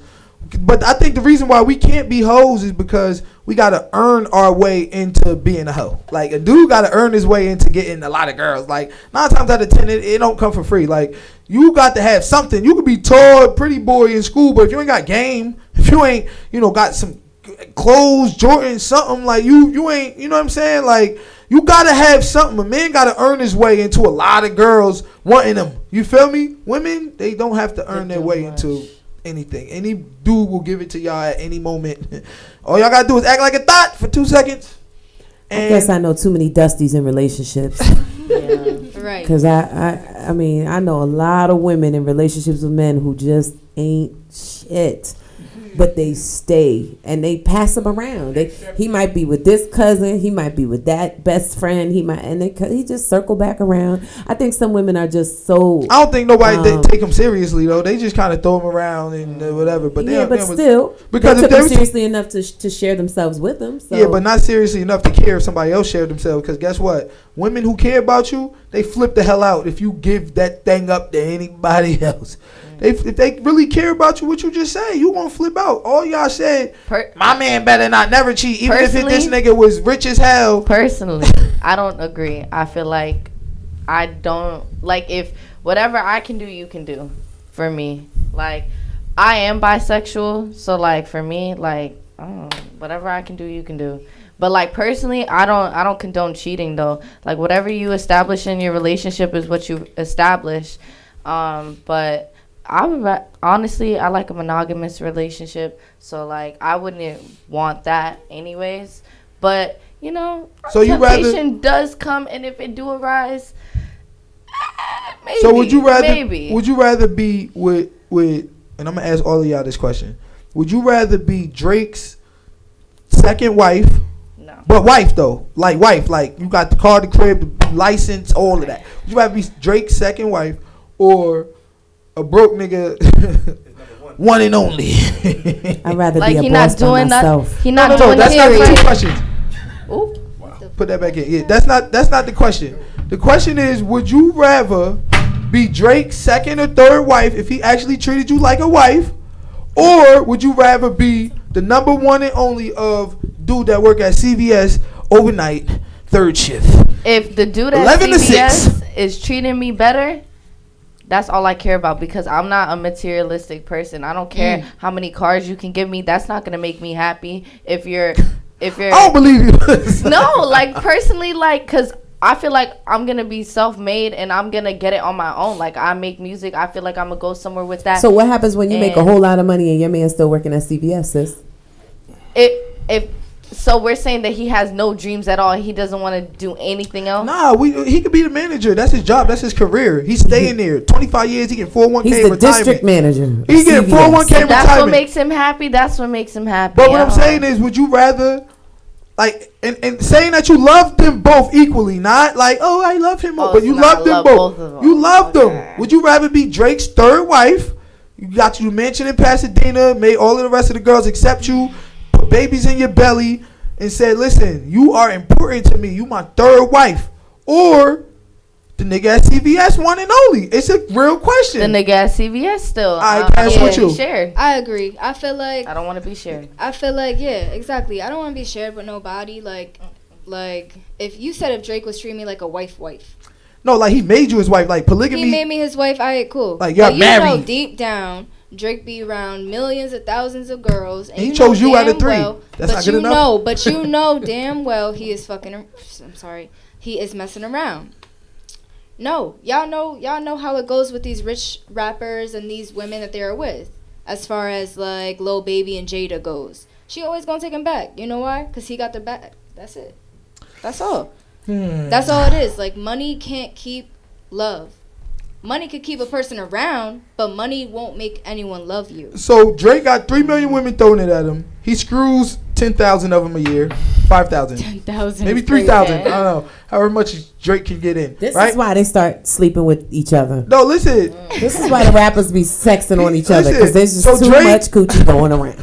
Speaker 1: But I think the reason why we can't be hoes is because we gotta earn our way into being a hoe. Like a dude gotta earn his way into getting a lot of girls. Like 9 times out of 10, it don't come for free. Like you got to have something. You could be tall, pretty boy in school, but if you ain't got game, if you ain't, you know, got some clothes, Jordan, something like you ain't, you know what I'm saying? Like you gotta have something. A man gotta earn his way into a lot of girls wanting them. You feel me? Women, they don't have to earn their way into anything. Any dude will give it to y'all at any moment. All y'all gotta do is act like a thought for 2 seconds.
Speaker 5: I guess I know too many Dusties in relationships.
Speaker 3: Right.
Speaker 5: Cause I mean I know a lot of women in relationships with men who just ain't shit, but they stay and they pass them around. He might be with this cousin, he might be with that best friend, he just circle back around. I think some women are just so.
Speaker 1: I don't think nobody they take him seriously though. They just kind of throw him around and whatever. But
Speaker 5: yeah, but
Speaker 1: they
Speaker 5: still,
Speaker 1: because
Speaker 5: they
Speaker 1: if
Speaker 5: took
Speaker 1: they
Speaker 5: them
Speaker 1: was-
Speaker 5: seriously enough to share themselves with them. So.
Speaker 1: yeah, but not seriously enough to care if somebody else shared themselves. Because guess what? Women who care about you, they flip the hell out if you give that thing up to anybody else. If they really care about you, what you just say, you gonna flip out. All y'all said, my man better not never cheat, even if this nigga was rich as hell.
Speaker 4: Personally, I don't agree. I feel like I don't like if whatever I can do, you can do. For me, like I am bisexual, so like for me, like whatever I can do, you can do. But like personally, I don't condone cheating though. Like whatever you establish in your relationship is what you establish. But I would honestly, I like a monogamous relationship, so like I wouldn't want that anyways. But you know,
Speaker 1: So you rather-
Speaker 4: temptation does come, and if it do arise, maybe.
Speaker 1: So would you rather?
Speaker 4: Maybe.
Speaker 1: Would you rather be with? And I'm gonna ask all of y'all this question. Would you rather be Drake's second wife?
Speaker 4: No.
Speaker 1: But wife though, like wife, like you got the car, the crib, the license, all of that. Would you rather be Drake's second wife or a broke nigga, one and only?
Speaker 5: I'd rather
Speaker 4: Like
Speaker 5: be a
Speaker 4: he
Speaker 5: boss
Speaker 4: not doing
Speaker 5: by myself.
Speaker 4: that. He
Speaker 1: No,
Speaker 4: not
Speaker 1: no,
Speaker 4: doing
Speaker 1: that's not the two
Speaker 4: period.
Speaker 1: questions.
Speaker 4: Ooh.
Speaker 1: Put that back in. Yeah, that's not the question. The question is, would you rather be Drake's second or third wife if he actually treated you like a wife, or would you rather be the number one and only of dude that work at CVS overnight, third shift?
Speaker 4: If the dude at
Speaker 1: 11 to 6.
Speaker 4: CVS is treating me better, that's all I care about, because I'm not a materialistic person. I don't care how many cars you can give me. That's not gonna make me happy. If you're
Speaker 1: I don't believe you.
Speaker 4: no, like personally, like, cause I feel like I'm gonna be self-made and I'm gonna get it on my own. Like I make music, I feel like I'm gonna go somewhere with that.
Speaker 5: So what happens when you make a
Speaker 4: And-
Speaker 5: whole lot of money and your man's still working at CVS, sis?
Speaker 4: So we're saying that he has no dreams at all. He doesn't want to do anything else.
Speaker 1: Nah, he could be the manager. That's his job. That's his career. He's staying there. 25 years. He get 401k
Speaker 5: He's the
Speaker 1: retirement.
Speaker 5: district manager.
Speaker 1: He get 401k
Speaker 4: That's what
Speaker 1: retirement.
Speaker 4: makes him happy. That's what makes him happy.
Speaker 1: But what I'm saying is, would you rather, like, and saying that you love them both equally, not like, oh, I love him,
Speaker 4: Oh,
Speaker 1: but
Speaker 4: so
Speaker 1: you
Speaker 4: now
Speaker 1: love
Speaker 4: I
Speaker 1: them
Speaker 4: love
Speaker 1: both.
Speaker 4: both of them.
Speaker 1: You love
Speaker 4: Okay.
Speaker 1: them. Would you rather be Drake's third wife? You got you mansion in Pasadena, made all of the rest of the girls accept you, put babies in your belly, and said, listen, you are important to me. You my third wife. Or the nigga at CVS, one and only. It's a real question.
Speaker 4: The nigga at CVS still.
Speaker 1: I
Speaker 4: I
Speaker 1: pass
Speaker 4: don't
Speaker 1: with
Speaker 4: wanna be
Speaker 1: you.
Speaker 4: shared.
Speaker 3: I agree. I feel like
Speaker 4: I don't want to be shared.
Speaker 3: yeah, exactly. I don't want to be shared with nobody. Like if you said if Drake was treating me like a wife,
Speaker 1: No, like he made you his wife. Like polygamy.
Speaker 3: he made me his wife. Alright, cool.
Speaker 1: Like, y'all
Speaker 3: but you know,
Speaker 1: married.
Speaker 3: deep down, Drake be around millions of thousands of girls. And
Speaker 1: He
Speaker 3: you
Speaker 1: chose
Speaker 3: know
Speaker 1: you out of
Speaker 3: damn
Speaker 1: 3.
Speaker 3: well-
Speaker 1: That's
Speaker 3: but
Speaker 1: not good
Speaker 3: you
Speaker 1: enough?
Speaker 3: know, but you know damn well he is fucking. I'm sorry, he is messing around. No, y'all know how it goes with these rich rappers and these women that they are with. As far as like Lil Baby and Jada goes, she always gonna take him back. You know why? Cause he got the back. That's it. That's all. That's all it is. Like, money can't keep love. Money could keep a person around, but money won't make anyone love you.
Speaker 1: So Drake got 3 million women throwing it at him. He screws 10,000 of them a year, 5,000,
Speaker 3: 10,000,
Speaker 1: maybe 3,000. I don't know. However much Drake can get in.
Speaker 5: This
Speaker 1: right?
Speaker 5: is why they start sleeping with each other.
Speaker 1: No, listen.
Speaker 5: This is why the rappers be sexing on each other,
Speaker 1: Listen,
Speaker 5: because there's just
Speaker 1: so
Speaker 5: too
Speaker 1: Drake-
Speaker 5: much coochie going around.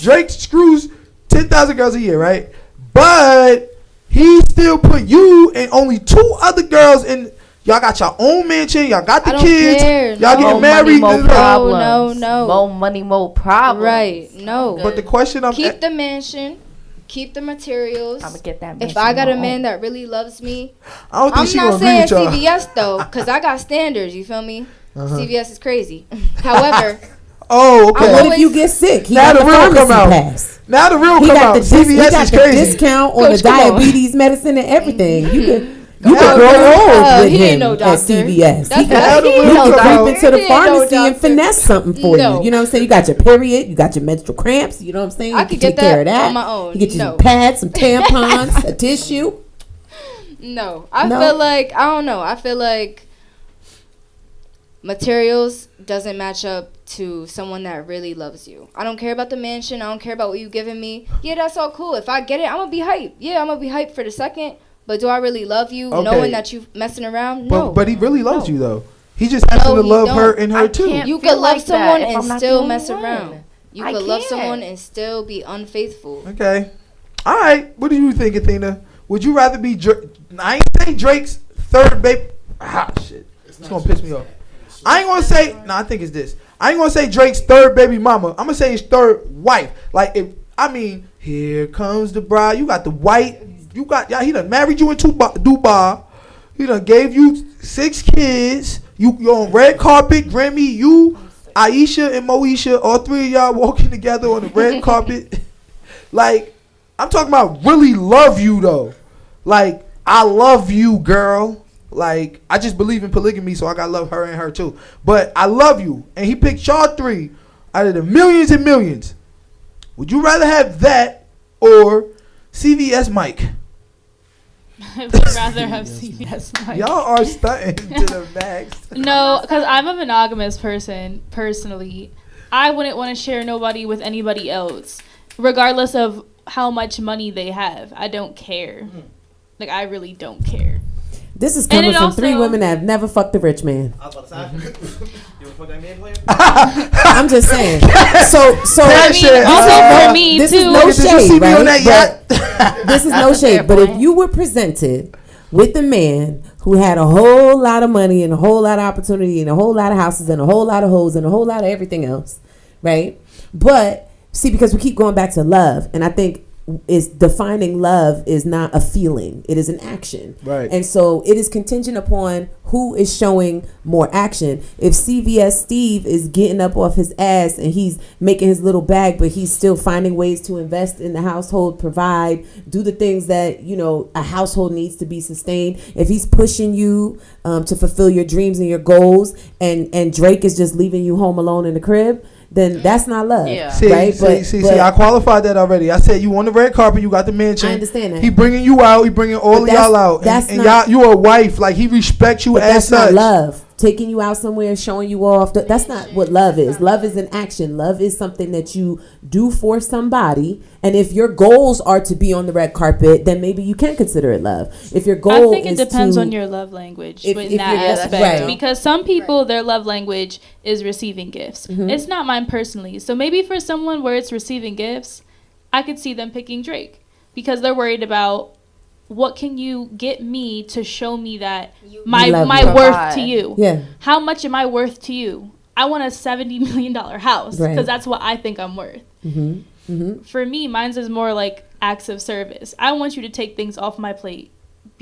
Speaker 1: Drake screws 10,000 girls a year, right? But he still put you and only 2 other girls in. Y'all got your own mansion. Y'all got the
Speaker 3: I don't
Speaker 1: kids.
Speaker 3: care.
Speaker 1: Y'all
Speaker 3: No.
Speaker 1: getting
Speaker 4: More
Speaker 1: married.
Speaker 4: money, more
Speaker 1: No, no.
Speaker 4: problems.
Speaker 3: no.
Speaker 4: More money, more problems.
Speaker 3: Right. No.
Speaker 1: But the question I'm
Speaker 3: Keep the mansion. Keep the materials.
Speaker 4: I'm gonna get that.
Speaker 3: If I got a man that really loves me,
Speaker 1: I don't think
Speaker 3: I'm
Speaker 1: she
Speaker 3: not
Speaker 1: gonna agree
Speaker 3: saying
Speaker 1: with y'all.
Speaker 3: CVS though, because I got standards. You feel me?
Speaker 1: Uh-huh.
Speaker 3: CVS is crazy. However,
Speaker 1: Oh,
Speaker 5: But
Speaker 1: okay.
Speaker 5: what
Speaker 3: always-
Speaker 5: if you get sick? He
Speaker 1: Now
Speaker 5: got
Speaker 1: the
Speaker 5: the
Speaker 1: real come
Speaker 5: pharmacy
Speaker 1: out.
Speaker 5: pass.
Speaker 1: Now the real
Speaker 5: He
Speaker 1: come
Speaker 5: got
Speaker 1: out.
Speaker 5: the he
Speaker 1: CVS
Speaker 5: got
Speaker 1: is
Speaker 5: the
Speaker 1: crazy.
Speaker 5: discount on
Speaker 3: Coach,
Speaker 5: the
Speaker 3: come on.
Speaker 5: diabetes medicine and everything. You could
Speaker 1: Come on,
Speaker 5: grow
Speaker 1: girl.
Speaker 5: old with
Speaker 3: he ain't
Speaker 5: him
Speaker 3: no
Speaker 5: at
Speaker 3: doctor.
Speaker 5: CVS.
Speaker 3: That's
Speaker 5: He could,
Speaker 1: Now the
Speaker 3: he
Speaker 1: real
Speaker 3: ain't no
Speaker 1: come
Speaker 5: creep
Speaker 1: out.
Speaker 3: doctor.
Speaker 5: into the
Speaker 3: He ain't no
Speaker 5: pharmacy and
Speaker 3: doctor.
Speaker 5: finesse something for
Speaker 3: No.
Speaker 5: you. You know what I'm saying? You got your period, you got your menstrual cramps. You know what I'm saying?
Speaker 3: I
Speaker 5: You
Speaker 3: could
Speaker 5: can take
Speaker 3: get
Speaker 5: care of
Speaker 3: that
Speaker 5: that
Speaker 3: on my own.
Speaker 5: You get you
Speaker 3: No.
Speaker 5: some pads, some tampons, a tissue.
Speaker 3: No, I
Speaker 5: No.
Speaker 3: feel like I don't know. I feel like materials doesn't match up to someone that really loves you. I don't care about the mansion. I don't care about what you giving me. Yeah, that's all cool. If I get it, I'm gonna be hyped. Yeah, I'm gonna be hyped for the second. But do I really love you,
Speaker 1: Okay.
Speaker 3: knowing that you messing around? No.
Speaker 1: But he really loves
Speaker 3: No.
Speaker 1: you though. He just has
Speaker 3: No,
Speaker 1: to
Speaker 3: he
Speaker 1: love her
Speaker 3: don't.
Speaker 1: and her
Speaker 4: I
Speaker 1: too.
Speaker 4: can't
Speaker 3: You
Speaker 4: feel
Speaker 3: could love
Speaker 4: like that
Speaker 3: someone
Speaker 4: if
Speaker 3: and
Speaker 4: I'm not the
Speaker 3: still
Speaker 4: only
Speaker 3: mess
Speaker 4: one.
Speaker 3: around. You
Speaker 4: I
Speaker 3: could love
Speaker 4: can't.
Speaker 3: someone and still be unfaithful.
Speaker 1: Okay. All right. What do you think, Athena? Would you rather be I ain't say Drake's third baby. Ah, shit. It's gonna piss me off. I ain't gonna say. No, I think it's this. I ain't gonna say Drake's third baby mama. I'm gonna say his third wife. Like, if I mean, here comes the bride. You got the white. You got. Yeah, he done married you in Dubai. He done gave you 6 kids. You're on red carpet. Grammy. You, Aisha and Moesha. All 3 of y'all walking together on the red carpet. Like, I'm talking about really love you though. Like, I love you, girl. Like, I just believe in polygamy, so I gotta love her and her too. But I love you. And he picked y'all 3 out of the millions and millions. Would you rather have that or CVS Mike?
Speaker 2: I would rather have CVS. Mike.
Speaker 1: Y'all are stunting to the max.
Speaker 2: No, because I'm a monogamous person, personally. I wouldn't want to share nobody with anybody else, regardless of how much money they have. I don't care. Like, I really don't care.
Speaker 5: This is
Speaker 2: And
Speaker 5: coming
Speaker 2: it
Speaker 5: from
Speaker 2: also-
Speaker 5: 3 women that have never fucked a rich man.
Speaker 8: I was about to say, you ever fuck that man player?
Speaker 5: I'm just saying. So
Speaker 1: That
Speaker 2: I
Speaker 1: shit.
Speaker 2: mean, also for me,
Speaker 5: this
Speaker 2: too.
Speaker 5: is no
Speaker 1: Did you see
Speaker 5: shade,
Speaker 1: me on
Speaker 5: right?
Speaker 1: that
Speaker 5: But
Speaker 1: yacht?
Speaker 5: this is
Speaker 4: That's
Speaker 5: no
Speaker 4: a fair
Speaker 5: shade. But if
Speaker 4: point.
Speaker 5: you were presented with a man who had a whole lot of money and a whole lot of opportunity and a whole lot of houses and a whole lot of hoes and a whole lot of everything else, right? But see, because we keep going back to love, and I think is defining love is not a feeling, it is an action,
Speaker 1: Right.
Speaker 5: and so it is contingent upon who is showing more action. If CVS Steve is getting up off his ass and he's making his little bag, but he's still finding ways to invest in the household, provide, do the things that, you know, a household needs to be sustained. If he's pushing you to fulfill your dreams and your goals, and Drake is just leaving you home alone in the crib, then that's not love.
Speaker 4: Yeah.
Speaker 1: See,
Speaker 5: Right?
Speaker 1: see, I qualified that already. I said you on the red carpet, you got the mansion.
Speaker 5: I understand that.
Speaker 1: He bringing you out, he bringing all
Speaker 5: But
Speaker 1: of y'all
Speaker 5: that's-
Speaker 1: out.
Speaker 5: that's
Speaker 1: and
Speaker 5: not-
Speaker 1: y'all, you a wife. Like, he respects you
Speaker 5: But
Speaker 1: as
Speaker 5: that's
Speaker 1: such.
Speaker 5: not love. Taking you out somewhere, showing you off. That's not what love is. Love is an action. Love is something that you do for somebody. And if your goals are to be on the red carpet, then maybe you can consider it love. If your goal
Speaker 2: I think it
Speaker 5: is
Speaker 2: depends
Speaker 5: to,
Speaker 2: on your love language
Speaker 5: If-
Speaker 2: in
Speaker 5: if
Speaker 2: that
Speaker 5: you're-
Speaker 2: aspect.
Speaker 5: right.
Speaker 2: Because some people, their love language is receiving gifts.
Speaker 5: Mhm.
Speaker 2: It's not mine personally. So maybe for someone where it's receiving gifts, I could see them picking Drake because they're worried about what can you get me to show me that my
Speaker 5: love
Speaker 2: my
Speaker 5: you.
Speaker 2: worth
Speaker 4: Provide.
Speaker 2: to you.
Speaker 5: yeah,
Speaker 2: How much am I worth to you? I want a $70 million house because
Speaker 5: Right.
Speaker 2: that's what I think I'm worth.
Speaker 5: mm-hmm.
Speaker 2: For me, mine's is more like acts of service. I want you to take things off my plate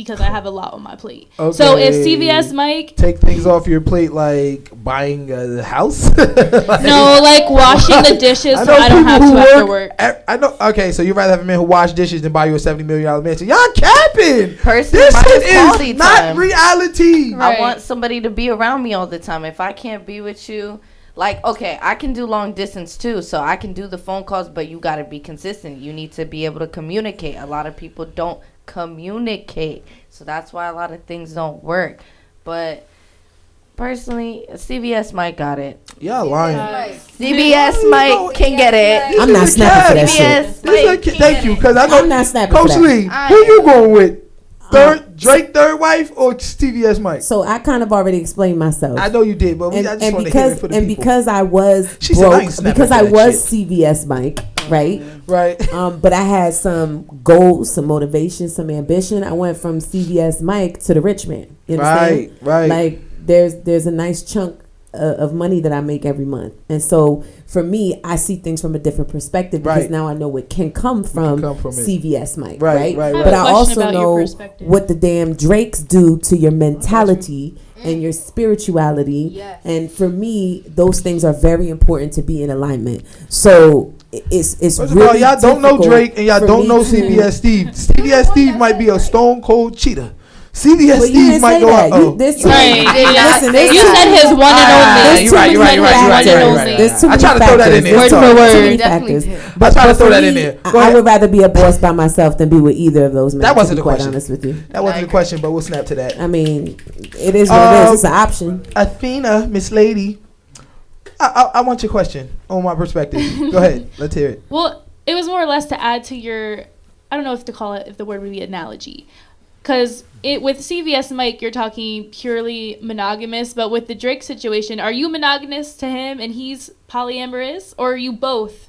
Speaker 2: because I have a lot on my plate. So if CVS Mike
Speaker 1: take things off your plate, like buying a house.
Speaker 2: no, like washing the dishes, so I don't have to after work.
Speaker 1: I know. Okay, so you'd rather have a man who wash dishes than buy you a $70 million mansion. Y'all capping.
Speaker 4: Personally,
Speaker 1: This
Speaker 4: mine
Speaker 1: shit
Speaker 4: is quality
Speaker 1: is not
Speaker 4: time.
Speaker 1: reality.
Speaker 2: Right.
Speaker 4: I want somebody to be around me all the time. If I can't be with you, like, okay, I can do long distance too, so I can do the phone calls, but you got to be consistent. You need to be able to communicate. A lot of people don't communicate, so that's why a lot of things don't work. But personally, CVS Mike got it.
Speaker 1: Y'all lying.
Speaker 4: CVS Mike can get it.
Speaker 5: I'm not snapping for that shit.
Speaker 4: CVS
Speaker 1: This
Speaker 4: Mike
Speaker 1: is
Speaker 4: can
Speaker 1: thank you,
Speaker 4: get it.
Speaker 1: because I know
Speaker 5: I'm not snapping for
Speaker 1: Coach
Speaker 5: that.
Speaker 1: Lee.
Speaker 4: I
Speaker 1: Who you
Speaker 4: am.
Speaker 1: going with? Drake third wife or CVS Mike?
Speaker 5: So I kind of already explained myself.
Speaker 1: I know you did, but I just want to hear it for the people.
Speaker 5: because I was
Speaker 1: She said, I
Speaker 5: broke,
Speaker 1: ain't snapping
Speaker 5: because
Speaker 1: for
Speaker 5: I
Speaker 1: that
Speaker 5: was
Speaker 1: shit.
Speaker 5: CVS Mike, right?
Speaker 1: Right.
Speaker 5: But I had some goals, some motivation, some ambition. I went from CVS Mike to the rich man. You understand?
Speaker 1: Right.
Speaker 5: Like there's a nice chunk of money that I make every month, and so for me, I see things from a different perspective because
Speaker 1: Right.
Speaker 5: now I know what can come from,
Speaker 1: come from it.
Speaker 5: CVS Mike,
Speaker 1: Right,
Speaker 5: right?
Speaker 1: right, right.
Speaker 5: But
Speaker 2: I
Speaker 5: I
Speaker 2: have a question
Speaker 5: also
Speaker 2: about your
Speaker 5: know
Speaker 2: perspective.
Speaker 5: what the damn Drakes do to your mentality and your spirituality.
Speaker 3: Yes.
Speaker 5: And for me, those things are very important to be in alignment. So it's
Speaker 1: First of
Speaker 5: really
Speaker 1: all, y'all don't know
Speaker 5: difficult
Speaker 1: Drake and y'all
Speaker 5: for
Speaker 1: don't
Speaker 5: me
Speaker 1: know
Speaker 5: to-
Speaker 1: CVS Steve. CVS Steve might be a stone cold cheater. CVS
Speaker 5: But you
Speaker 1: Steve
Speaker 5: didn't
Speaker 1: might
Speaker 5: say
Speaker 1: go
Speaker 5: that.
Speaker 1: out.
Speaker 5: You, there's too
Speaker 2: Right.
Speaker 5: many-
Speaker 2: You
Speaker 5: listen, there's
Speaker 2: You
Speaker 5: too
Speaker 2: said
Speaker 5: many-
Speaker 2: his one and only.
Speaker 5: There's
Speaker 1: you're
Speaker 5: too
Speaker 1: right,
Speaker 5: many
Speaker 1: you're right, you're right,
Speaker 5: factors.
Speaker 1: you're right, you're right,
Speaker 2: Only.
Speaker 5: There's too
Speaker 1: I
Speaker 5: many
Speaker 1: tried to throw that in
Speaker 5: factors.
Speaker 1: there.
Speaker 5: There's
Speaker 2: Word
Speaker 5: too
Speaker 2: for
Speaker 5: many
Speaker 2: word.
Speaker 4: Definitely
Speaker 5: factors.
Speaker 4: did.
Speaker 1: I tried to
Speaker 5: for
Speaker 1: throw that
Speaker 5: me,
Speaker 1: in there. Go
Speaker 5: I
Speaker 1: ahead.
Speaker 5: would rather be a boss by myself than be with either of those men.
Speaker 1: That
Speaker 5: to
Speaker 1: wasn't
Speaker 5: be
Speaker 1: the
Speaker 5: quite
Speaker 1: question.
Speaker 5: honest with you.
Speaker 1: That wasn't the question, but we'll snap to that.
Speaker 5: I mean, it is what it is. It's an option.
Speaker 1: Athena, Miss Lady, I want your question on my perspective. Go ahead. Let's hear it.
Speaker 2: Well, it was more or less to add to your, I don't know if to call it, if the word would be analogy. Because with CVS Mike, you're talking purely monogamous, but with the Drake situation, are you monogamous to him and he's polyamorous, or are you both?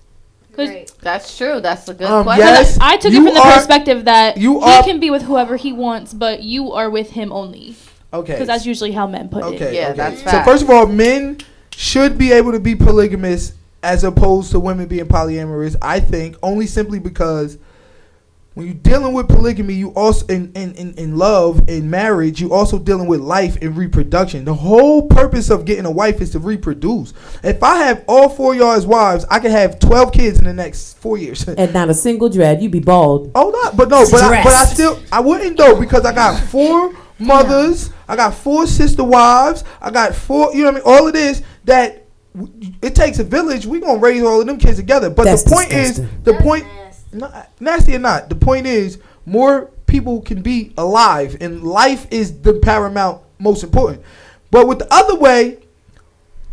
Speaker 2: Because
Speaker 4: That's true. That's a good question.
Speaker 1: Yes,
Speaker 2: I took it
Speaker 1: you
Speaker 2: from the
Speaker 1: are-
Speaker 2: perspective that
Speaker 1: you
Speaker 2: he
Speaker 1: are-
Speaker 2: can be with whoever he wants, but you are with him only.
Speaker 1: Okay.
Speaker 2: Because that's usually how men put it.
Speaker 1: Okay.
Speaker 4: Yeah,
Speaker 1: okay.
Speaker 4: that's
Speaker 1: So
Speaker 4: facts.
Speaker 1: first of all, men should be able to be polygamous as opposed to women being polyamorous. I think only simply because when you're dealing with polygamy, you also in love, in marriage, you also dealing with life and reproduction. The whole purpose of getting a wife is to reproduce. If I have all 4 of y'all as wives, I can have 12 kids in the next 4 years.
Speaker 5: And not a single dread. You'd be bald.
Speaker 1: Oh no, but I wouldn't though, because I got 4 mothers, I got 4 sister wives, I got 4, you know what I mean? All of this that it takes a village. We gonna raise all of them kids together. But
Speaker 5: That's
Speaker 1: the point
Speaker 5: disgusting.
Speaker 1: is, the point, nasty or not, the point is more people can be alive, and life is the paramount, most important. But with the other way,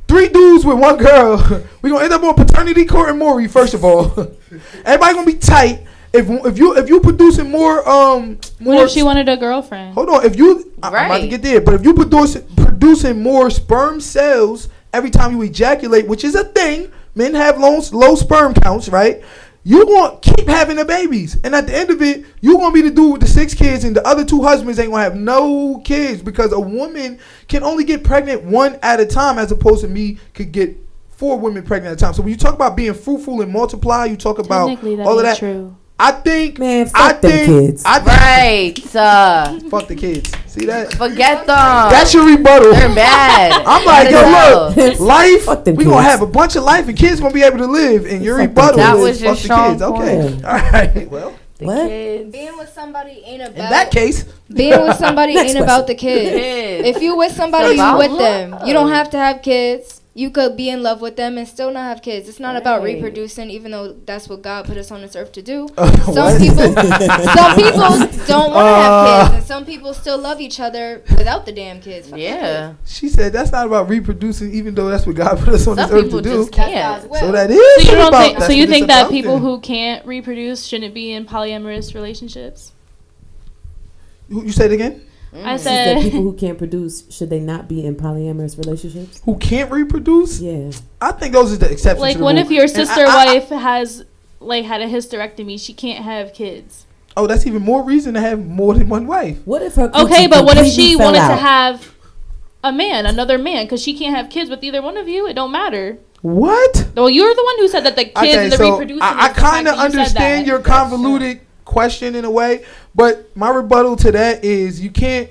Speaker 1: 3 dudes with 1 girl, we gonna end up on paternity court and Maury. First of all, everybody gonna be tight. If you producing more
Speaker 2: What if she wanted a girlfriend?
Speaker 1: hold on, if you I'm about to
Speaker 4: Right.
Speaker 1: get there, but if you producing more sperm cells every time you ejaculate, which is a thing, men have low sperm counts, right? You want to keep having the babies, and at the end of it, you gonna be the dude with the 6 kids, and the other 2 husbands ain't gonna have no kids, because a woman can only get pregnant 1 at a time, as opposed to me could get 4 women pregnant at a time. So when you talk about being fruitful and multiply, you talk about
Speaker 2: Technically, that
Speaker 1: all of
Speaker 2: ain't
Speaker 1: that.
Speaker 2: true.
Speaker 1: I think,
Speaker 5: Man,
Speaker 1: I
Speaker 5: fuck them
Speaker 1: think,
Speaker 5: kids.
Speaker 4: Right.
Speaker 1: fuck the kids. See that?
Speaker 4: Forget them.
Speaker 1: That's your rebuttal.
Speaker 4: They're bad.
Speaker 1: I'm like,
Speaker 4: Gotta
Speaker 1: yo,
Speaker 4: go.
Speaker 1: look, life,
Speaker 5: Fuck them
Speaker 1: we gonna
Speaker 5: kids.
Speaker 1: have a bunch of life, and kids gonna be able to live, and your
Speaker 5: Fuck them
Speaker 1: rebuttal
Speaker 5: kids.
Speaker 4: That
Speaker 1: is
Speaker 4: was your
Speaker 1: fuck the kids.
Speaker 4: strong
Speaker 1: Okay,
Speaker 5: point.
Speaker 1: all right, well,
Speaker 4: The
Speaker 5: What?
Speaker 4: kids.
Speaker 3: Being with somebody ain't about
Speaker 1: in that case,
Speaker 3: being with somebody
Speaker 5: Next
Speaker 3: ain't about the kids.
Speaker 4: Kids.
Speaker 3: If you with somebody, you
Speaker 4: About
Speaker 3: with them. You don't
Speaker 4: love.
Speaker 3: have to have kids. You could be in love with them and still not have kids. It's not about
Speaker 4: Right.
Speaker 3: reproducing, even though that's what God put us on this earth to do.
Speaker 1: What?
Speaker 3: Some people don't want to have kids, and some people still love each other without the damn kids. Fuck the
Speaker 4: Yeah.
Speaker 1: she said that's not about reproducing, even though that's what God put us on
Speaker 4: Some
Speaker 1: this earth
Speaker 4: people
Speaker 1: to do.
Speaker 4: just
Speaker 3: kids. That's
Speaker 4: can't.
Speaker 3: God's will.
Speaker 1: So that is
Speaker 2: So you don't
Speaker 1: about,
Speaker 2: think?
Speaker 1: that's
Speaker 2: So you
Speaker 1: what it's
Speaker 2: think that
Speaker 1: about
Speaker 2: people
Speaker 1: then.
Speaker 2: who can't reproduce shouldn't be in polyamorous relationships?
Speaker 1: You say it again?
Speaker 2: I
Speaker 5: She said
Speaker 2: said.
Speaker 5: people who can't produce, should they not be in polyamorous relationships?
Speaker 1: Who can't reproduce?
Speaker 5: Yeah.
Speaker 1: I think those are the exceptions.
Speaker 2: Like,
Speaker 1: to the
Speaker 2: what
Speaker 1: rule.
Speaker 2: if your
Speaker 1: And
Speaker 2: sister wife has like had a hysterectomy? She can't have kids.
Speaker 1: Oh, that's even more reason to have more than 1 wife.
Speaker 5: What if her
Speaker 2: Okay,
Speaker 5: coochie
Speaker 2: but what if
Speaker 5: completely
Speaker 2: she
Speaker 5: fell
Speaker 2: wanted to
Speaker 5: out?
Speaker 2: have another man, because she can't have kids with either one of you? It don't matter.
Speaker 1: What?
Speaker 2: Well, you're the one who said that the kids and the reproducing.
Speaker 1: I
Speaker 2: is the fact
Speaker 1: kind of
Speaker 2: that you said
Speaker 1: understand
Speaker 2: that.
Speaker 1: your convoluted question in a way. But my rebuttal to that is you can't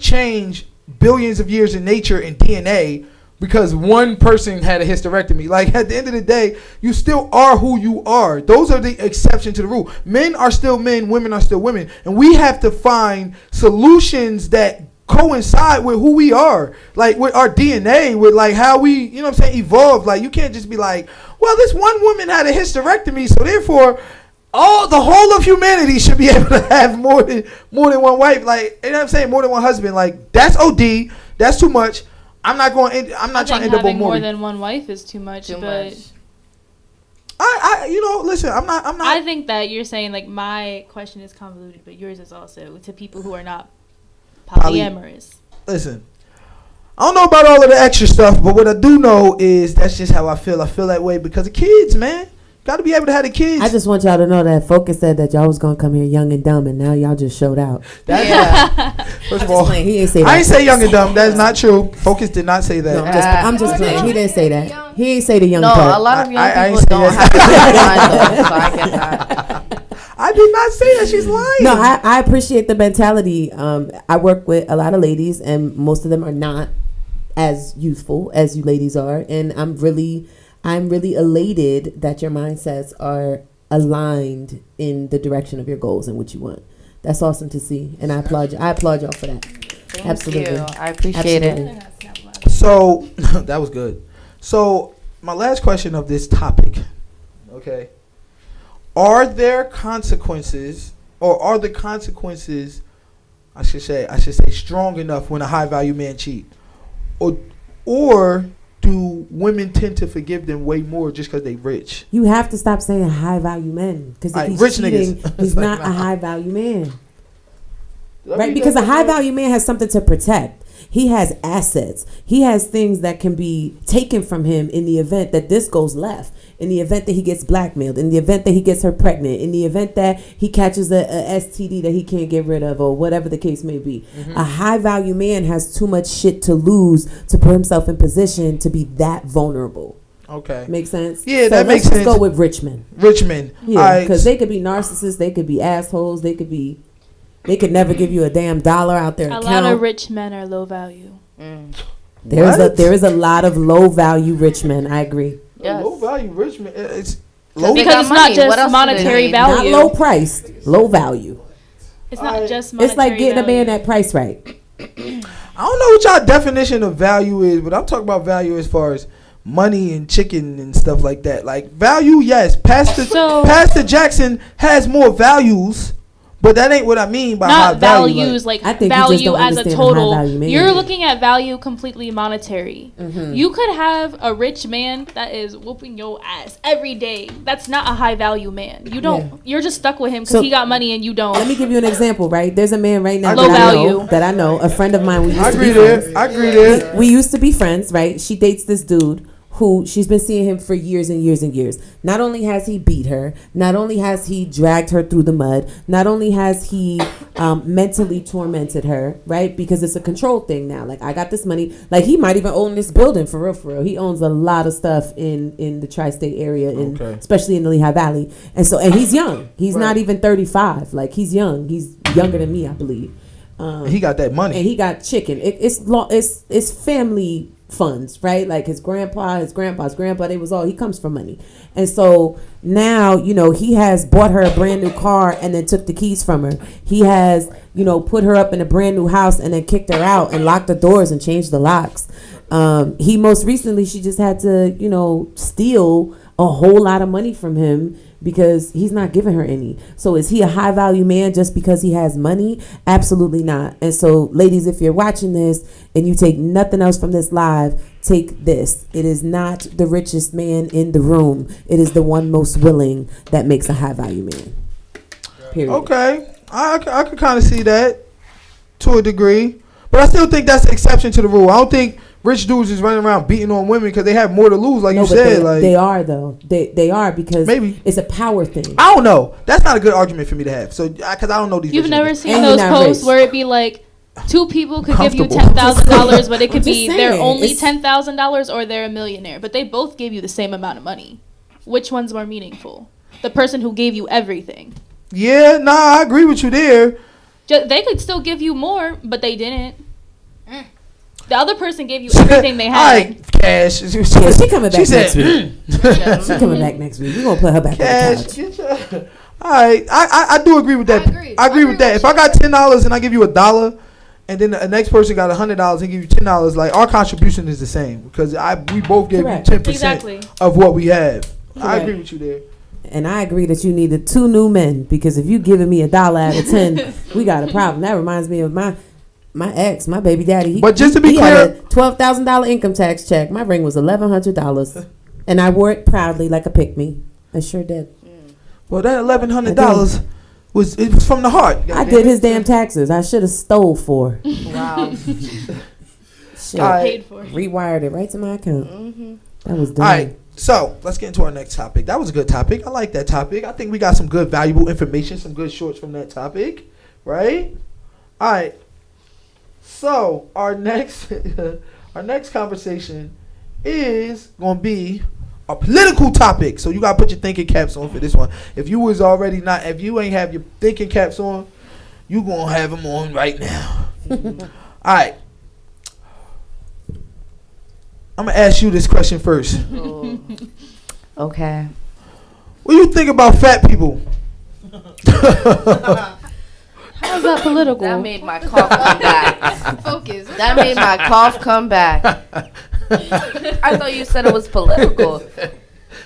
Speaker 1: change billions of years in nature and DNA because one person had a hysterectomy. Like, at the end of the day, you still are who you are. Those are the exception to the rule. Men are still men, women are still women. And we have to find solutions that coincide with who we are. Like, with our DNA, with, like, how we, you know what I'm saying, evolve. Like, you can't just be like, well, this one woman had a hysterectomy, so therefore, the whole of humanity should be able to have more than one wife. Like, you know what I'm saying, more than one husband. Like, that's OD. That's too much. I'm not trying to end up on
Speaker 2: more than one wife is too much.
Speaker 1: Listen, I'm not.
Speaker 2: I think that you're saying, like, my question is convoluted, but yours is also to people who are not polyamorous.
Speaker 1: Listen, I don't know about all of the extra stuff, but what I do know is that's just how I feel. I feel that way because of kids, man. Got to be able to have the kids.
Speaker 5: I just want y'all to know that Focus said that y'all was gonna come here young and dumb, and now y'all just showed out.
Speaker 1: First of all,
Speaker 5: he ain't say that.
Speaker 1: I ain't say young and dumb. That's not true. Focus did not say that.
Speaker 5: No, I'm just playing. He didn't say that. He ain't say the young
Speaker 4: No,
Speaker 5: part.
Speaker 4: a lot of young
Speaker 1: I
Speaker 4: people don't have that mind, though, so I get that.
Speaker 1: I did not say that. She's lying.
Speaker 5: No, I appreciate the mentality. I work with a lot of ladies, and most of them are not as youthful as you ladies are, and I'm really elated that your mindsets are aligned in the direction of your goals and what you want. That's awesome to see, and I applaud you. I applaud y'all for that.
Speaker 4: Thank
Speaker 5: Absolutely.
Speaker 4: you. I appreciate it.
Speaker 1: So that was good. So my last question of this topic, okay? Are there consequences, or are the consequences, I should say, strong enough when a high value man cheat, or do women tend to forgive them way more just because they rich?
Speaker 5: You have to stop saying high value men, because if he's
Speaker 1: rich
Speaker 5: cheating,
Speaker 1: niggas.
Speaker 5: he's
Speaker 1: Like,
Speaker 5: not
Speaker 1: nah.
Speaker 5: a high value man, right? Because a high value man has something to protect. He has assets. He has things that can be taken from him in the event that this goes left, in the event that he gets blackmailed, in the event that he gets her pregnant, in the event that he catches a STD that he can't get rid of, or whatever the case may be. Mm-hmm. A high value man has too much shit to lose to put himself in position to be that vulnerable.
Speaker 1: Okay.
Speaker 5: Makes sense?
Speaker 1: Yeah,
Speaker 5: so
Speaker 1: that makes sense.
Speaker 5: Let's just go with rich men.
Speaker 1: Rich men.
Speaker 5: Yeah, because they could be narcissists, they could be assholes, they could never give you a damn dollar out there.
Speaker 2: A lot of rich men are low value.
Speaker 5: There is a lot of low value rich men. I agree.
Speaker 1: Yes. Low value rich men. It's
Speaker 2: low because it's not just monetary value.
Speaker 5: Not low priced, low value.
Speaker 2: It's not just monetary.
Speaker 5: It's like getting
Speaker 2: value.
Speaker 5: a man that price right.
Speaker 1: I don't know what y'all definition of value is, but I'm talking about value as far as money and chicken and stuff like that. Like, value, yes. Pastor Jackson has more values. But that ain't what I mean by high value.
Speaker 2: Not values, like value as a total. You're looking at value completely monetary. Mm-hmm. You could have a rich man that is whooping your ass every day. That's not a high value man. You don't. Yeah. You're just stuck with him because he got money and you don't.
Speaker 5: Let me give you an example. Right, there's a man right now that I know, a friend of mine.
Speaker 1: I agree there.
Speaker 5: We used to be friends. Right, she dates this dude who she's been seeing him for years and years and years. Not only has he beat her, not only has he dragged her through the mud, not only has he mentally tormented her, right? Because it's a control thing now. Like, I got this money. Like, he might even own this building for real, for real. He owns a lot of stuff in the tri-state area, especially in the Lehigh Valley. And he's young. He's not even 35. Like, he's young. He's younger than me, I believe.
Speaker 1: He got that money.
Speaker 5: And he got chicken. It's family funds, right? Like his grandpa's grandpa, he comes from money. And so now, he has bought her a brand new car and then took the keys from her. He has, put her up in a brand new house and then kicked her out and locked the doors and changed the locks. He most recently, she just had to, steal a whole lot of money from him because he's not giving her any. So is he a high value man just because he has money? Absolutely not. And so, ladies, if you're watching this and you take nothing else from this live, take this. It is not the richest man in the room. It is the one most willing that makes a high value man. Period.
Speaker 1: Okay. I could kind of see that to a degree. But I still think that's the exception to the rule. I don't think rich dudes is running around beating on women because they have more to lose, like you said.
Speaker 5: They are, though. They are, because maybe it's a power thing.
Speaker 1: I don't know. That's not a good argument for me to have. So, because I don't know these.
Speaker 2: You've never seen those posts where it be like, two people could give you $10,000, but it could be they're only $10,000 or they're a millionaire, but they both give you the same amount of money. Which one's more meaningful? the person who gave you everything.
Speaker 1: Yeah, nah, I agree with you there.
Speaker 2: They could still give you more, but they didn't. The other person gave you everything they
Speaker 1: All
Speaker 2: had.
Speaker 1: right, Cash.
Speaker 5: Yeah, she coming back next week. She coming back next week. We gonna put her back on
Speaker 1: Cash.
Speaker 5: the couch.
Speaker 1: All right, I do agree with that. I agree with that. If I got $10 and I give you $1, and then the next person got $100 and give you $10, like our contribution is the same because we both gave
Speaker 5: Correct.
Speaker 1: you 10%
Speaker 2: Exactly.
Speaker 1: of what we have. I
Speaker 5: Correct.
Speaker 1: agree with you there.
Speaker 5: And I agree that you needed 2 new men because if you giving me $1 out of 10, we got a problem. That reminds me of my ex, my baby daddy.
Speaker 1: But just to be
Speaker 5: he
Speaker 1: clear-
Speaker 5: had a $12,000 income tax check. My ring was $1,100, and I wore it proudly like a pick-me. I sure did.
Speaker 1: Well, that $1,100 was from the heart.
Speaker 5: I did his damn taxes. I should have stole 4.
Speaker 4: Wow.
Speaker 5: Shit.
Speaker 1: All right.
Speaker 2: Paid for.
Speaker 5: Rewired it right to my account.
Speaker 4: Mm-hmm.
Speaker 5: That was
Speaker 1: All
Speaker 5: dumb.
Speaker 1: right, so let's get into our next topic. That was a good topic. I like that topic. I think we got some good, valuable information, some good shorts from that topic, right? All right. So our next conversation is gonna be a political topic. So you gotta put your thinking caps on for this one. If you ain't have your thinking caps on, you gonna have them on right now. All right. I'm gonna ask you this question first.
Speaker 4: Okay.
Speaker 1: What do you think about fat people?
Speaker 2: How's that political?
Speaker 4: That made my cough come back.
Speaker 3: Focus.
Speaker 4: That made my cough come back. I thought you said it was political.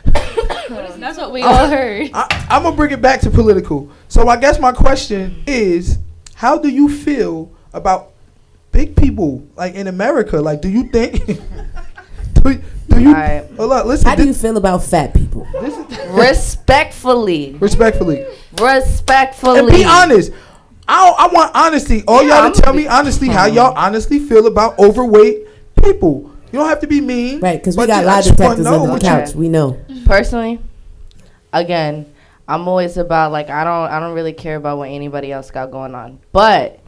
Speaker 2: That's what we all heard.
Speaker 1: I'm gonna bring it back to political. So I guess my question is, how do you feel about big people like in America? Like, do you think? do you?
Speaker 4: Alright.
Speaker 1: Hold on, listen.
Speaker 5: How do you feel about fat people?
Speaker 1: This is
Speaker 4: Respectfully.
Speaker 1: respectfully,
Speaker 4: Respectfully.
Speaker 1: and be honest. I want honesty. All
Speaker 4: Yeah,
Speaker 1: y'all
Speaker 4: I'm
Speaker 1: to tell
Speaker 4: gonna
Speaker 1: me
Speaker 4: be-
Speaker 1: honestly how y'all honestly feel about overweight people. You don't have to be mean.
Speaker 5: Right, because we
Speaker 1: but
Speaker 5: got
Speaker 1: I
Speaker 5: lie
Speaker 1: just wanna
Speaker 5: detectors
Speaker 1: know
Speaker 5: under the
Speaker 1: what you-
Speaker 5: couch. We know.
Speaker 4: Personally, again, I'm always about like I don't really care about what anybody else got going on. But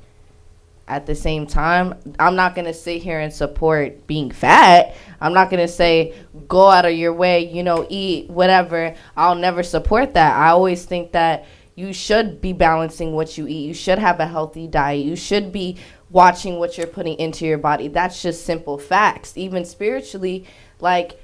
Speaker 4: at the same time, I'm not gonna sit here and support being fat. I'm not gonna say go out of your way, eat whatever. I'll never support that. I always think that you should be balancing what you eat. You should have a healthy diet. You should be watching what you're putting into your body. That's just simple facts. Even spiritually, like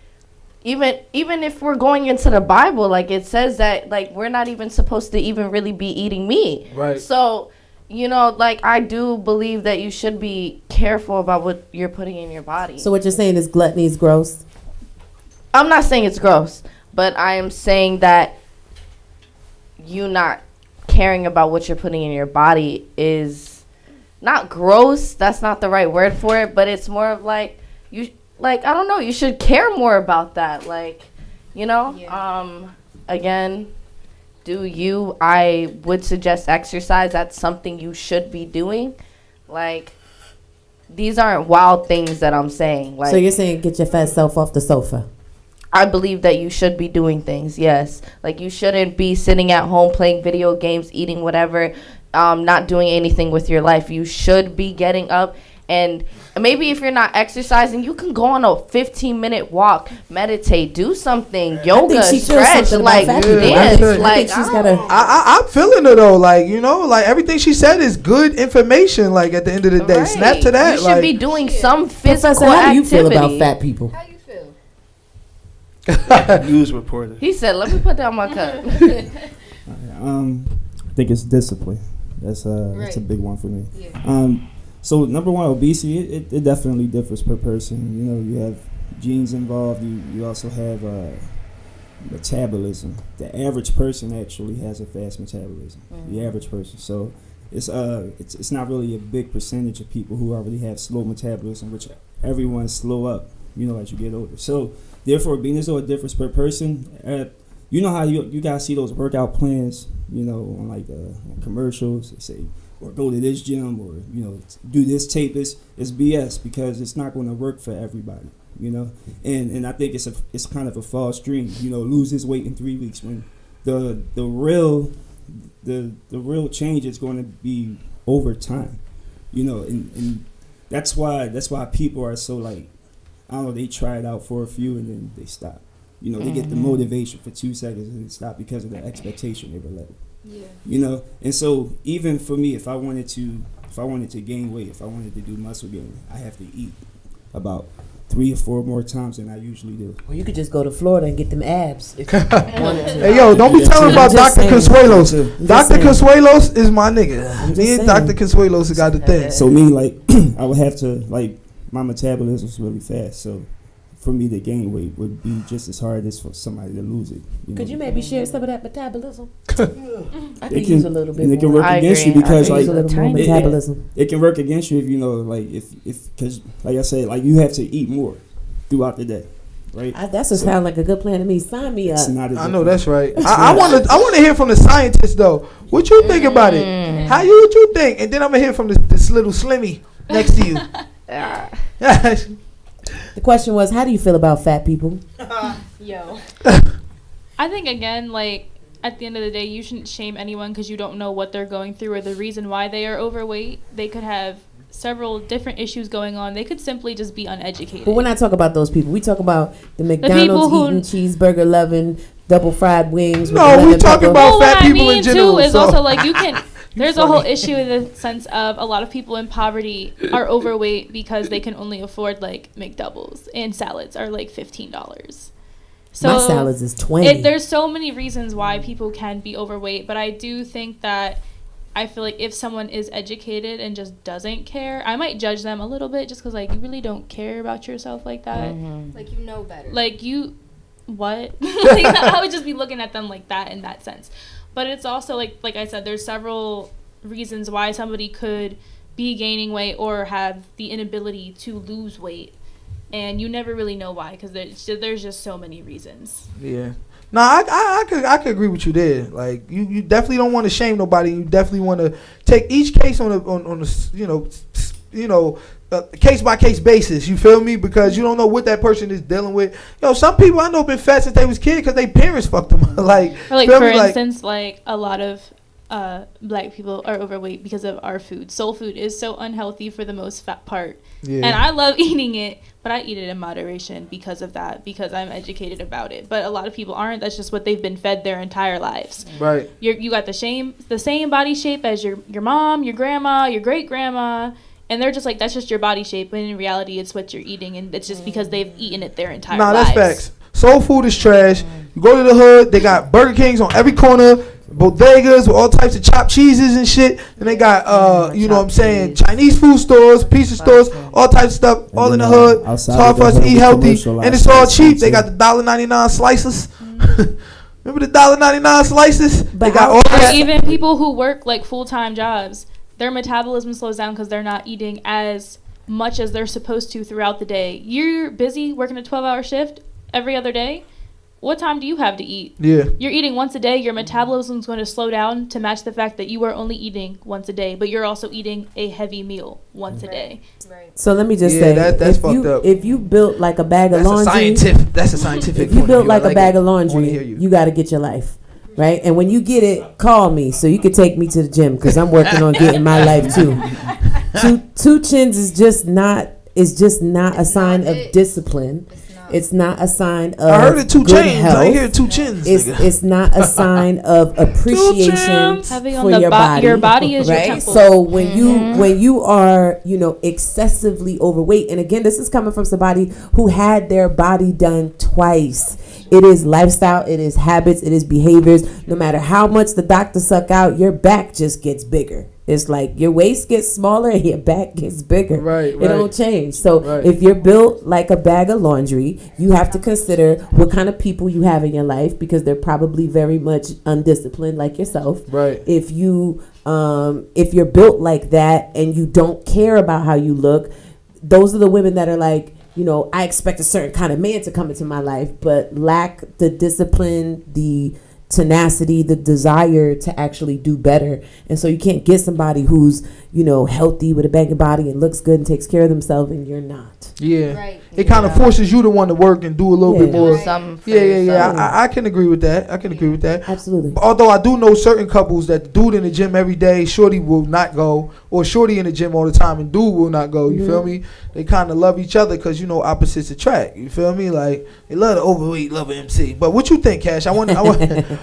Speaker 4: even if we're going into the Bible, like it says that like we're not even supposed to even really be eating meat.
Speaker 1: Right.
Speaker 4: So, like I do believe that you should be careful about what you're putting in your body.
Speaker 5: So what you're saying is gluttony is gross?
Speaker 4: I'm not saying it's gross, but I am saying that you not caring about what you're putting in your body is not gross. That's not the right word for it, but it's more of like I don't know, you should care more about that. Like, again, I would suggest exercise. That's something you should be doing. Like, these aren't wild things that I'm saying. Like,
Speaker 5: So you're saying get your fat self off the sofa?
Speaker 4: I believe that you should be doing things, yes. Like, you shouldn't be sitting at home playing video games, eating whatever, not doing anything with your life. You should be getting up, and maybe if you're not exercising, you can go on a 15-minute walk, meditate, do something, yoga,
Speaker 5: she feels
Speaker 4: stretch,
Speaker 5: something
Speaker 4: like
Speaker 5: about fat
Speaker 1: people.
Speaker 4: dance.
Speaker 1: I
Speaker 4: Like,
Speaker 5: think she's gotta.
Speaker 1: I'm feeling it though, like like everything she said is good information. Like at the end of the day,
Speaker 4: right.
Speaker 1: snap to that.
Speaker 4: You should
Speaker 1: like,
Speaker 4: be doing some physical
Speaker 5: Professor, how do you
Speaker 4: activity.
Speaker 5: feel about fat people?
Speaker 3: How you feel?
Speaker 6: News reporter.
Speaker 4: He said, let me put down my cup.
Speaker 6: I think it's discipline. That's a big one for me.
Speaker 3: Yeah.
Speaker 6: So number one, obesity. It definitely differs per person. You have genes involved. You also have metabolism. The average person actually has a fast metabolism. The average person. So it's not really a big percentage of people who already have slow metabolism, which everyone slow up. As you get older. So therefore, being there's a difference per person. How you guys see those workout plans, on like on commercials. They say, or go to this gym, or do this tape. It's BS because it's not going to work for everybody. And I think it's kind of a false dream. Lose this weight in 3 weeks when the real change is going to be over time. And that's why people are so like, I don't know, they try it out for a few and then they stop. You know, they get the motivation for 2 seconds and stop because of the expectation they were led.
Speaker 3: Yeah.
Speaker 6: You know, and so even for me, if I wanted to gain weight, if I wanted to do muscle gain, I have to eat about 3 or 4 more times than I usually do.
Speaker 5: Well, you could just go to Florida and get them abs. If you wanted to.
Speaker 1: Hey, yo, don't be telling about
Speaker 5: Just
Speaker 1: Dr.
Speaker 5: saying.
Speaker 1: Consuelos. Dr.
Speaker 5: saying.
Speaker 1: Consuelos is my nigga.
Speaker 5: just
Speaker 1: Me and
Speaker 5: saying.
Speaker 1: Dr. Consuelos got the thing.
Speaker 6: So me, like, I would have to, like, my metabolism is really fast. So for me to gain weight would be just as hard as for somebody to lose it.
Speaker 5: Could you maybe share some of that metabolism? I
Speaker 6: It
Speaker 5: could
Speaker 6: can-
Speaker 5: use a little bit
Speaker 6: and it can
Speaker 5: more.
Speaker 6: work
Speaker 4: I
Speaker 6: against
Speaker 4: agree.
Speaker 6: you because,
Speaker 4: I
Speaker 5: Use
Speaker 6: like,
Speaker 5: a little more
Speaker 4: It-
Speaker 5: metabolism.
Speaker 6: it can work against you if you know, like, because, like I said, like, you have to eat more throughout the day, right?
Speaker 5: That sound like a good plan to me. Sign me
Speaker 6: It's
Speaker 5: up.
Speaker 6: not.
Speaker 1: I know that's right. I want to hear from the scientists though. What you think about it? What you think? And then I'm gonna hear from this little Slimmy next to you.
Speaker 5: The question was, how do you feel about fat people?
Speaker 3: Yo.
Speaker 2: I think again, like at the end of the day, you shouldn't shame anyone because you don't know what they're going through or the reason why they are overweight. They could have several different issues going on. They could simply just be uneducated.
Speaker 5: But we're not talking about those people. We talk about the
Speaker 2: people
Speaker 5: McDonald's
Speaker 2: who-
Speaker 5: eating cheeseburger loving, double fried wings.
Speaker 1: No,
Speaker 5: with
Speaker 1: we
Speaker 5: lemon
Speaker 1: talking
Speaker 5: pepper.
Speaker 1: about
Speaker 2: well, what
Speaker 1: fat
Speaker 2: I
Speaker 1: people
Speaker 2: mean
Speaker 1: in general.
Speaker 2: too is
Speaker 1: so.
Speaker 2: also like you can. There's a whole
Speaker 1: funny.
Speaker 2: issue in the sense of a lot of people in poverty are overweight because they can only afford like McDoubles and salads are like $15. So
Speaker 5: My salads is 20.
Speaker 2: there's so many reasons why people can be overweight, but I do think that I feel like if someone is educated and just doesn't care, I might judge them a little bit just because like you really don't care about yourself like that.
Speaker 3: Like, you know better.
Speaker 2: Like you, what? Like, I would just be looking at them like that in that sense. But it's also like I said, there's several reasons why somebody could be gaining weight or have the inability to lose weight, and you never really know why because there's just so many reasons.
Speaker 1: Yeah. No, I could agree with you there. Like you definitely don't want to shame nobody. You definitely want to take each case on a case by case basis. You feel me? Because you don't know what that person is dealing with. Yo, some people I know been fat since they was kids because they parents fucked them. like
Speaker 2: Or like
Speaker 1: feel
Speaker 2: for
Speaker 1: me? Like,
Speaker 2: instance, like a lot of black people are overweight because of our food. Soul food is so unhealthy for the most fat part.
Speaker 1: yeah.
Speaker 2: And I love eating it, but I eat it in moderation because of that, because I'm educated about it. But a lot of people aren't. That's just what they've been fed their entire lives.
Speaker 1: right.
Speaker 2: You got the same body shape as your mom, your grandma, your great grandma, and they're just like, that's just your body shape. But in reality, it's what you're eating, and it's just because they've eaten it their entire
Speaker 1: Nah,
Speaker 2: lives.
Speaker 1: that's facts. Soul food is trash. You go to the hood, they got Burger Kings on every corner, bodegas with all types of chopped cheeses and shit. And they got, you know what I'm saying, Chinese food stores, pizza stores, all types of stuff,
Speaker 6: And
Speaker 1: all in the
Speaker 6: then,
Speaker 1: hood.
Speaker 6: outside
Speaker 1: It's hard
Speaker 6: of
Speaker 1: for us
Speaker 6: the
Speaker 1: to
Speaker 6: hood,
Speaker 1: eat
Speaker 6: we
Speaker 1: healthy,
Speaker 6: commercialize
Speaker 1: and it's all
Speaker 6: fast
Speaker 1: cheap.
Speaker 6: food,
Speaker 1: They
Speaker 6: too.
Speaker 1: got the $1.99 slices. Remember the $1.99 slices?
Speaker 5: But
Speaker 1: They got
Speaker 5: how-
Speaker 1: all
Speaker 2: Or
Speaker 1: that.
Speaker 2: even people who work like full-time jobs, their metabolism slows down because they're not eating as much as they're supposed to throughout the day. You're busy working a 12-hour shift every other day. What time do you have to eat?
Speaker 1: Yeah.
Speaker 2: You're eating once a day. Your metabolism is going to slow down to match the fact that you are only eating once a day, but you're also eating a heavy meal once a day.
Speaker 3: Right.
Speaker 5: So let me just
Speaker 1: Yeah,
Speaker 5: say,
Speaker 1: that's
Speaker 5: if
Speaker 1: fucked
Speaker 5: you
Speaker 1: up.
Speaker 5: if you built like a bag of
Speaker 1: That's a
Speaker 5: laundry,
Speaker 1: scientific. That's a scientific.
Speaker 5: if you
Speaker 1: point of
Speaker 5: built
Speaker 1: view.
Speaker 5: like
Speaker 1: I
Speaker 5: a bag of
Speaker 1: it. I wanna
Speaker 5: laundry,
Speaker 1: hear you.
Speaker 5: you got to get your life right. And when you get it, call me so you can take me to the gym because I'm working on getting my life too. Two chins is just not a sign of discipline. It's not a sign of
Speaker 1: I heard it 2
Speaker 5: good
Speaker 1: chains.
Speaker 5: health.
Speaker 1: I ain't hear 2 chins. nigga.
Speaker 5: It's not a sign of appreciation
Speaker 2: Heavy on
Speaker 5: for
Speaker 2: the
Speaker 5: your body.
Speaker 2: your body is your
Speaker 5: Right.
Speaker 2: temple.
Speaker 5: So when you are excessively overweight, and again, this is coming from somebody who had their body done twice. It is lifestyle, it is habits, it is behaviors. No matter how much the doctor suck out, your back just gets bigger. It's like your waist gets smaller and your back gets bigger.
Speaker 1: Right,
Speaker 5: It
Speaker 1: right.
Speaker 5: don't change. So
Speaker 1: Right.
Speaker 5: if you're built like a bag of laundry, you have to consider what kind of people you have in your life because they're probably very much undisciplined like yourself.
Speaker 1: Right.
Speaker 5: If you're built like that and you don't care about how you look, those are the women that are like, I expect a certain kind of man to come into my life, but lack the discipline, the tenacity, the desire to actually do better. And so you can't get somebody who's, healthy with a banging body and looks good and takes care of themselves, and you're not.
Speaker 1: Yeah.
Speaker 3: Right.
Speaker 1: It kind of forces you to want to work and do a little bit
Speaker 5: Yeah.
Speaker 1: more.
Speaker 3: Right.
Speaker 4: Some for
Speaker 1: Yeah.
Speaker 4: yourself.
Speaker 1: I can agree with that.
Speaker 5: Absolutely.
Speaker 1: Although I do know certain couples that the dude in the gym every day, shorty will not go, or shorty in the gym all the time and dude will not go. You feel me? They kind of love each other because opposites attract. You feel me? Like they love the overweight, love an MC. But what you think, Cash? I want.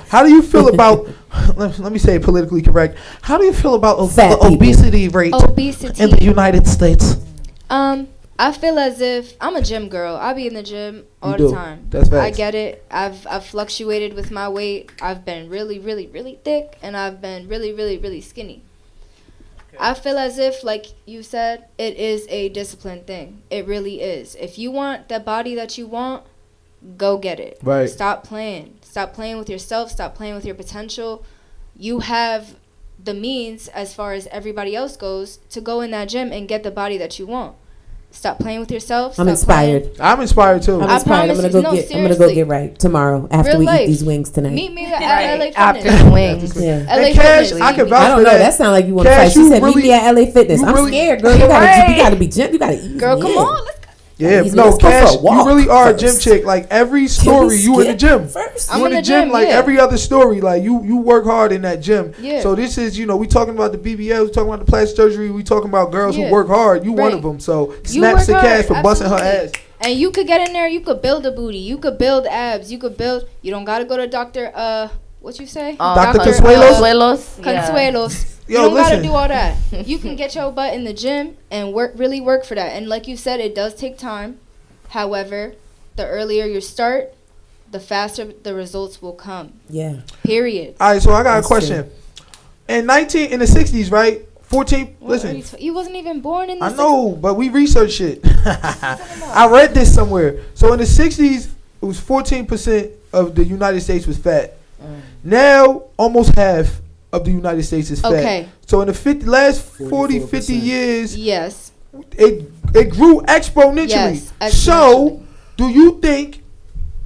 Speaker 1: How do you feel about? Let me say it politically correct. How do you feel about the obesity rate in the United States?
Speaker 3: I feel as if I'm a gym girl. I be in the gym all the time.
Speaker 1: That's facts.
Speaker 3: I get it. I've fluctuated with my weight. I've been really, really, really thick, and I've been really, really, really skinny. Okay. I feel as if, like you said, it is a discipline thing. It really is. If you want the body that you want, go get it.
Speaker 1: Right.
Speaker 3: Stop playing. Stop playing with yourself. Stop playing with your potential. You have the means, as far as everybody else goes, to go in that gym and get the body that you want. Stop playing with yourself.
Speaker 5: I'm inspired.
Speaker 1: I'm inspired too.
Speaker 5: I'm inspired. I'm gonna go get right tomorrow after we eat these wings tonight.
Speaker 3: Meet me at LA Fitness.
Speaker 4: After the wings.
Speaker 3: LA
Speaker 1: Cash,
Speaker 3: Fitness.
Speaker 1: I can vouch for that.
Speaker 5: I don't know. That sounds like you want to fight. She said,
Speaker 1: really,
Speaker 5: meet me at LA Fitness. I'm scared, girl. You gotta be gentle. You gotta ease
Speaker 3: Girl,
Speaker 5: me
Speaker 3: come
Speaker 5: in.
Speaker 3: on. Let's go.
Speaker 1: Yeah,
Speaker 5: Easy.
Speaker 1: no,
Speaker 5: Let's go
Speaker 1: Cash,
Speaker 5: for a walk
Speaker 1: you really are a
Speaker 5: first.
Speaker 1: gym chick. Like every story, you in the gym.
Speaker 5: First.
Speaker 3: I'm
Speaker 1: You
Speaker 3: in the gym,
Speaker 1: like
Speaker 3: yeah.
Speaker 1: every other story. Like you work hard in that gym.
Speaker 3: Yeah.
Speaker 1: So this is, we talking about the BBL, we talking about the plastic surgery, we talking about girls who work hard. You one of them. So snaps to
Speaker 3: work
Speaker 1: Cash for
Speaker 3: hard,
Speaker 1: busting her
Speaker 3: absolutely.
Speaker 1: ass.
Speaker 3: And you could get in there. You could build a booty. You could build abs. You don't gotta go to Dr. What you say?
Speaker 1: Dr.
Speaker 4: Consuelos.
Speaker 3: Consuelos. You
Speaker 1: Yo,
Speaker 3: don't gotta
Speaker 1: listen.
Speaker 3: do all that. You can get your butt in the gym and really work for that. And like you said, it does take time. However, the earlier you start, the faster the results will come.
Speaker 5: Yeah.
Speaker 3: Period.
Speaker 1: All right, so I got
Speaker 5: That's
Speaker 1: a question. In the 60s, right? 14.
Speaker 3: What are
Speaker 1: Listen.
Speaker 3: you wasn't even born in the
Speaker 1: I know, but we researched it. I read this somewhere. So in the 60s, it was 14% of the United States was fat. Now, almost half of the United States is fat.
Speaker 3: Okay.
Speaker 1: So in the last 40, 50
Speaker 6: 44%.
Speaker 1: years,
Speaker 3: Yes.
Speaker 1: it grew exponentially.
Speaker 3: Yes,
Speaker 1: So, do you think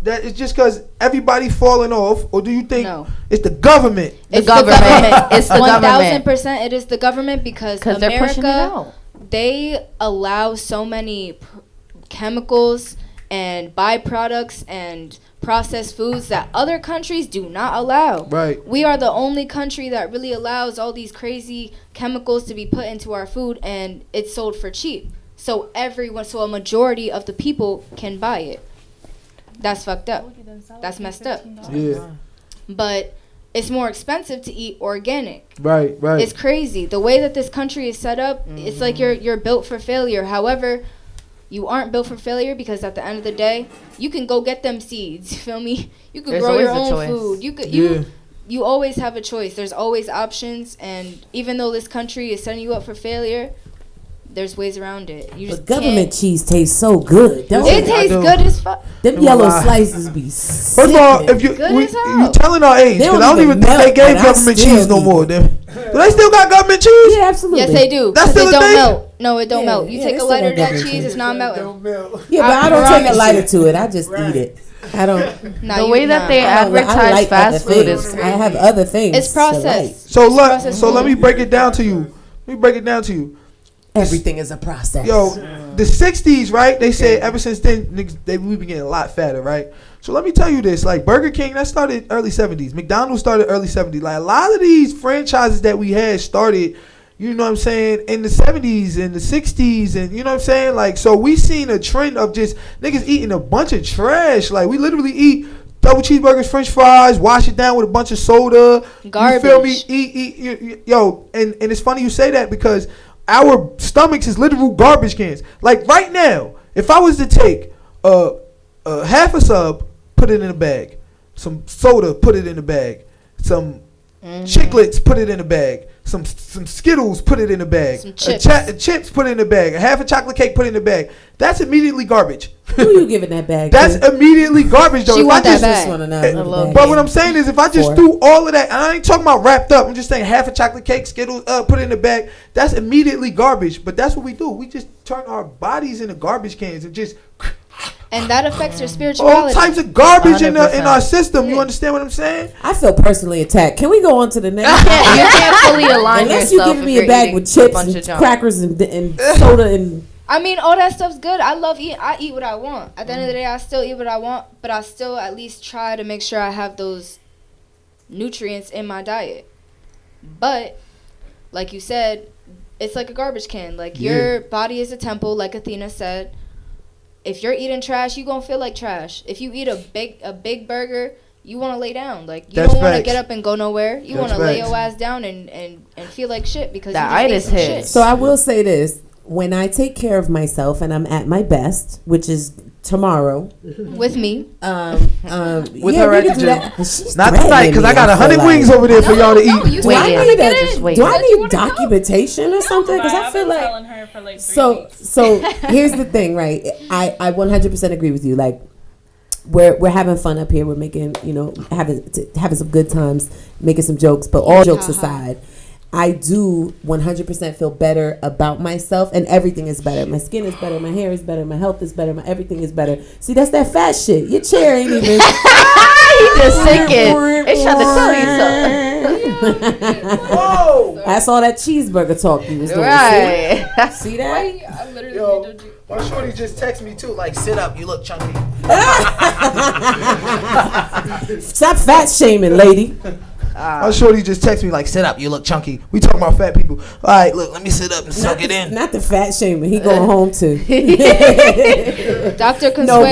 Speaker 1: that it's just because everybody falling off, or do you think it's the government?
Speaker 3: It's
Speaker 4: the government. It's the government.
Speaker 3: 1000% it is the government because
Speaker 4: they're pushing it out.
Speaker 3: They allow so many chemicals and byproducts and processed foods that other countries do not allow.
Speaker 1: Right.
Speaker 3: We are the only country that really allows all these crazy chemicals to be put into our food, and it's sold for cheap. So a majority of the people can buy it. That's fucked up. That's messed up.
Speaker 1: Yeah.
Speaker 3: But it's more expensive to eat organic.
Speaker 1: Right.
Speaker 3: It's crazy. The way that this country is set up, it's like you're built for failure. However, you aren't built for failure because at the end of the day, you can go get them seeds. You feel me? You could grow your own food. You always have a choice. There's always options, and even though this country is setting you up for failure, there's ways around it. You just
Speaker 5: government cheese tastes so good. Don't
Speaker 3: it tastes good as fuck.
Speaker 5: Them yellow slices be
Speaker 1: First of all, if you telling our age, because I don't even think they gave government cheese no more. Do they still got government cheese?
Speaker 5: Yeah, absolutely.
Speaker 3: Yes, they do.
Speaker 1: That's still
Speaker 3: it
Speaker 1: a
Speaker 3: don't
Speaker 1: thing?
Speaker 3: melt. No, it don't melt. You take a lighter of that
Speaker 5: government
Speaker 3: cheese, it's not melting.
Speaker 5: Yeah, but I don't take a lighter to it. I just eat it. I don't.
Speaker 4: The way that they advertise fast food is crazy.
Speaker 5: I have other things.
Speaker 3: It's processed.
Speaker 1: So let me break it down to you.
Speaker 5: Everything is a process.
Speaker 1: Yo, the 60s, right? They said ever since then, niggas, we've been getting a lot fatter, right? So let me tell you this. Like, Burger King, that started early 70s. McDonald's started early 70s. Like, a lot of these franchises that we had started, you know what I'm saying, in the 70s and the 60s. And, you know what I'm saying? Like, so we seen a trend of just niggas eating a bunch of trash. Like, we literally eat double cheeseburgers, french fries, wash it down with a bunch of soda.
Speaker 3: Garbage.
Speaker 1: You feel me? Eat. Yo, and it's funny you say that because our stomachs is literal garbage cans. Like right now, if I was to take half a sub, put it in a bag, some soda, put it in a bag, some chiclets, put it in a bag, some Skittles, put it in a bag,
Speaker 3: some chips.
Speaker 1: Chips, put it in a bag, a half a chocolate cake, put it in a bag. That's immediately garbage.
Speaker 5: Who you giving that bag?
Speaker 1: That's immediately garbage though.
Speaker 3: She
Speaker 1: If
Speaker 3: want
Speaker 1: I
Speaker 3: that
Speaker 1: just,
Speaker 3: bag.
Speaker 1: but what I'm saying is, if I just do all of that, and I ain't talking about wrapped up, I'm just saying half a chocolate cake, Skittles, put it in the bag. That's immediately garbage. But that's what we do. We just turn our bodies into garbage cans and just
Speaker 3: And that affects your
Speaker 1: all
Speaker 3: spirituality.
Speaker 1: types of garbage in
Speaker 4: 100%.
Speaker 1: our system. You understand what I'm saying?
Speaker 5: I feel personally attacked. Can we go on to the next?
Speaker 4: You can't fully align
Speaker 5: Unless you
Speaker 4: yourself
Speaker 5: give
Speaker 4: if
Speaker 5: me
Speaker 4: you're
Speaker 5: a bag
Speaker 4: eating
Speaker 5: with chips
Speaker 4: bunch of
Speaker 5: and
Speaker 4: junk.
Speaker 5: crackers and soda and.
Speaker 3: I mean, all that stuff's good. I love eating. I eat what I want. At the end of the day, I still eat what I want, but I still at least try to make sure I have those nutrients in my diet. But, like you said, it's like a garbage can. Like your body is a temple, like Athena said. If you're eating trash, you gonna feel like trash. If you eat a big burger, you want to lay down. Like you
Speaker 1: That's
Speaker 3: don't want to
Speaker 1: facts.
Speaker 3: get up and go nowhere. You
Speaker 1: That's
Speaker 3: want to lay
Speaker 1: facts.
Speaker 3: your ass down and feel like shit because
Speaker 4: The
Speaker 3: you just ate
Speaker 4: itis
Speaker 3: some
Speaker 4: hits.
Speaker 3: shit.
Speaker 5: So I will say this: when I take care of myself and I'm at my best, which is tomorrow,
Speaker 3: With me.
Speaker 1: With
Speaker 5: yeah,
Speaker 1: her
Speaker 5: we
Speaker 1: at
Speaker 5: can
Speaker 1: the
Speaker 5: do
Speaker 1: gym.
Speaker 5: that. She's
Speaker 1: Not tonight,
Speaker 5: threatening
Speaker 1: because
Speaker 5: me,
Speaker 1: I got
Speaker 5: feel
Speaker 1: 100
Speaker 5: like.
Speaker 1: wings over there for y'all to eat.
Speaker 3: You
Speaker 5: Do I
Speaker 3: said you
Speaker 5: need
Speaker 3: wanna
Speaker 5: that?
Speaker 3: get
Speaker 4: Just
Speaker 3: in.
Speaker 4: wait.
Speaker 5: Do I
Speaker 3: You said you
Speaker 5: need
Speaker 3: wanna go.
Speaker 5: documentation or something? Because I feel like
Speaker 2: her for like 3
Speaker 5: so here's the thing, right? I 100% agree with you. Like we're having fun up here. We're making, having some good times, making some jokes. But all jokes aside, I do 100% feel better about myself, and everything is better. My skin is better. My hair is better. My health is better. My everything is better. See, that's that fat shit. Your chair ain't even.
Speaker 4: He just sinking. It's trying to tell you something.
Speaker 1: Whoa!
Speaker 5: That's all that cheeseburger talk you was doing.
Speaker 4: Right.
Speaker 5: See that?
Speaker 3: I literally
Speaker 1: Yo, my shorty just texted me too, like, sit up, you look chunky.
Speaker 5: Stop fat shaming, lady.
Speaker 1: My shorty just texted me, like, sit up, you look chunky. We talking about fat people. All right, look, let me sit up and suck it in.
Speaker 5: Not the fat shaming. He going home too.
Speaker 3: Dr. Consuela.
Speaker 5: No,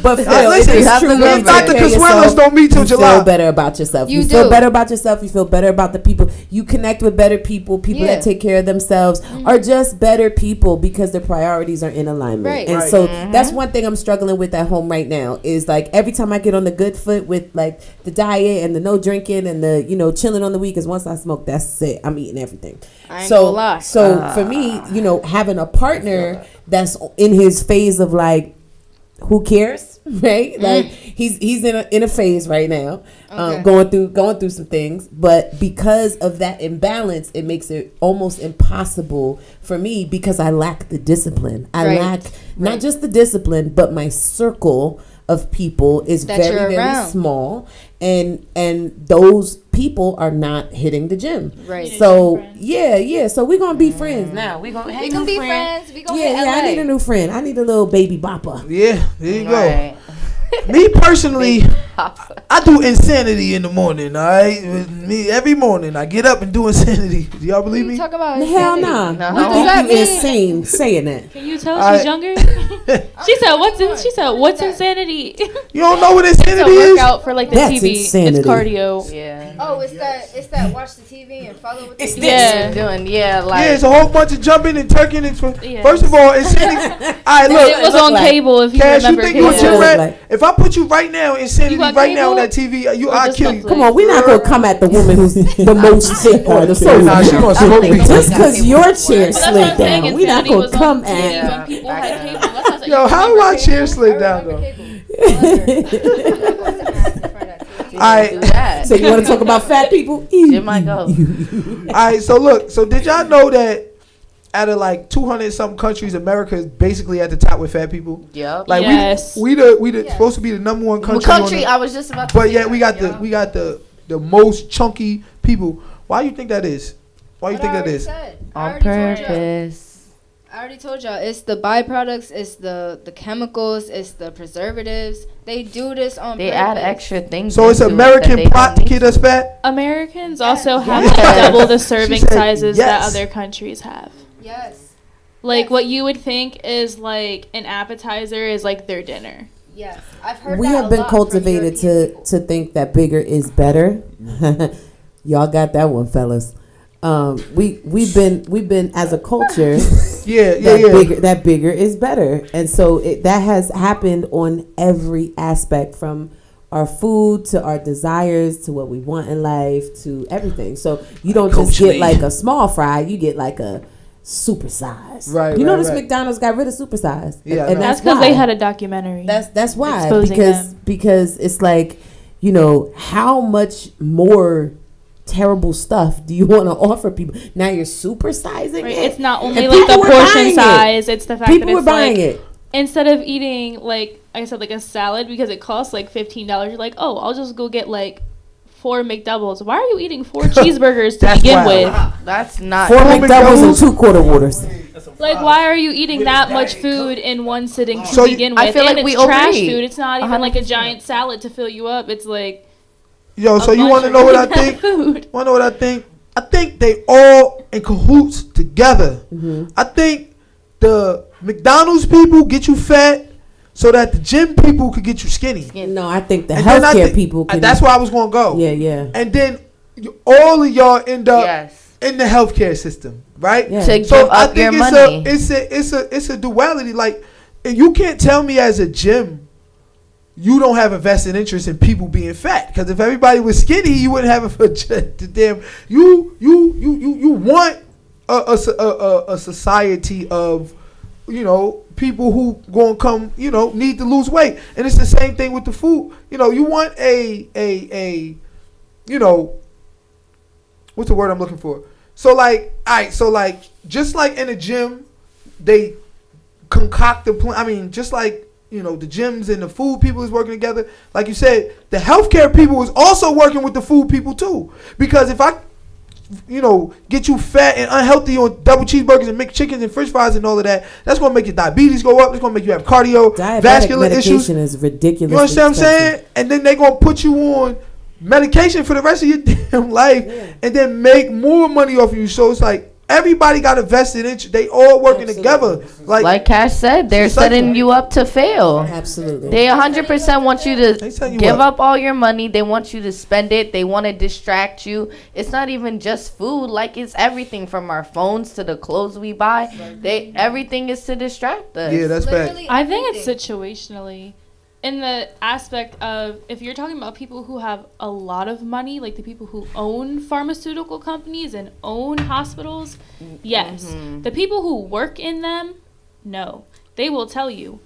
Speaker 5: but for real,
Speaker 1: listen,
Speaker 5: it is
Speaker 4: you have
Speaker 5: true.
Speaker 4: to
Speaker 5: when
Speaker 4: go
Speaker 5: you
Speaker 1: Dr.
Speaker 5: take care of
Speaker 1: Consuelos
Speaker 5: yourself,
Speaker 1: don't meet till
Speaker 5: you
Speaker 1: July.
Speaker 5: feel better about yourself. You
Speaker 3: You
Speaker 5: feel
Speaker 3: do.
Speaker 5: better about yourself. You feel better about the people. You connect with better people. People
Speaker 3: Yeah.
Speaker 5: that take care of themselves are just better people because their priorities are in alignment.
Speaker 3: Right.
Speaker 5: And
Speaker 1: Right.
Speaker 5: so that's one thing I'm struggling with at home right now is like every time I get on the good foot with like the diet and the no drinking and the chilling on the weekends. Once I smoke, that's it. I'm eating everything.
Speaker 3: I ain't gonna lie.
Speaker 5: So for me, having a partner that's in his phase of like, who cares, right? Like he's in a phase right now,
Speaker 3: Okay.
Speaker 5: going through some things. But because of that imbalance, it makes it almost impossible for me because I lack the discipline. I
Speaker 3: Right.
Speaker 5: lack not
Speaker 3: Right.
Speaker 5: just the discipline, but my circle of people is
Speaker 3: That
Speaker 5: very
Speaker 3: you're
Speaker 5: very
Speaker 3: around.
Speaker 5: small, and those people are not hitting the gym.
Speaker 3: Right.
Speaker 5: So yeah. So we're gonna be friends now.
Speaker 4: We gonna
Speaker 3: We gonna be friends. We gonna
Speaker 5: Yeah,
Speaker 3: hit
Speaker 5: yeah.
Speaker 3: LA.
Speaker 5: I need a new friend. I need a little baby bopper.
Speaker 1: Yeah, there you go.
Speaker 4: Right.
Speaker 1: Me personally, I do insanity in the morning, all right? Me, every morning, I get up and do insanity. Do y'all believe
Speaker 3: What
Speaker 1: me?
Speaker 3: you talking about?
Speaker 5: Hell
Speaker 3: insanity?
Speaker 5: nah.
Speaker 4: No.
Speaker 5: What
Speaker 3: does that
Speaker 5: think you
Speaker 3: mean?
Speaker 5: insane saying that?
Speaker 2: Can you tell
Speaker 1: I-
Speaker 2: she's younger? She said, "What's insanity?"
Speaker 1: You don't know what
Speaker 2: It's a
Speaker 1: insanity is?
Speaker 2: workout for like the
Speaker 5: That's
Speaker 2: TV.
Speaker 5: insanity.
Speaker 2: It's cardio.
Speaker 4: Yeah.
Speaker 3: Oh, it's that watch the TV and follow what they
Speaker 5: It's
Speaker 3: do.
Speaker 5: this.
Speaker 2: Yeah.
Speaker 4: Doing like
Speaker 1: Yeah, it's a whole bunch of jumping and turking. And
Speaker 2: Yeah.
Speaker 1: First of all, insanity. All right, look.
Speaker 2: It was
Speaker 5: look
Speaker 2: on
Speaker 5: like-
Speaker 2: cable. If you
Speaker 1: Cash, you
Speaker 2: remember
Speaker 1: think you a
Speaker 2: cable.
Speaker 1: gym
Speaker 5: look
Speaker 1: rat?
Speaker 5: like-
Speaker 1: If I put you right now, insanity
Speaker 2: You got
Speaker 1: right now on
Speaker 2: cable?
Speaker 1: that TV,
Speaker 2: Or
Speaker 1: I'll
Speaker 2: just
Speaker 1: kill you.
Speaker 2: Netflix?
Speaker 5: Come on, we're not gonna come at the woman who's the most fit on the sofa.
Speaker 1: Nah, she gonna smoke me.
Speaker 5: Just because your chair
Speaker 2: But that's what
Speaker 5: slid
Speaker 2: I'm saying.
Speaker 5: down, we're not
Speaker 2: Insanity
Speaker 5: gonna
Speaker 2: was on
Speaker 5: come
Speaker 2: TV
Speaker 5: at.
Speaker 2: when people had cable. That's what I said.
Speaker 1: Yo,
Speaker 2: You
Speaker 1: how
Speaker 2: remember
Speaker 1: my
Speaker 2: cable?
Speaker 1: chair slid down though?
Speaker 4: you
Speaker 1: I-
Speaker 4: do that.
Speaker 5: So you want to talk about fat people?
Speaker 4: Jim might go.
Speaker 1: All right, so look, so did y'all know that out of like 200 some countries, America is basically at the top with fat people?
Speaker 4: Yep.
Speaker 1: Like
Speaker 2: Yes.
Speaker 1: we supposed to be the number one country. on the-
Speaker 4: I was just about to
Speaker 1: but
Speaker 4: say
Speaker 1: yet
Speaker 4: that,
Speaker 1: we got
Speaker 4: yeah.
Speaker 1: the most chunky people. Why you think that is? Why you think that is?
Speaker 4: On purpose.
Speaker 3: I already told y'all, it's the byproducts, it's the chemicals, it's the preservatives. They do this on
Speaker 4: They
Speaker 3: purpose.
Speaker 4: add extra things.
Speaker 1: So it's
Speaker 4: into it
Speaker 1: American
Speaker 4: that they
Speaker 1: plot
Speaker 4: don't
Speaker 1: to
Speaker 4: need
Speaker 1: keep us fat.
Speaker 2: Americans also have
Speaker 1: Yes.
Speaker 2: like double the serving
Speaker 1: said
Speaker 2: sizes that
Speaker 1: yes.
Speaker 2: other countries have.
Speaker 3: Yes.
Speaker 2: Like
Speaker 3: Yes.
Speaker 2: what you would think is like an appetizer is like their dinner.
Speaker 3: Yes. I've heard
Speaker 5: We
Speaker 3: that
Speaker 5: have
Speaker 3: a
Speaker 5: been
Speaker 3: lot from
Speaker 5: cultivated
Speaker 3: European people.
Speaker 5: to think that bigger is better. Y'all got that one, fellas. We've been as a culture that bigger is better, and so that has happened on every aspect, from our food to our desires to what we want in life to everything. So you don't just
Speaker 1: Coach
Speaker 5: get
Speaker 1: Lee.
Speaker 5: like a small fry, you get like a super size.
Speaker 1: Right,
Speaker 5: You
Speaker 1: right,
Speaker 5: notice
Speaker 1: right.
Speaker 5: McDonald's got rid of super size.
Speaker 1: Yeah, I know.
Speaker 5: and
Speaker 2: That's because they
Speaker 5: why.
Speaker 2: had a documentary.
Speaker 5: That's why,
Speaker 2: Exposing
Speaker 5: because
Speaker 2: them.
Speaker 5: because it's like, how much more terrible stuff do you want to offer people? Now you're supersizing
Speaker 2: Right?
Speaker 5: it.
Speaker 2: It's not only
Speaker 5: And
Speaker 2: like the
Speaker 5: people were buying
Speaker 2: portion
Speaker 5: it.
Speaker 2: size; it's the fact
Speaker 5: People
Speaker 2: that
Speaker 5: were
Speaker 2: it's
Speaker 5: buying
Speaker 2: like
Speaker 5: it.
Speaker 2: instead of eating like I said, like a salad because it costs like $15. You're like, oh, I'll just go get like 4 McDoubles. Why are you eating 4 cheeseburgers to
Speaker 1: That's
Speaker 2: begin
Speaker 1: wild.
Speaker 2: with?
Speaker 4: That's not.
Speaker 5: 4
Speaker 1: Four
Speaker 5: McDoubles and
Speaker 1: McDoubles?
Speaker 5: 2 quarter waters.
Speaker 2: Like, why are you eating that much food in one sitting to
Speaker 1: So you-
Speaker 2: begin with?
Speaker 4: I feel
Speaker 2: and
Speaker 4: like
Speaker 2: it's
Speaker 4: we
Speaker 2: trash
Speaker 4: overeat.
Speaker 2: food. It's not even like a
Speaker 4: 100%.
Speaker 2: giant salad to fill you up. It's like
Speaker 1: Yo, so
Speaker 2: a
Speaker 1: you
Speaker 2: bunch
Speaker 1: want to
Speaker 2: of
Speaker 1: know what I
Speaker 2: really bad
Speaker 1: think?
Speaker 2: Food.
Speaker 1: Want to know what I think? I think they all in cahoots together.
Speaker 5: Mm-hmm.
Speaker 1: I think the McDonald's people get you fat so that the gym people could get you skinny.
Speaker 5: No, I think the
Speaker 1: And then I
Speaker 5: healthcare
Speaker 1: think-
Speaker 5: people. Can,
Speaker 1: That's where I was gonna go.
Speaker 5: Yeah.
Speaker 1: And then all of y'all end up
Speaker 4: Yes.
Speaker 1: in the healthcare system, right?
Speaker 5: Yeah.
Speaker 4: To give
Speaker 1: So I
Speaker 4: up
Speaker 1: think
Speaker 4: your
Speaker 1: it's
Speaker 4: money.
Speaker 1: it's a duality. Like, and you can't tell me as a gym you don't have a vested interest in people being fat. Because if everybody was skinny, you wouldn't have the damn. You want a society of, you know, people who gonna come, you know, need to lose weight. And it's the same thing with the food. You know, you want a you know, what's the word I'm looking for? So like, alright, so like, just like in a gym, they concoct the plan. I mean, just like, you know, the gyms and the food people is working together. Like you said, the healthcare people is also working with the food people too. Because if I, you know, get you fat and unhealthy on double cheeseburgers and McChickens and French fries and all of that, that's gonna make your diabetes go up. It's gonna make you have
Speaker 5: Diabetic
Speaker 1: cardiovascular
Speaker 5: medication
Speaker 1: issues.
Speaker 5: is ridiculous.
Speaker 1: You understand what I'm saying? And then they gonna put you on medication for the rest of your damn life, and then make more money off of you. So it's like everybody got a vested interest. They all working together.
Speaker 4: Like Cash said, they're
Speaker 1: it's like-
Speaker 4: setting you up to fail.
Speaker 5: Absolutely.
Speaker 4: They 100% want you
Speaker 1: They
Speaker 4: to
Speaker 1: setting you
Speaker 4: give
Speaker 1: up.
Speaker 4: up all your money. They want you to spend it. They want to distract you. It's not even just food. Like, it's everything from our phones to the clothes we buy. Everything is to distract us.
Speaker 1: Yeah, that's fact.
Speaker 3: Literally
Speaker 2: I think it's
Speaker 3: everything.
Speaker 2: situationally. In the aspect of, if you're talking about people who have a lot of money, like the people who own pharmaceutical companies and own hospitals, yes. The people who work in them, no. They will tell you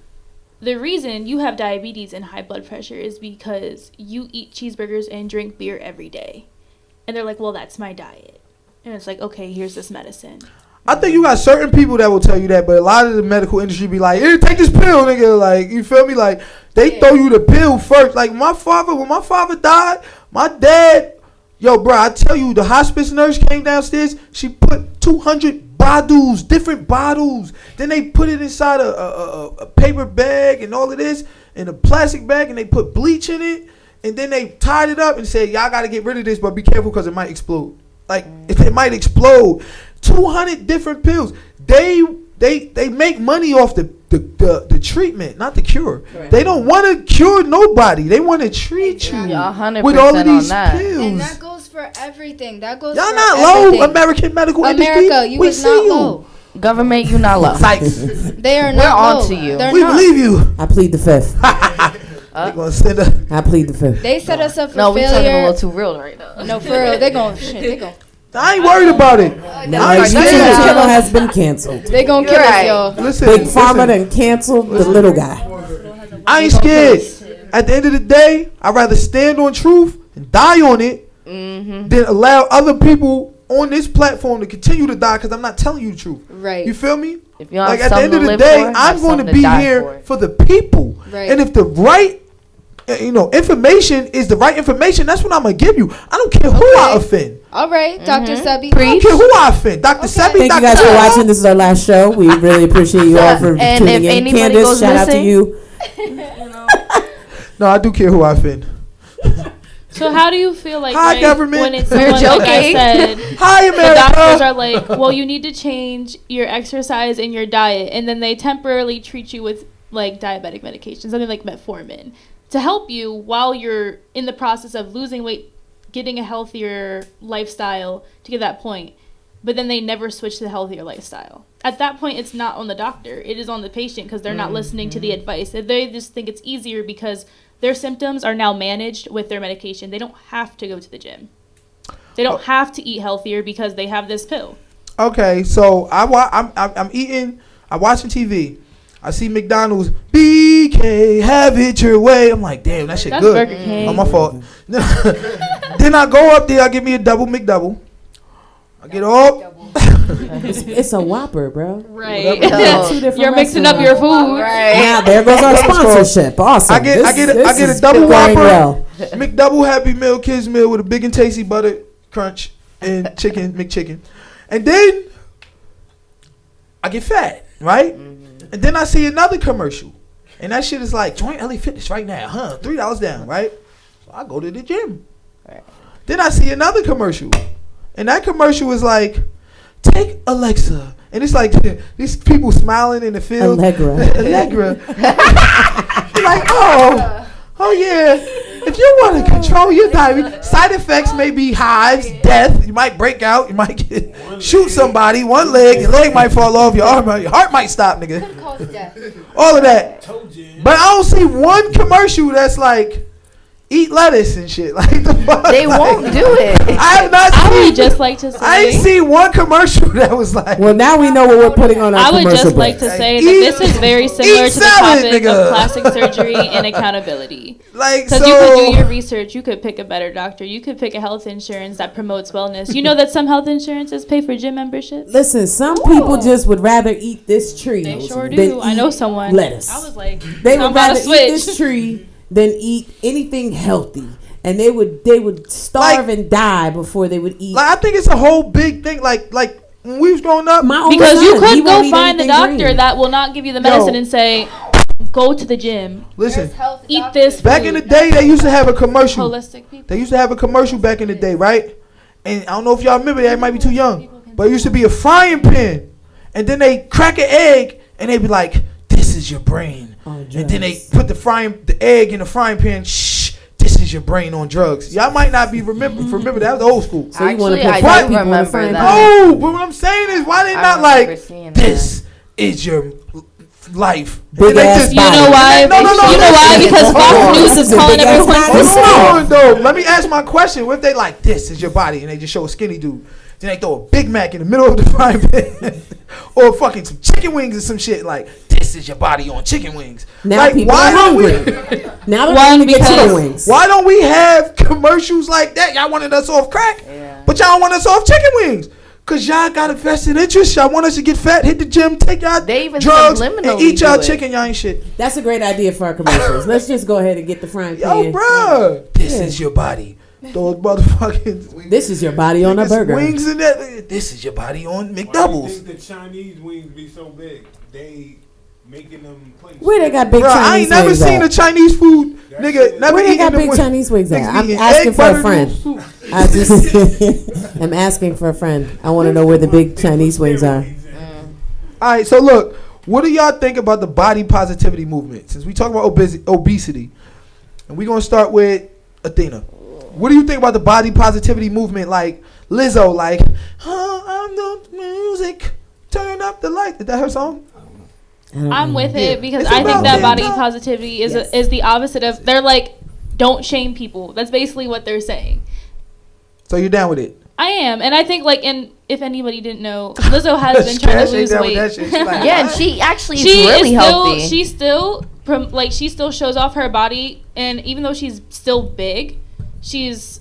Speaker 2: the reason you have diabetes and high blood pressure is because you eat cheeseburgers and drink beer every day. And they're like, well, that's my diet. And it's like, okay, here's this medicine.
Speaker 1: I think you got certain people that will tell you that, but a lot of the medical industry be like, "Here, take this pill, nigga." Like, you feel me? Like, they throw you the pill first. Like, when my father died, my dad, yo, bro, I tell you, the hospice nurse came downstairs. She put 200 bottles, different bottles. Then they put it inside a paper bag and all of this, in a plastic bag, and they put bleach in it. And then they tied it up and said, y'all got to get rid of this, but be careful because it might explode. Like, it might explode. 200 different pills. They make money off the treatment, not the cure.
Speaker 5: Right.
Speaker 1: They don't want to cure nobody. They want to treat you
Speaker 4: Yeah, 100%
Speaker 1: with all of
Speaker 4: on
Speaker 1: these
Speaker 4: that.
Speaker 1: pills.
Speaker 3: And that goes for everything. That goes
Speaker 1: Y'all
Speaker 3: for
Speaker 1: not low,
Speaker 3: everything.
Speaker 1: American medical
Speaker 3: America,
Speaker 1: industry.
Speaker 3: you
Speaker 1: We
Speaker 3: was
Speaker 1: see
Speaker 3: not
Speaker 1: you.
Speaker 3: low.
Speaker 4: Government, you not low.
Speaker 1: Sykes.
Speaker 3: They are
Speaker 4: We're
Speaker 3: not
Speaker 4: on
Speaker 3: low.
Speaker 4: to you.
Speaker 3: They're
Speaker 1: We
Speaker 3: not.
Speaker 1: believe you.
Speaker 5: I plead the fifth.
Speaker 1: They gonna send a.
Speaker 5: I plead the fifth.
Speaker 3: They set us up for
Speaker 4: No, we talking a
Speaker 3: failure.
Speaker 4: little too real right now.
Speaker 3: No, for real. They gon' shit. They gon'
Speaker 1: I ain't worried about it.
Speaker 5: Now,
Speaker 1: I ain't
Speaker 5: YouTube
Speaker 1: scared.
Speaker 5: channel has been canceled.
Speaker 3: They gon' kill
Speaker 4: right.
Speaker 3: us, y'all.
Speaker 1: Listen,
Speaker 5: Big Pharma
Speaker 1: listen.
Speaker 5: done canceled the little guy.
Speaker 1: I ain't scared. At the end of the day, I'd rather stand on truth and die on it than allow other people on this platform to continue to die because I'm not telling you the truth.
Speaker 3: Right.
Speaker 1: You feel me?
Speaker 4: If you don't
Speaker 1: Like,
Speaker 4: have
Speaker 1: at the end
Speaker 4: something
Speaker 1: of
Speaker 4: to
Speaker 1: the
Speaker 4: live
Speaker 1: day,
Speaker 4: for,
Speaker 1: I'm
Speaker 4: have
Speaker 1: going to
Speaker 4: something
Speaker 1: be
Speaker 4: die
Speaker 1: here
Speaker 4: for.
Speaker 1: for the people.
Speaker 3: Right.
Speaker 1: And if the right, information is the right information, that's what I'm going to give you. I don't care who I offend.
Speaker 3: All right, Dr. Sebi.
Speaker 1: I don't care who I offend. Dr. Sebi,
Speaker 5: Thank you
Speaker 1: Dr.
Speaker 5: guys for
Speaker 1: Sebi.
Speaker 5: watching. This is our last show. We really appreciate you all for
Speaker 4: And
Speaker 5: tuning
Speaker 4: if
Speaker 5: in.
Speaker 4: anybody
Speaker 5: Candace,
Speaker 4: goes
Speaker 5: shout out to
Speaker 4: missing-
Speaker 5: you.
Speaker 1: No, I do care who I offend.
Speaker 2: So how do you feel like
Speaker 1: Hi,
Speaker 2: right,
Speaker 1: government.
Speaker 2: when it's
Speaker 4: We're
Speaker 2: someone like I
Speaker 4: joking.
Speaker 2: said,
Speaker 1: Hi,
Speaker 2: the doctors
Speaker 1: America.
Speaker 2: are like, well, you need to change your exercise and your diet, and then they temporarily treat you with like diabetic medication, something like metformin, to help you while you're in the process of losing weight, getting a healthier lifestyle to get that point. But then they never switch to the healthier lifestyle. At that point, it's not on the doctor; it is on the patient because they're not listening to the advice. They just think it's easier because their symptoms are now managed with their medication. They don't have to go to the gym. They don't have to eat healthier because they have this pill.
Speaker 1: Okay, so I'm eating. I'm watching TV. I see McDonald's. BK, have it your way. I'm like, damn, that shit
Speaker 2: That's
Speaker 1: good.
Speaker 2: Burger King.
Speaker 1: Oh, my fault. Then I go up there. I get me a double McDouble. I get all.
Speaker 5: It's a Whopper, bro.
Speaker 2: Right.
Speaker 5: Two different
Speaker 2: You're mixing up your food.
Speaker 4: Right.
Speaker 5: Now there goes our sponsorship. Awesome.
Speaker 1: I get a
Speaker 5: This
Speaker 1: double
Speaker 5: is going
Speaker 1: Whopper,
Speaker 5: well.
Speaker 1: McDouble Happy Meal, kids meal with a big and tasty butter crunch and chicken McChicken, and then I get fat, right? And then I see another commercial, and that shit is like join LA Fitness right now, huh? $3 down, right? So I go to the gym. Then I see another commercial, and that commercial was like, take Alexa, and it's like these people smiling in the field.
Speaker 5: Allegra.
Speaker 1: Allegra. You're like, oh yeah. If you want to control your diabetes, side effects may be hives, death. You might break out. You might shoot somebody. One leg, your leg might fall off. Your heart might stop, nigga. All of that. But I don't see one commercial that's like, eat lettuce and shit. Like the fuck.
Speaker 4: They won't do it.
Speaker 1: I have not
Speaker 2: I
Speaker 1: seen.
Speaker 2: would just like to say.
Speaker 1: I ain't seen one commercial that was like.
Speaker 5: Well, now we know what we're putting on our
Speaker 2: I would
Speaker 5: commercial
Speaker 2: just like
Speaker 5: break.
Speaker 2: to say
Speaker 1: Eat-
Speaker 2: that this is very similar to the
Speaker 1: salad,
Speaker 2: topic
Speaker 1: nigga.
Speaker 2: of plastic surgery and accountability.
Speaker 1: Like
Speaker 2: Because
Speaker 1: so.
Speaker 2: you could do your research, you could pick a better doctor, you could pick a health insurance that promotes wellness. You know that some health insurances pay for gym memberships?
Speaker 5: Listen, some people just would rather eat this tree.
Speaker 2: They sure
Speaker 5: than
Speaker 2: do. I know
Speaker 5: eat
Speaker 2: someone.
Speaker 5: lettuce.
Speaker 2: I was like,
Speaker 5: They
Speaker 2: I'm
Speaker 5: would
Speaker 2: about
Speaker 5: rather
Speaker 2: to
Speaker 5: eat
Speaker 2: switch.
Speaker 5: this tree than eat anything healthy, and they would starve and die before they would eat.
Speaker 1: Like I think it's a whole big thing. Like when we was growing up.
Speaker 5: My only
Speaker 2: Because
Speaker 5: son,
Speaker 2: you
Speaker 5: he
Speaker 2: could
Speaker 5: won't
Speaker 2: go
Speaker 5: eat
Speaker 2: find the
Speaker 5: anything
Speaker 2: doctor
Speaker 5: green.
Speaker 2: that will not give you the medicine and say, go to the gym,
Speaker 1: Listen,
Speaker 2: eat this.
Speaker 1: back in the day, they used to have a commercial.
Speaker 2: Holistic people.
Speaker 1: They used to have a commercial back in the day, right? And I don't know if y'all remember that. It might be too young. But it used to be a frying pan. And then they crack an egg and they be like, this is your brain. And then they put the egg in the frying pan. Shh, this is your brain on drugs. Y'all might not be remember that was old school.
Speaker 5: So you wanna
Speaker 4: Actually,
Speaker 5: put
Speaker 4: I
Speaker 5: black
Speaker 4: do
Speaker 5: people on the
Speaker 4: remember
Speaker 5: frying
Speaker 4: that.
Speaker 5: pan?
Speaker 1: No, but what I'm saying is, why they
Speaker 4: I
Speaker 1: not
Speaker 4: remember
Speaker 1: like,
Speaker 4: seeing
Speaker 1: this is your life?
Speaker 5: Big
Speaker 1: And they
Speaker 5: ass
Speaker 1: just-
Speaker 2: You know why?
Speaker 1: No,
Speaker 2: You know why?
Speaker 1: listen.
Speaker 2: Because
Speaker 1: Hold
Speaker 2: Fox
Speaker 1: on.
Speaker 2: News is
Speaker 5: This is a
Speaker 2: calling
Speaker 5: big ass
Speaker 2: everyone
Speaker 5: body.
Speaker 2: to
Speaker 1: Hold
Speaker 2: stop.
Speaker 1: on, though. Let me ask my question. What if they like, this is your body, and they just show a skinny dude? Then they throw a Big Mac in the middle of the frying pan, or fucking some chicken wings or some shit. Like, this is your body on chicken wings.
Speaker 5: Now
Speaker 1: like,
Speaker 5: people
Speaker 1: why
Speaker 5: are
Speaker 1: don't we?
Speaker 5: hungry. Now they're
Speaker 2: One,
Speaker 5: going to get
Speaker 2: because-
Speaker 5: chicken wings.
Speaker 1: Why don't we have commercials like that? Y'all wanted us off crack, but y'all want us off chicken wings. Cause y'all got a vested interest. Y'all want us to get fat, hit the gym, take y'all
Speaker 4: They even
Speaker 1: drugs, and
Speaker 4: subliminally
Speaker 1: eat y'all
Speaker 4: do it.
Speaker 1: chicken. Y'all ain't shit.
Speaker 5: That's a great idea for our commercials. Let's just go ahead and get the frying pan.
Speaker 1: Yo, bruh, this is your body. Those motherfucking
Speaker 5: This is your body on a burger.
Speaker 1: wings in that. This is your body on
Speaker 7: Why do you
Speaker 1: McDoubles.
Speaker 7: think the Chinese wings be so big? They making them put
Speaker 5: Where they got big
Speaker 1: Bruh,
Speaker 5: Chinese
Speaker 1: I ain't never
Speaker 5: wings
Speaker 1: seen
Speaker 5: at?
Speaker 1: a Chinese food, nigga. Never
Speaker 5: Where they
Speaker 1: eaten
Speaker 5: got
Speaker 1: them
Speaker 5: big
Speaker 1: with-
Speaker 5: Chinese wings at?
Speaker 1: niggas
Speaker 5: I'm
Speaker 1: eating
Speaker 5: asking
Speaker 1: egg
Speaker 5: for a
Speaker 1: butter
Speaker 5: friend.
Speaker 1: noodle soup.
Speaker 5: I just, I'm asking for a friend. I want to know where the big Chinese wings are.
Speaker 1: All right, so look, what do y'all think about the body positivity movement? Since we talk about obesity, and we're gonna start with Athena. What do you think about the body positivity movement? Like Lizzo, like, I'm the music, turn up the light. Is that her song?
Speaker 2: I'm with
Speaker 1: Yeah.
Speaker 2: it because
Speaker 1: It's
Speaker 2: I think
Speaker 1: about
Speaker 2: that
Speaker 1: that
Speaker 2: body
Speaker 1: time.
Speaker 2: positivity is
Speaker 5: Yes.
Speaker 2: is the opposite of. They're like, don't shame people. That's basically what they're saying.
Speaker 1: So you're down with it?
Speaker 2: I am, and I think like, and if anybody didn't know, Lizzo has been trying to
Speaker 1: Cash ain't
Speaker 2: lose
Speaker 1: down with that
Speaker 2: weight.
Speaker 1: shit. She like,
Speaker 4: Yeah, and
Speaker 1: what?
Speaker 4: she actually is
Speaker 2: She
Speaker 4: really
Speaker 2: is still,
Speaker 4: healthy.
Speaker 2: she still she still shows off her body, and even though she's still big, she's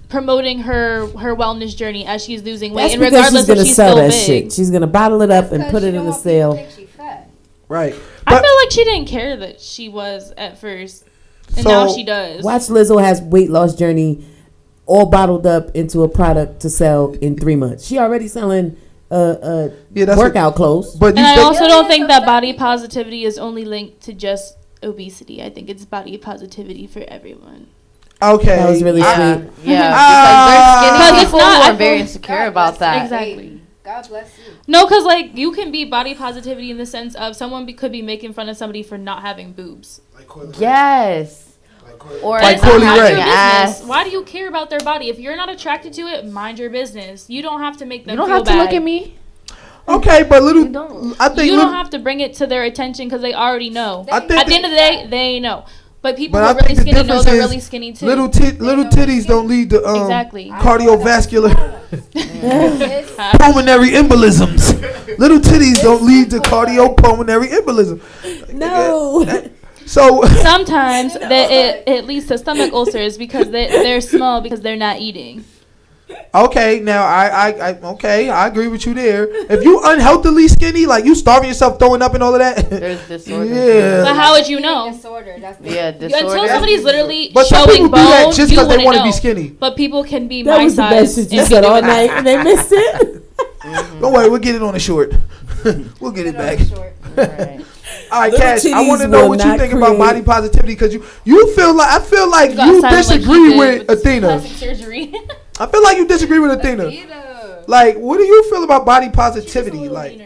Speaker 2: promoting her wellness journey as she's losing weight,
Speaker 5: That's
Speaker 2: and
Speaker 5: because
Speaker 2: regardless
Speaker 5: she's gonna
Speaker 2: if she's
Speaker 5: sell
Speaker 2: still
Speaker 5: that
Speaker 2: big.
Speaker 5: shit. She's gonna bottle it up and put it in the sale.
Speaker 1: Right.
Speaker 2: I
Speaker 1: But-
Speaker 2: feel like she didn't care that she was at first, and
Speaker 1: So,
Speaker 2: now she does.
Speaker 5: Watch Lizzo has weight loss journey all bottled up into a product to sell in 3 months. She already selling
Speaker 1: Yeah, that's
Speaker 5: workout clothes.
Speaker 1: But you
Speaker 2: And I
Speaker 1: think,
Speaker 2: also don't think that body positivity is only linked to just obesity. I think it's body positivity for everyone.
Speaker 1: okay.
Speaker 5: That was really
Speaker 4: yeah,
Speaker 5: sweet.
Speaker 4: yeah,
Speaker 1: Ah.
Speaker 4: because
Speaker 2: Because
Speaker 4: there's skinny
Speaker 2: it's
Speaker 4: people
Speaker 2: not-
Speaker 4: who
Speaker 2: I
Speaker 4: are very
Speaker 2: feel-
Speaker 4: insecure about that.
Speaker 2: Exactly.
Speaker 3: God bless you.
Speaker 2: No, because like you can be body positivity in the sense of someone could be making fun of somebody for not having boobs.
Speaker 4: Yes. Or
Speaker 1: Like
Speaker 4: not
Speaker 1: Coily
Speaker 4: having
Speaker 1: Ray.
Speaker 2: Your
Speaker 4: an
Speaker 2: business.
Speaker 4: ass.
Speaker 2: Why do you care about their body? If you're not attracted to it, mind your business. You don't have to make them
Speaker 4: You don't
Speaker 2: feel
Speaker 4: have to
Speaker 2: bad.
Speaker 4: look at me.
Speaker 1: Okay, but
Speaker 4: You don't.
Speaker 1: I think
Speaker 2: You
Speaker 1: little,
Speaker 2: don't have to bring it to their attention because they already know.
Speaker 1: I think
Speaker 2: At the end of the day, they know. But people
Speaker 1: But
Speaker 2: who
Speaker 1: I
Speaker 2: are really
Speaker 1: think the
Speaker 2: skinny know
Speaker 1: difference
Speaker 2: they're
Speaker 1: is
Speaker 2: really skinny too.
Speaker 1: little titties don't lead to
Speaker 2: Exactly.
Speaker 1: cardiovascular pulmonary embolisms. Little titties don't lead to cardiopulmonary embolism.
Speaker 5: No.
Speaker 1: So
Speaker 2: Sometimes it leads to stomach ulcers because they're small because they're not eating.
Speaker 1: okay, now I agree with you there. If you unhealthily skinny, like you starving yourself, throwing up and all of that,
Speaker 4: There's disorders.
Speaker 1: Yeah.
Speaker 2: But how would you know?
Speaker 3: Disorder. That's
Speaker 4: Yeah,
Speaker 2: Until
Speaker 4: disorder.
Speaker 2: somebody's literally
Speaker 1: but some
Speaker 2: showing
Speaker 1: people do that
Speaker 2: bone,
Speaker 1: just
Speaker 2: you
Speaker 1: because they
Speaker 2: wouldn't
Speaker 1: want to
Speaker 2: know.
Speaker 1: be skinny.
Speaker 2: But people can be
Speaker 5: That
Speaker 2: my
Speaker 5: was the best
Speaker 2: size.
Speaker 5: shit you
Speaker 2: and
Speaker 5: said
Speaker 2: be
Speaker 5: all
Speaker 2: doing
Speaker 5: night
Speaker 2: that.
Speaker 5: and they missed it.
Speaker 1: Don't worry, we'll get it on the short. We'll get it back.
Speaker 4: Right.
Speaker 1: All right,
Speaker 5: Little
Speaker 1: Cash. I want to
Speaker 5: titties
Speaker 1: know
Speaker 5: will
Speaker 1: what you
Speaker 5: not
Speaker 1: think about
Speaker 5: create-
Speaker 1: body positivity because you feel like I feel like
Speaker 2: You got
Speaker 1: you
Speaker 2: sounded like
Speaker 1: disagree
Speaker 2: he did
Speaker 1: with Athena.
Speaker 2: plastic surgery.
Speaker 1: I feel like you disagree with Athena. Like, what do you feel about body positivity? Like,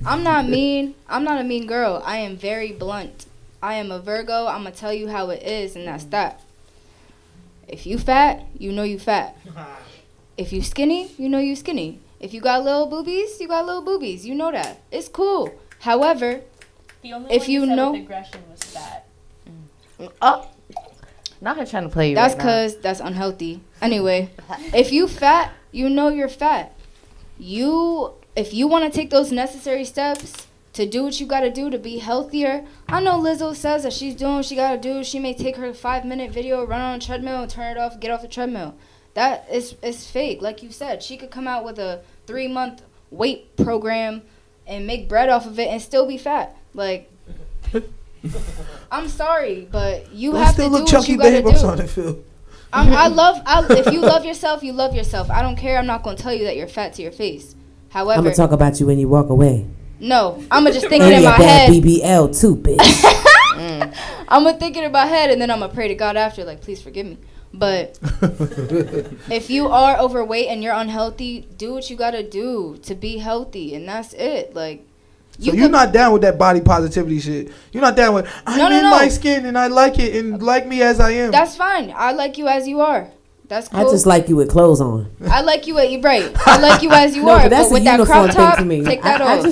Speaker 3: I'm not mean. I'm not a mean girl. I am very blunt. I am a Virgo. I'm gonna tell you how it is, and that's that. If you fat, you know you fat. If you skinny, you know you skinny. If you got little boobies, you got little boobies. You know that. It's cool. However,
Speaker 2: the only
Speaker 3: if
Speaker 2: one
Speaker 3: you
Speaker 2: said
Speaker 3: know,
Speaker 2: with aggression was fat.
Speaker 4: Oh, not her trying to play you.
Speaker 3: that's
Speaker 4: right
Speaker 3: cause that's unhealthy. Anyway, if you fat, you know you're fat. If you want to take those necessary steps to do what you got to do to be healthier. I know Lizzo says that she's doing what she got to do. She may take her 5-minute video, run on a treadmill, and turn it off, get off the treadmill. That is fake. Like you said, she could come out with a 3-month weight program and make bread off of it and still be fat. Like, I'm sorry, but you have to do what you got to do. If you love yourself, you love yourself. I don't care. I'm not going to tell you that you're fat to your face. However,
Speaker 5: I'm gonna talk about you when you walk away.
Speaker 3: No, I'm gonna just think it
Speaker 5: and
Speaker 3: in
Speaker 5: your
Speaker 3: my
Speaker 5: bad
Speaker 3: head.
Speaker 5: BBL too, bitch.
Speaker 3: I'm gonna think it in my head, and then I'm gonna pray to God after, like, please forgive me. But if you are overweight and you're unhealthy, do what you gotta do to be healthy, and that's it. Like,
Speaker 1: so you're not down with that body positivity shit. You're not down with I'm in my skin and I like it and like me as I am.
Speaker 3: That's fine. I like you as you are. That's cool.
Speaker 5: I just like you with clothes on.
Speaker 3: I like you right. I like you as you
Speaker 5: No,
Speaker 3: are.
Speaker 5: but that's
Speaker 3: But with
Speaker 5: a
Speaker 3: that
Speaker 5: uniform
Speaker 3: crop top,
Speaker 5: thing to me.
Speaker 3: take that
Speaker 5: I
Speaker 3: off.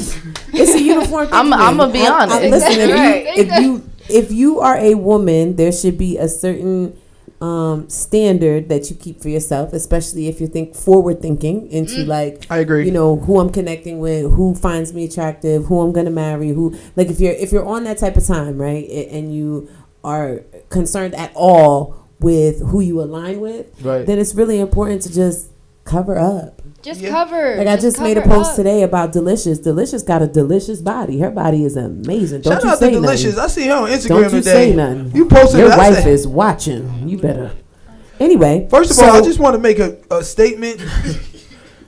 Speaker 5: it's a uniform thing.
Speaker 4: I'm gonna be honest.
Speaker 5: Listen,
Speaker 3: Right.
Speaker 5: if you are a woman, there should be a certain standard that you keep for yourself, especially if you think forward thinking into like,
Speaker 1: I agree.
Speaker 5: You know, who I'm connecting with, who finds me attractive, who I'm gonna marry, who, like, if you're on that type of time, right, and you are concerned at all with who you align with,
Speaker 1: right,
Speaker 5: then it's really important to just cover up.
Speaker 3: Just cover.
Speaker 5: Like, I just made a
Speaker 3: cover
Speaker 5: post
Speaker 3: up.
Speaker 5: today about Delicious. Delicious got a delicious body. Her body is amazing. Don't
Speaker 1: Shout
Speaker 5: you
Speaker 1: out
Speaker 5: say
Speaker 1: to Delicious.
Speaker 5: nothing.
Speaker 1: I see her on Instagram
Speaker 5: Don't you
Speaker 1: today.
Speaker 5: say nothing.
Speaker 1: You posted
Speaker 5: Your
Speaker 1: it.
Speaker 5: wife is watching. You better. Anyway.
Speaker 1: First of all, I just want to make a statement.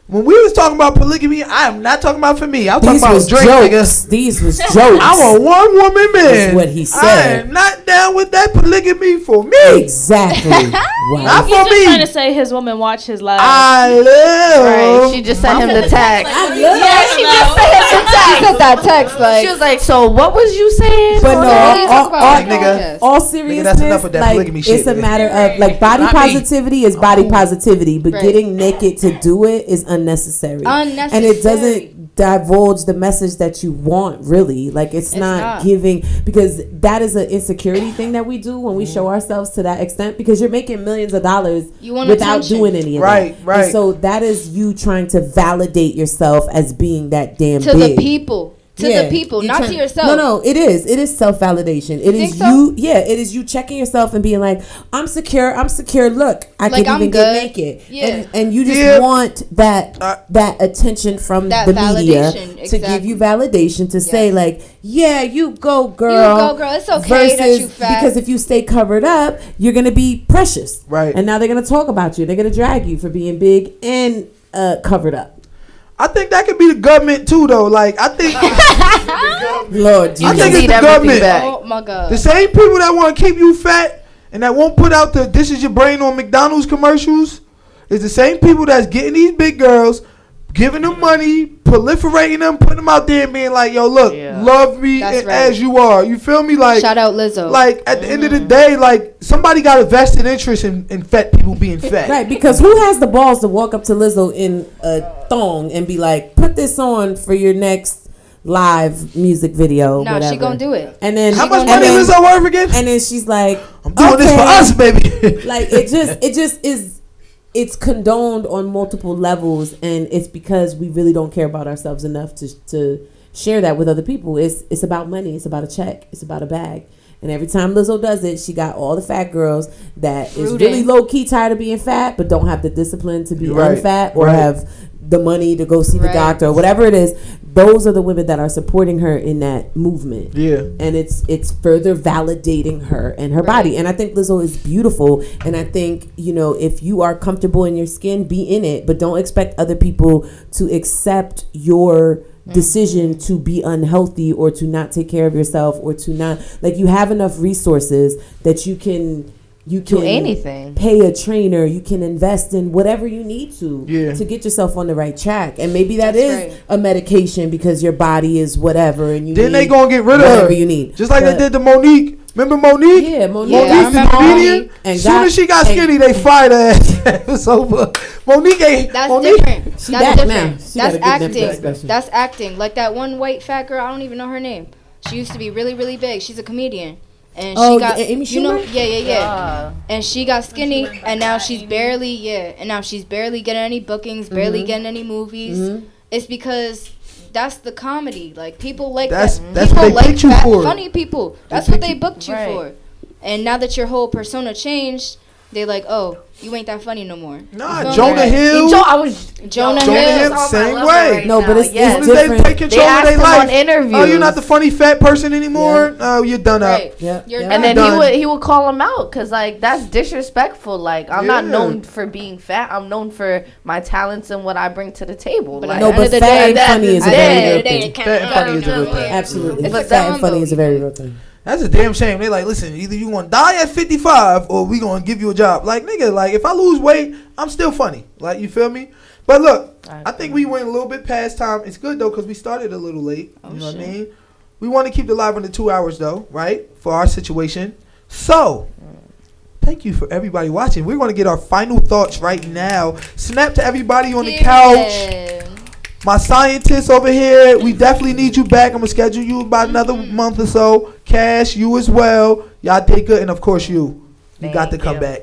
Speaker 1: When we was talking about polygamy, I am not talking about for me. I'm talking about Drake, nigga.
Speaker 5: These was jokes.
Speaker 1: I'm a one woman man.
Speaker 5: That's what he said.
Speaker 1: I am not down with that polygamy for me.
Speaker 5: Exactly. Wow.
Speaker 1: Not
Speaker 2: He's
Speaker 1: for
Speaker 2: just
Speaker 1: me.
Speaker 2: trying to say his woman watch his live.
Speaker 1: I love.
Speaker 4: Right. She just sent him the text.
Speaker 3: Yeah, she just sent him the text. She sent that text. Like,
Speaker 4: She was like, "So what was you saying?"
Speaker 5: But no,
Speaker 1: nigga.
Speaker 5: all
Speaker 1: Nigga,
Speaker 5: seriousness,
Speaker 1: that's enough of that
Speaker 5: like,
Speaker 1: polygamy
Speaker 5: it's
Speaker 1: shit,
Speaker 5: a
Speaker 1: man.
Speaker 5: matter of, like, body
Speaker 1: Not me.
Speaker 5: positivity is body positivity, but
Speaker 3: Right.
Speaker 5: getting naked to do it is unnecessary.
Speaker 3: Unnecessary.
Speaker 5: And it doesn't divulge the message that you want, really. Like, it's not giving, because that is an insecurity thing that we do when we show ourselves to that extent, because you're making millions of dollars
Speaker 3: want
Speaker 5: without
Speaker 3: attention.
Speaker 5: doing any of
Speaker 1: Right,
Speaker 5: that.
Speaker 1: right.
Speaker 5: And so that is you trying to validate yourself as being that damn
Speaker 3: to
Speaker 5: big.
Speaker 3: the people. To the people,
Speaker 5: You
Speaker 3: not
Speaker 5: try-
Speaker 3: to yourself.
Speaker 5: No, it is. It is self-validation. It is
Speaker 3: think so?
Speaker 5: you. Yeah, it is you checking yourself and being like, I'm secure. Look, I
Speaker 3: Like,
Speaker 5: can
Speaker 3: I'm
Speaker 5: even
Speaker 3: good.
Speaker 5: get naked.
Speaker 3: Yeah.
Speaker 5: And you just
Speaker 1: Yeah.
Speaker 5: want that attention from
Speaker 3: That
Speaker 5: the media
Speaker 3: validation,
Speaker 5: to give you validation to say, like, yeah, you go, girl.
Speaker 3: You go, girl. It's okay that you fat.
Speaker 5: Because if you stay covered up, you're gonna be precious.
Speaker 1: Right.
Speaker 5: And now they're gonna talk about you. They're gonna drag you for being big and covered up.
Speaker 1: I think that could be the government too, though. Like, I think,
Speaker 5: Lord
Speaker 1: I
Speaker 5: Jesus.
Speaker 1: think it's the government.
Speaker 3: Oh my God.
Speaker 1: The same people that want to keep you fat and that won't put out the "This is your brain" on McDonald's commercials is the same people that's getting these big girls, giving them money, proliferating them, putting them out there and being like, "Yo, look, love me
Speaker 3: That's right.
Speaker 1: as you are." You feel me? Like,
Speaker 3: Shout out Lizzo.
Speaker 1: like at the end of the day, like somebody got a vested interest in fat people being fat.
Speaker 5: Right, because who has the balls to walk up to Lizzo in a thong and be like, put this on for your next live music video?
Speaker 3: No,
Speaker 5: whatever.
Speaker 3: she gonna do it.
Speaker 5: And then
Speaker 1: How much
Speaker 5: and
Speaker 1: money
Speaker 5: then-
Speaker 1: is Lizzo worth again?
Speaker 5: And then she's like,
Speaker 1: I'm doing this for us, baby.
Speaker 5: Like, it just is. It's condoned on multiple levels, and it's because we really don't care about ourselves enough to share that with other people. It's about money. It's about a check. It's about a bag. And every time Lizzo does it, she got all the fat girls that is
Speaker 3: Rooting.
Speaker 5: really low key tired of being fat, but don't have the discipline to be
Speaker 1: Right,
Speaker 5: unfat or
Speaker 1: right.
Speaker 5: have the money to go see the
Speaker 3: Right.
Speaker 5: doctor or whatever it is. Those are the women that are supporting her in that movement.
Speaker 1: Yeah.
Speaker 5: And it's further validating her and her body. And I think Lizzo is beautiful. And I think, if you are comfortable in your skin, be in it, but don't expect other people to accept your decision to be unhealthy or to not take care of yourself or to not, like, you have enough resources that you can You can
Speaker 4: Do anything.
Speaker 5: pay a trainer. You can invest in whatever you need to
Speaker 1: Yeah.
Speaker 5: get yourself on the right track. And maybe
Speaker 3: That's
Speaker 5: is
Speaker 3: right.
Speaker 5: a medication because your body is whatever, and you
Speaker 1: Then
Speaker 5: need
Speaker 1: they gonna get rid of
Speaker 5: whatever
Speaker 1: her.
Speaker 5: you need.
Speaker 1: Just like
Speaker 5: But-
Speaker 1: they did to Monique. Remember Monique?
Speaker 5: Yeah, Monique.
Speaker 3: Yeah, I
Speaker 1: Monique, the
Speaker 3: remember
Speaker 1: comedian.
Speaker 3: Monique.
Speaker 5: And
Speaker 1: Soon as she got skinny, they fired her ass. It was over. Monique ain't.
Speaker 3: That's
Speaker 1: Monique,
Speaker 3: different.
Speaker 5: She
Speaker 3: That's
Speaker 5: back
Speaker 3: different.
Speaker 5: now. She got
Speaker 3: That's
Speaker 5: a good Netflix
Speaker 3: acting.
Speaker 5: special.
Speaker 3: That's acting. Like that one white fat girl. I don't even know her name. She used to be really, really big. She's a comedian, and
Speaker 5: Oh,
Speaker 3: she got
Speaker 5: yeah, Amy
Speaker 3: you know,
Speaker 5: Schumer?
Speaker 3: yeah. And she got skinny, and now she's barely getting any bookings, barely
Speaker 5: Mm-hmm.
Speaker 3: getting any movies. It's because that's the comedy. Like people like
Speaker 1: That's
Speaker 3: that.
Speaker 1: what
Speaker 3: People
Speaker 1: they
Speaker 3: like
Speaker 1: picked you
Speaker 3: fat,
Speaker 1: for.
Speaker 3: funny people. That's
Speaker 1: They
Speaker 3: what
Speaker 1: picked
Speaker 3: they
Speaker 1: you-
Speaker 3: booked you
Speaker 4: Right.
Speaker 3: for. And now that your whole persona changed, they like, oh, you ain't that funny no more.
Speaker 1: Nah,
Speaker 3: You feel
Speaker 1: Jonah
Speaker 3: me?
Speaker 1: Hill.
Speaker 4: I was
Speaker 3: Jonah
Speaker 1: Jonah
Speaker 3: Hill.
Speaker 1: Hill, same way.
Speaker 5: No, but it's
Speaker 4: yes.
Speaker 1: As soon as they
Speaker 5: different.
Speaker 1: take
Speaker 4: They
Speaker 1: control of
Speaker 4: asked
Speaker 1: their
Speaker 4: him
Speaker 1: life.
Speaker 4: on interviews.
Speaker 1: Oh, you're not the funny fat person anymore. Oh, you're done up.
Speaker 3: Right.
Speaker 5: Yeah,
Speaker 3: You're
Speaker 5: yeah.
Speaker 4: And then
Speaker 1: Done.
Speaker 4: he would call him out because like that's disrespectful. Like I'm not
Speaker 1: Yeah.
Speaker 4: known for being fat. I'm known for my talents and what I bring to the table.
Speaker 3: But
Speaker 4: Like,
Speaker 5: No,
Speaker 3: At the
Speaker 5: but
Speaker 3: end of the
Speaker 5: fat
Speaker 3: day,
Speaker 5: and funny is a
Speaker 3: at the
Speaker 5: very
Speaker 3: end of
Speaker 5: real
Speaker 3: the day,
Speaker 5: thing.
Speaker 3: it
Speaker 1: Fat and funny is a real thing.
Speaker 5: Absolutely.
Speaker 3: It's a
Speaker 5: Fat and funny
Speaker 3: combo.
Speaker 5: is a very real thing.
Speaker 1: That's a damn shame. They like, listen, either you gonna die at 55 or we gonna give you a job. Like, nigga, like if I lose weight, I'm still funny. Like, you feel me? But look, I think we went a little bit past time. It's good though because we started a little late. You know what I mean? We want to keep the live under 2 hours though, right? For our situation. So, thank you for everybody watching. We're gonna get our final thoughts right now. Snap to everybody on the couch.
Speaker 3: Yeah.
Speaker 1: My scientists over here, we definitely need you back. I'm gonna schedule you about another month or so. Cash, you as well. Y'all did good, and of course you got to
Speaker 4: Thank
Speaker 1: come
Speaker 4: you.
Speaker 1: back.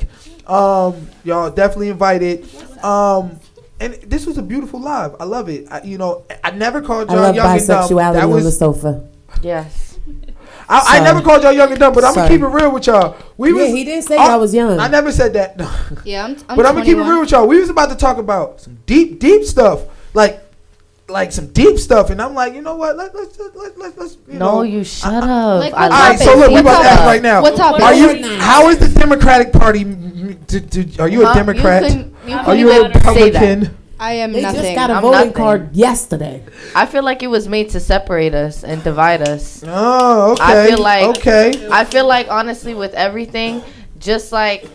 Speaker 1: Y'all definitely invited. And this was a beautiful live. I love it. I never called
Speaker 5: I
Speaker 1: y'all
Speaker 5: love
Speaker 1: young and dumb.
Speaker 5: bisexuality
Speaker 1: That
Speaker 5: on the
Speaker 1: was
Speaker 5: sofa.
Speaker 4: yes.
Speaker 1: I never called y'all young and dumb, but I'm gonna
Speaker 5: Sorry.
Speaker 1: keep it real with y'all.
Speaker 5: Yeah, he didn't say y'all was young.
Speaker 1: I never said that.
Speaker 3: Yeah, I'm
Speaker 1: But I'm gonna keep it
Speaker 3: 21.
Speaker 1: real with y'all. We was about to talk about some deep stuff, like some deep stuff, and I'm like, you know what? Let's you know.
Speaker 4: No, you shut up.
Speaker 3: Like,
Speaker 4: I
Speaker 3: what
Speaker 1: All right,
Speaker 3: topic?
Speaker 1: so look, we
Speaker 3: What
Speaker 1: about to ask
Speaker 3: topic?
Speaker 1: right now.
Speaker 3: What topic?
Speaker 1: Are you?
Speaker 5: Nice.
Speaker 1: How is the Democratic Party? Are you a
Speaker 4: Huh?
Speaker 1: Democrat?
Speaker 4: You
Speaker 1: Are
Speaker 4: couldn't
Speaker 1: you a
Speaker 4: even say that.
Speaker 1: Republican?
Speaker 3: I am
Speaker 5: They
Speaker 3: nothing.
Speaker 5: just got a
Speaker 4: I'm
Speaker 5: voting
Speaker 4: nothing.
Speaker 5: card yesterday.
Speaker 4: I feel like it was made to separate us and divide us.
Speaker 1: Oh, okay.
Speaker 4: I feel like
Speaker 1: okay.
Speaker 4: I feel like honestly with everything, just like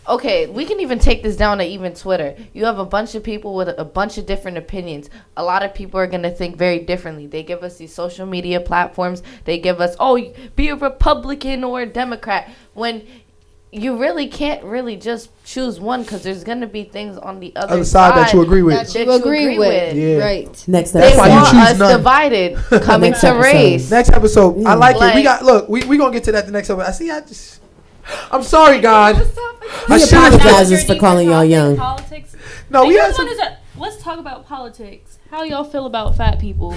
Speaker 4: okay, we can even take this down to even Twitter. You have a bunch of people with a bunch of different opinions. A lot of people are gonna think very differently. They give us these social media platforms. They give us, oh, be a Republican or a Democrat. When you really can't really just choose one because there's gonna be things on the other
Speaker 1: Side that you agree with.
Speaker 3: That
Speaker 4: that
Speaker 3: you agree with.
Speaker 1: Yeah.
Speaker 3: Right.
Speaker 5: Next
Speaker 4: They
Speaker 1: That's why you
Speaker 5: episode.
Speaker 1: choose
Speaker 4: want us
Speaker 1: none.
Speaker 4: divided, coming
Speaker 5: Next
Speaker 4: to
Speaker 5: episode.
Speaker 4: race.
Speaker 1: Next episode, I like it. We
Speaker 4: Like-
Speaker 1: got look. We gonna get to that the next episode. I'm sorry, God. I
Speaker 5: He
Speaker 1: should've-
Speaker 5: apologizes for calling y'all young.
Speaker 2: Politics.
Speaker 1: No, we had
Speaker 2: Here's
Speaker 1: some.
Speaker 2: one is that. Let's talk about politics. How y'all feel about fat people?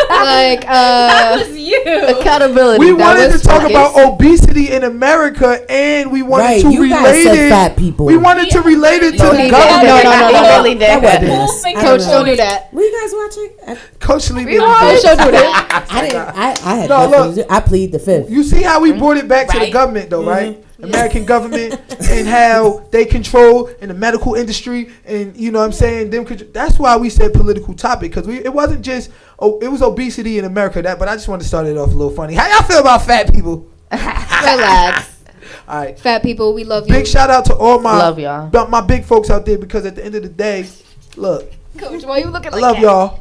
Speaker 3: Like,
Speaker 2: That was you.
Speaker 4: Accountability.
Speaker 1: We
Speaker 4: that
Speaker 1: wanted to
Speaker 4: was
Speaker 1: talk
Speaker 4: focus.
Speaker 1: about obesity in America, and we wanted
Speaker 5: Right,
Speaker 1: to
Speaker 5: you guys
Speaker 1: relate
Speaker 5: said
Speaker 1: it.
Speaker 5: fat people.
Speaker 1: We wanted to relate it to
Speaker 4: No,
Speaker 1: the
Speaker 4: he
Speaker 1: government.
Speaker 4: didn't.
Speaker 3: No.
Speaker 4: He really
Speaker 5: That
Speaker 4: did.
Speaker 5: wasn't
Speaker 2: Full
Speaker 5: us.
Speaker 2: finger
Speaker 5: I
Speaker 3: Coach,
Speaker 5: don't
Speaker 3: don't
Speaker 5: know.
Speaker 3: do that.
Speaker 5: Were you guys watching?
Speaker 1: Coach Lee did
Speaker 3: Coach, don't do that.
Speaker 5: I didn't. I had
Speaker 1: No,
Speaker 5: nothing
Speaker 1: look.
Speaker 5: to do. I plead the fifth.
Speaker 1: You see how we brought it back to the
Speaker 4: Right.
Speaker 1: government, though, right? American government and how they control in the medical industry, and you know what I'm saying. That's why we said political topic because it wasn't just it was obesity in America. But I just wanted to start it off a little funny. How y'all feel about fat people?
Speaker 3: Relax.
Speaker 1: All right.
Speaker 3: Fat people, we love you.
Speaker 1: Big shout out to all
Speaker 4: Love y'all.
Speaker 1: my big folks out there because at the end of the day, look,
Speaker 3: Coach, why you looking
Speaker 1: I
Speaker 3: like
Speaker 1: love
Speaker 3: that?
Speaker 1: y'all.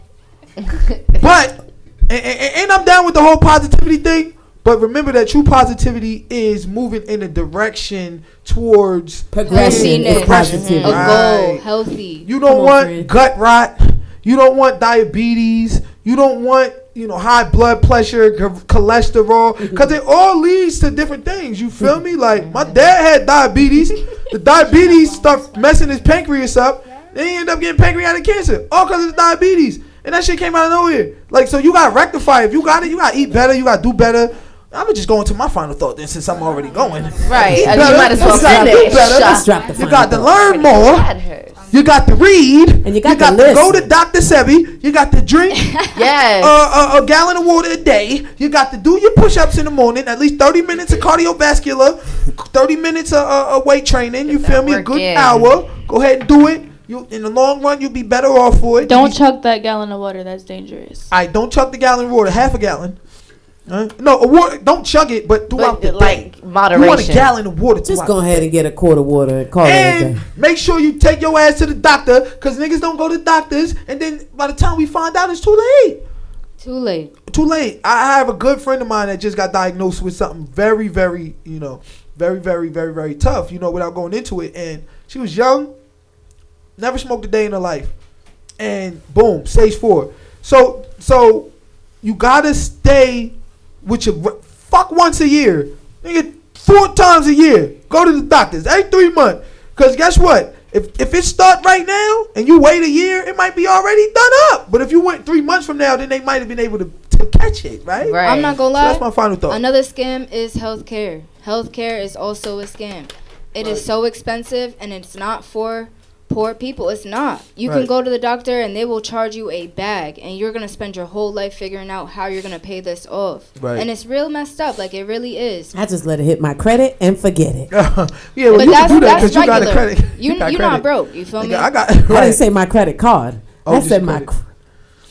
Speaker 1: But and I'm down with the whole positivity thing. But remember that true positivity is moving in a direction towards
Speaker 5: Progression is
Speaker 3: Healthiness.
Speaker 5: positivity.
Speaker 3: A goal,
Speaker 1: Right.
Speaker 3: healthy.
Speaker 1: You don't
Speaker 5: Come on,
Speaker 1: want
Speaker 5: friend.
Speaker 1: gut rot. You don't want diabetes. You don't want high blood pressure, cholesterol, because it all leads to different things. You feel me? Like my dad had diabetes. The diabetes stuff messing his pancreas up. Then he ended up getting pancreatic cancer, all because of diabetes. And that shit came out of nowhere. Like, so you gotta rectify. If you got it, you gotta eat better. You gotta do better. I'm gonna just go into my final thought then, since I'm already going.
Speaker 4: Right.
Speaker 1: Eat
Speaker 4: You
Speaker 1: better.
Speaker 4: might as well
Speaker 1: You gotta do
Speaker 4: finish.
Speaker 1: better.
Speaker 5: Let's drop the
Speaker 1: You
Speaker 5: final
Speaker 1: got to
Speaker 5: thought.
Speaker 1: learn more.
Speaker 4: That hurts.
Speaker 1: You got to read.
Speaker 5: And you got to
Speaker 1: go
Speaker 5: listen.
Speaker 1: to Dr. Sebi. You got to drink
Speaker 4: Yes.
Speaker 1: a gallon of water a day. You got to do your push-ups in the morning. At least 30 minutes of cardiovascular, 30 minutes of weight training. You
Speaker 4: Get
Speaker 1: feel
Speaker 4: that
Speaker 1: me? A
Speaker 4: work
Speaker 1: good
Speaker 4: in.
Speaker 1: hour. Go ahead and do it. You in the long run, you'll be better off for it.
Speaker 2: Don't chug that gallon of water. That's dangerous.
Speaker 1: All right, don't chug the gallon of water. Half a gallon. No, a water. Don't chug it, but throughout
Speaker 4: But
Speaker 1: the
Speaker 4: like moderation.
Speaker 1: You want a gallon of water.
Speaker 5: Just go ahead and get a quart of water and call it a
Speaker 1: And
Speaker 5: day.
Speaker 1: make sure you take your ass to the doctor, because niggas don't go to doctors. And then by the time we find out, it's too late.
Speaker 3: Too late.
Speaker 1: Too late. I have a good friend of mine that just got diagnosed with something very, very, very, very, very, very tough, without going into it. And she was young, never smoked a day in her life. And boom, stage 4. So you gotta stay with your fuck once a year. Nigga, 4 times a year. Go to the doctors every 3 months. Cause guess what? If it start right now and you wait a year, it might be already done up. But if you went 3 months from now, then they might have been able to catch it, right?
Speaker 4: Right.
Speaker 3: I'm not gonna lie.
Speaker 1: So that's my final thought.
Speaker 3: Another scam is healthcare. Healthcare is also a scam. It is so expensive, and it's not for poor people. It's not. You can
Speaker 1: Right.
Speaker 3: go to the doctor, and they will charge you a bag, and you're gonna spend your whole life figuring out how you're gonna pay this off.
Speaker 1: Right.
Speaker 3: And it's real messed up. Like, it really is.
Speaker 5: I just let it hit my credit and forget it.
Speaker 1: Yeah, well,
Speaker 3: But
Speaker 1: you can
Speaker 3: that's
Speaker 1: do that because you got a
Speaker 3: regular.
Speaker 1: credit.
Speaker 3: You're
Speaker 1: got
Speaker 3: not
Speaker 1: credit.
Speaker 3: broke. You feel me?
Speaker 1: Nigga, I got.
Speaker 5: I didn't
Speaker 1: Right.
Speaker 5: say my credit card.
Speaker 1: Oh,
Speaker 5: I
Speaker 1: just
Speaker 5: said my.
Speaker 1: credit.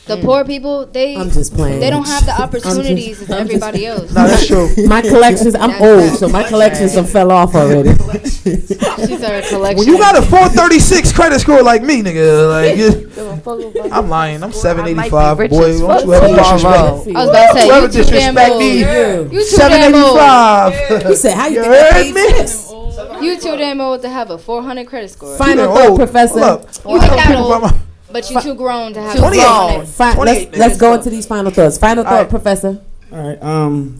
Speaker 3: The poor people,
Speaker 5: I'm just playing.
Speaker 3: they don't have the opportunities as
Speaker 5: I'm just-
Speaker 3: everybody else.
Speaker 1: No, that's true.
Speaker 5: My collections. I'm
Speaker 3: That's
Speaker 5: old,
Speaker 3: facts.
Speaker 5: so my collections have fell off already.
Speaker 3: She's our collection.
Speaker 1: When you got a 436 credit score like me, nigga, like I'm lying. I'm 785, boy. Don't you ever disrespect.
Speaker 3: I was about to say,
Speaker 1: Whoever
Speaker 3: you too damn
Speaker 1: disrespect
Speaker 3: old.
Speaker 1: me,
Speaker 3: You too damn old.
Speaker 1: 785.
Speaker 5: He said, "How you
Speaker 1: You
Speaker 5: think I
Speaker 1: heard
Speaker 5: paid
Speaker 1: me?
Speaker 5: this?"
Speaker 3: You too damn old to have a 400 credit score.
Speaker 5: Final
Speaker 1: Too
Speaker 5: thought,
Speaker 1: old.
Speaker 5: Professor.
Speaker 1: Hold up.
Speaker 3: You ain't that
Speaker 1: People
Speaker 3: old,
Speaker 1: about my-
Speaker 3: but you too grown to have
Speaker 4: Too
Speaker 3: a
Speaker 1: 28.
Speaker 3: 400.
Speaker 5: Fine,
Speaker 1: 28,
Speaker 5: let's
Speaker 1: nigga.
Speaker 5: go into these final thoughts. Final thought,
Speaker 1: All right.
Speaker 5: Professor.
Speaker 6: All right.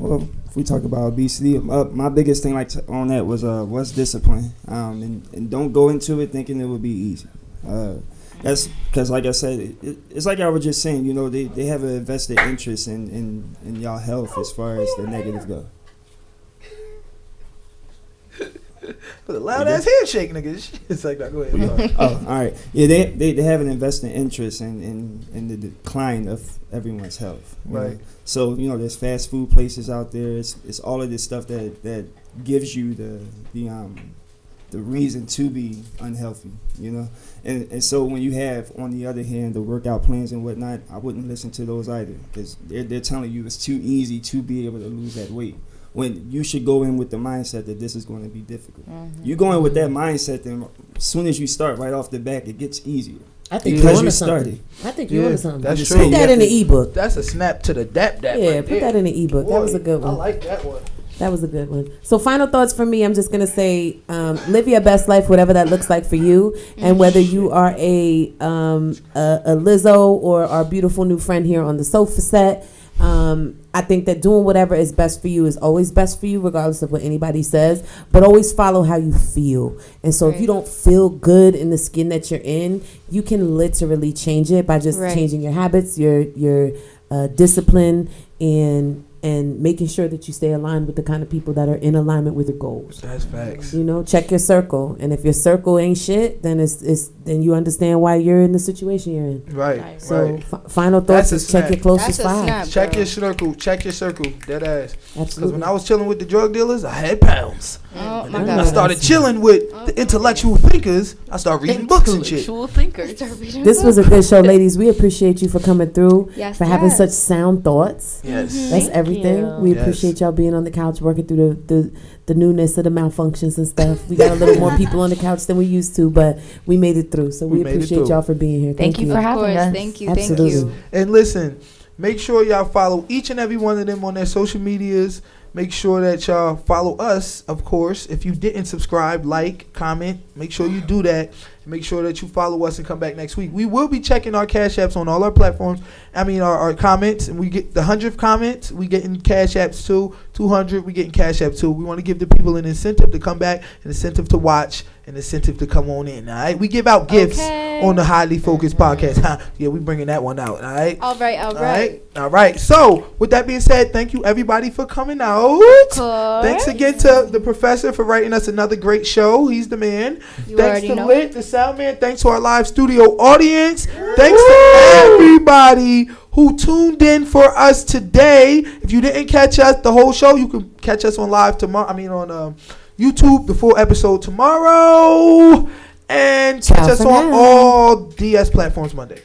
Speaker 6: Well, if we talk about obesity, my biggest thing on that was discipline. And don't go into it thinking it would be easy. That's because, like I said, it's like I was just saying. They have a vested interest in y'all health as far as the negative go.
Speaker 1: With a loud ass handshake, nigga. It's like that. Go ahead.
Speaker 6: Oh, all right. Yeah, they have an invested interest in the decline of everyone's health. you
Speaker 1: Right.
Speaker 6: know. So there's fast food places out there. It's all of this stuff that gives you the reason to be unhealthy. And so when you have, on the other hand, the workout plans and whatnot, I wouldn't listen to those either, because they're telling you it's too easy to be able to lose that weight. When you should go in with the mindset that this is going to be difficult. You go in with that mindset, then as soon as you start right off the back, it gets easier.
Speaker 5: I think
Speaker 6: Because
Speaker 5: you're
Speaker 6: you
Speaker 5: onto
Speaker 6: started.
Speaker 5: something. I think you're
Speaker 1: Yeah,
Speaker 5: onto something.
Speaker 1: that's
Speaker 6: I'm just
Speaker 1: true.
Speaker 5: Put
Speaker 6: saying,
Speaker 5: that
Speaker 6: you
Speaker 5: in
Speaker 6: have
Speaker 5: the ebook.
Speaker 1: That's a snap to the dap.
Speaker 5: Yeah,
Speaker 1: right
Speaker 5: put
Speaker 1: there.
Speaker 5: that in the ebook. That was a
Speaker 1: Boy,
Speaker 5: good
Speaker 1: I
Speaker 5: one.
Speaker 1: like that one.
Speaker 5: That was a good one. So final thoughts for me, I'm just going to say, live your best life, whatever that looks like for you. And whether you are a Lizzo or our beautiful new friend here on the sofa set, I think that doing whatever is best for you is always best for you, regardless of what anybody says. But always follow how you feel. And so if you don't feel good in the skin that you're in, you can literally change it by just changing your habits, your discipline, and making sure that you stay aligned with the kind of people that are in alignment with your goals.
Speaker 1: That's facts.
Speaker 5: Check your circle, and if your circle ain't shit, then then you understand why you're in the situation you're in.
Speaker 1: Right.
Speaker 5: So
Speaker 1: right.
Speaker 5: final thoughts
Speaker 1: That's a
Speaker 5: is check
Speaker 1: snap.
Speaker 5: your closest
Speaker 3: That's a
Speaker 5: five.
Speaker 3: snap.
Speaker 1: Check
Speaker 3: bro.
Speaker 1: your circle. Check your circle. Dead ass. Because
Speaker 5: Absolutely.
Speaker 1: when I was chilling with the drug dealers, I had pounds.
Speaker 3: Oh my
Speaker 5: I
Speaker 1: When I
Speaker 3: god.
Speaker 1: started chilling with the intellectual thinkers, I started reading books and shit.
Speaker 4: Intellectual thinkers.
Speaker 5: This was a good show, ladies. We appreciate you for coming through,
Speaker 3: Yes,
Speaker 5: for having
Speaker 3: yes.
Speaker 5: such sound thoughts.
Speaker 1: Yes.
Speaker 5: That's
Speaker 4: Thank
Speaker 5: everything.
Speaker 4: you.
Speaker 5: We
Speaker 1: Yes.
Speaker 5: appreciate y'all being on the couch, working through the newness of the malfunctions and stuff. We got a little more people on the couch than we used to, but we made it through. So
Speaker 1: We
Speaker 5: we
Speaker 1: made it
Speaker 5: appreciate
Speaker 1: through.
Speaker 5: y'all for being here.
Speaker 4: Thank you for
Speaker 3: Of
Speaker 4: having
Speaker 3: course.
Speaker 4: us.
Speaker 3: Thank you.
Speaker 5: Absolutely.
Speaker 3: Thank you.
Speaker 1: And listen, make sure y'all follow each and every one of them on their social medias. Make sure that y'all follow us, of course. If you didn't subscribe, like, comment, make sure you do that. Make sure that you follow us and come back next week. We will be checking our cash apps on all our platforms. I mean, our comments. And we get the 100th comments. We getting cash apps too. 200, we getting cash app too. We want to give the people an incentive to come back, an incentive to watch, an incentive to come on in. All right. We give out gifts on the Highly Focused podcast. Yeah, we bringing that one out. All right.
Speaker 3: All right. All right.
Speaker 1: All right. So, with that being said, thank you everybody for coming out.
Speaker 3: Course.
Speaker 1: Thanks again to the professor for writing us another great show. He's the man.
Speaker 3: You
Speaker 1: Thanks
Speaker 3: already
Speaker 1: to
Speaker 3: know.
Speaker 1: Lit, the sound man. Thanks to our live studio audience. Thanks to everybody who tuned in for us today. If you didn't catch us the whole show, you can catch us on live tomorrow. I mean on YouTube, the full episode tomorrow. And catch
Speaker 5: Ciao
Speaker 1: us
Speaker 5: for
Speaker 1: on
Speaker 5: now.
Speaker 1: all DS platforms Monday.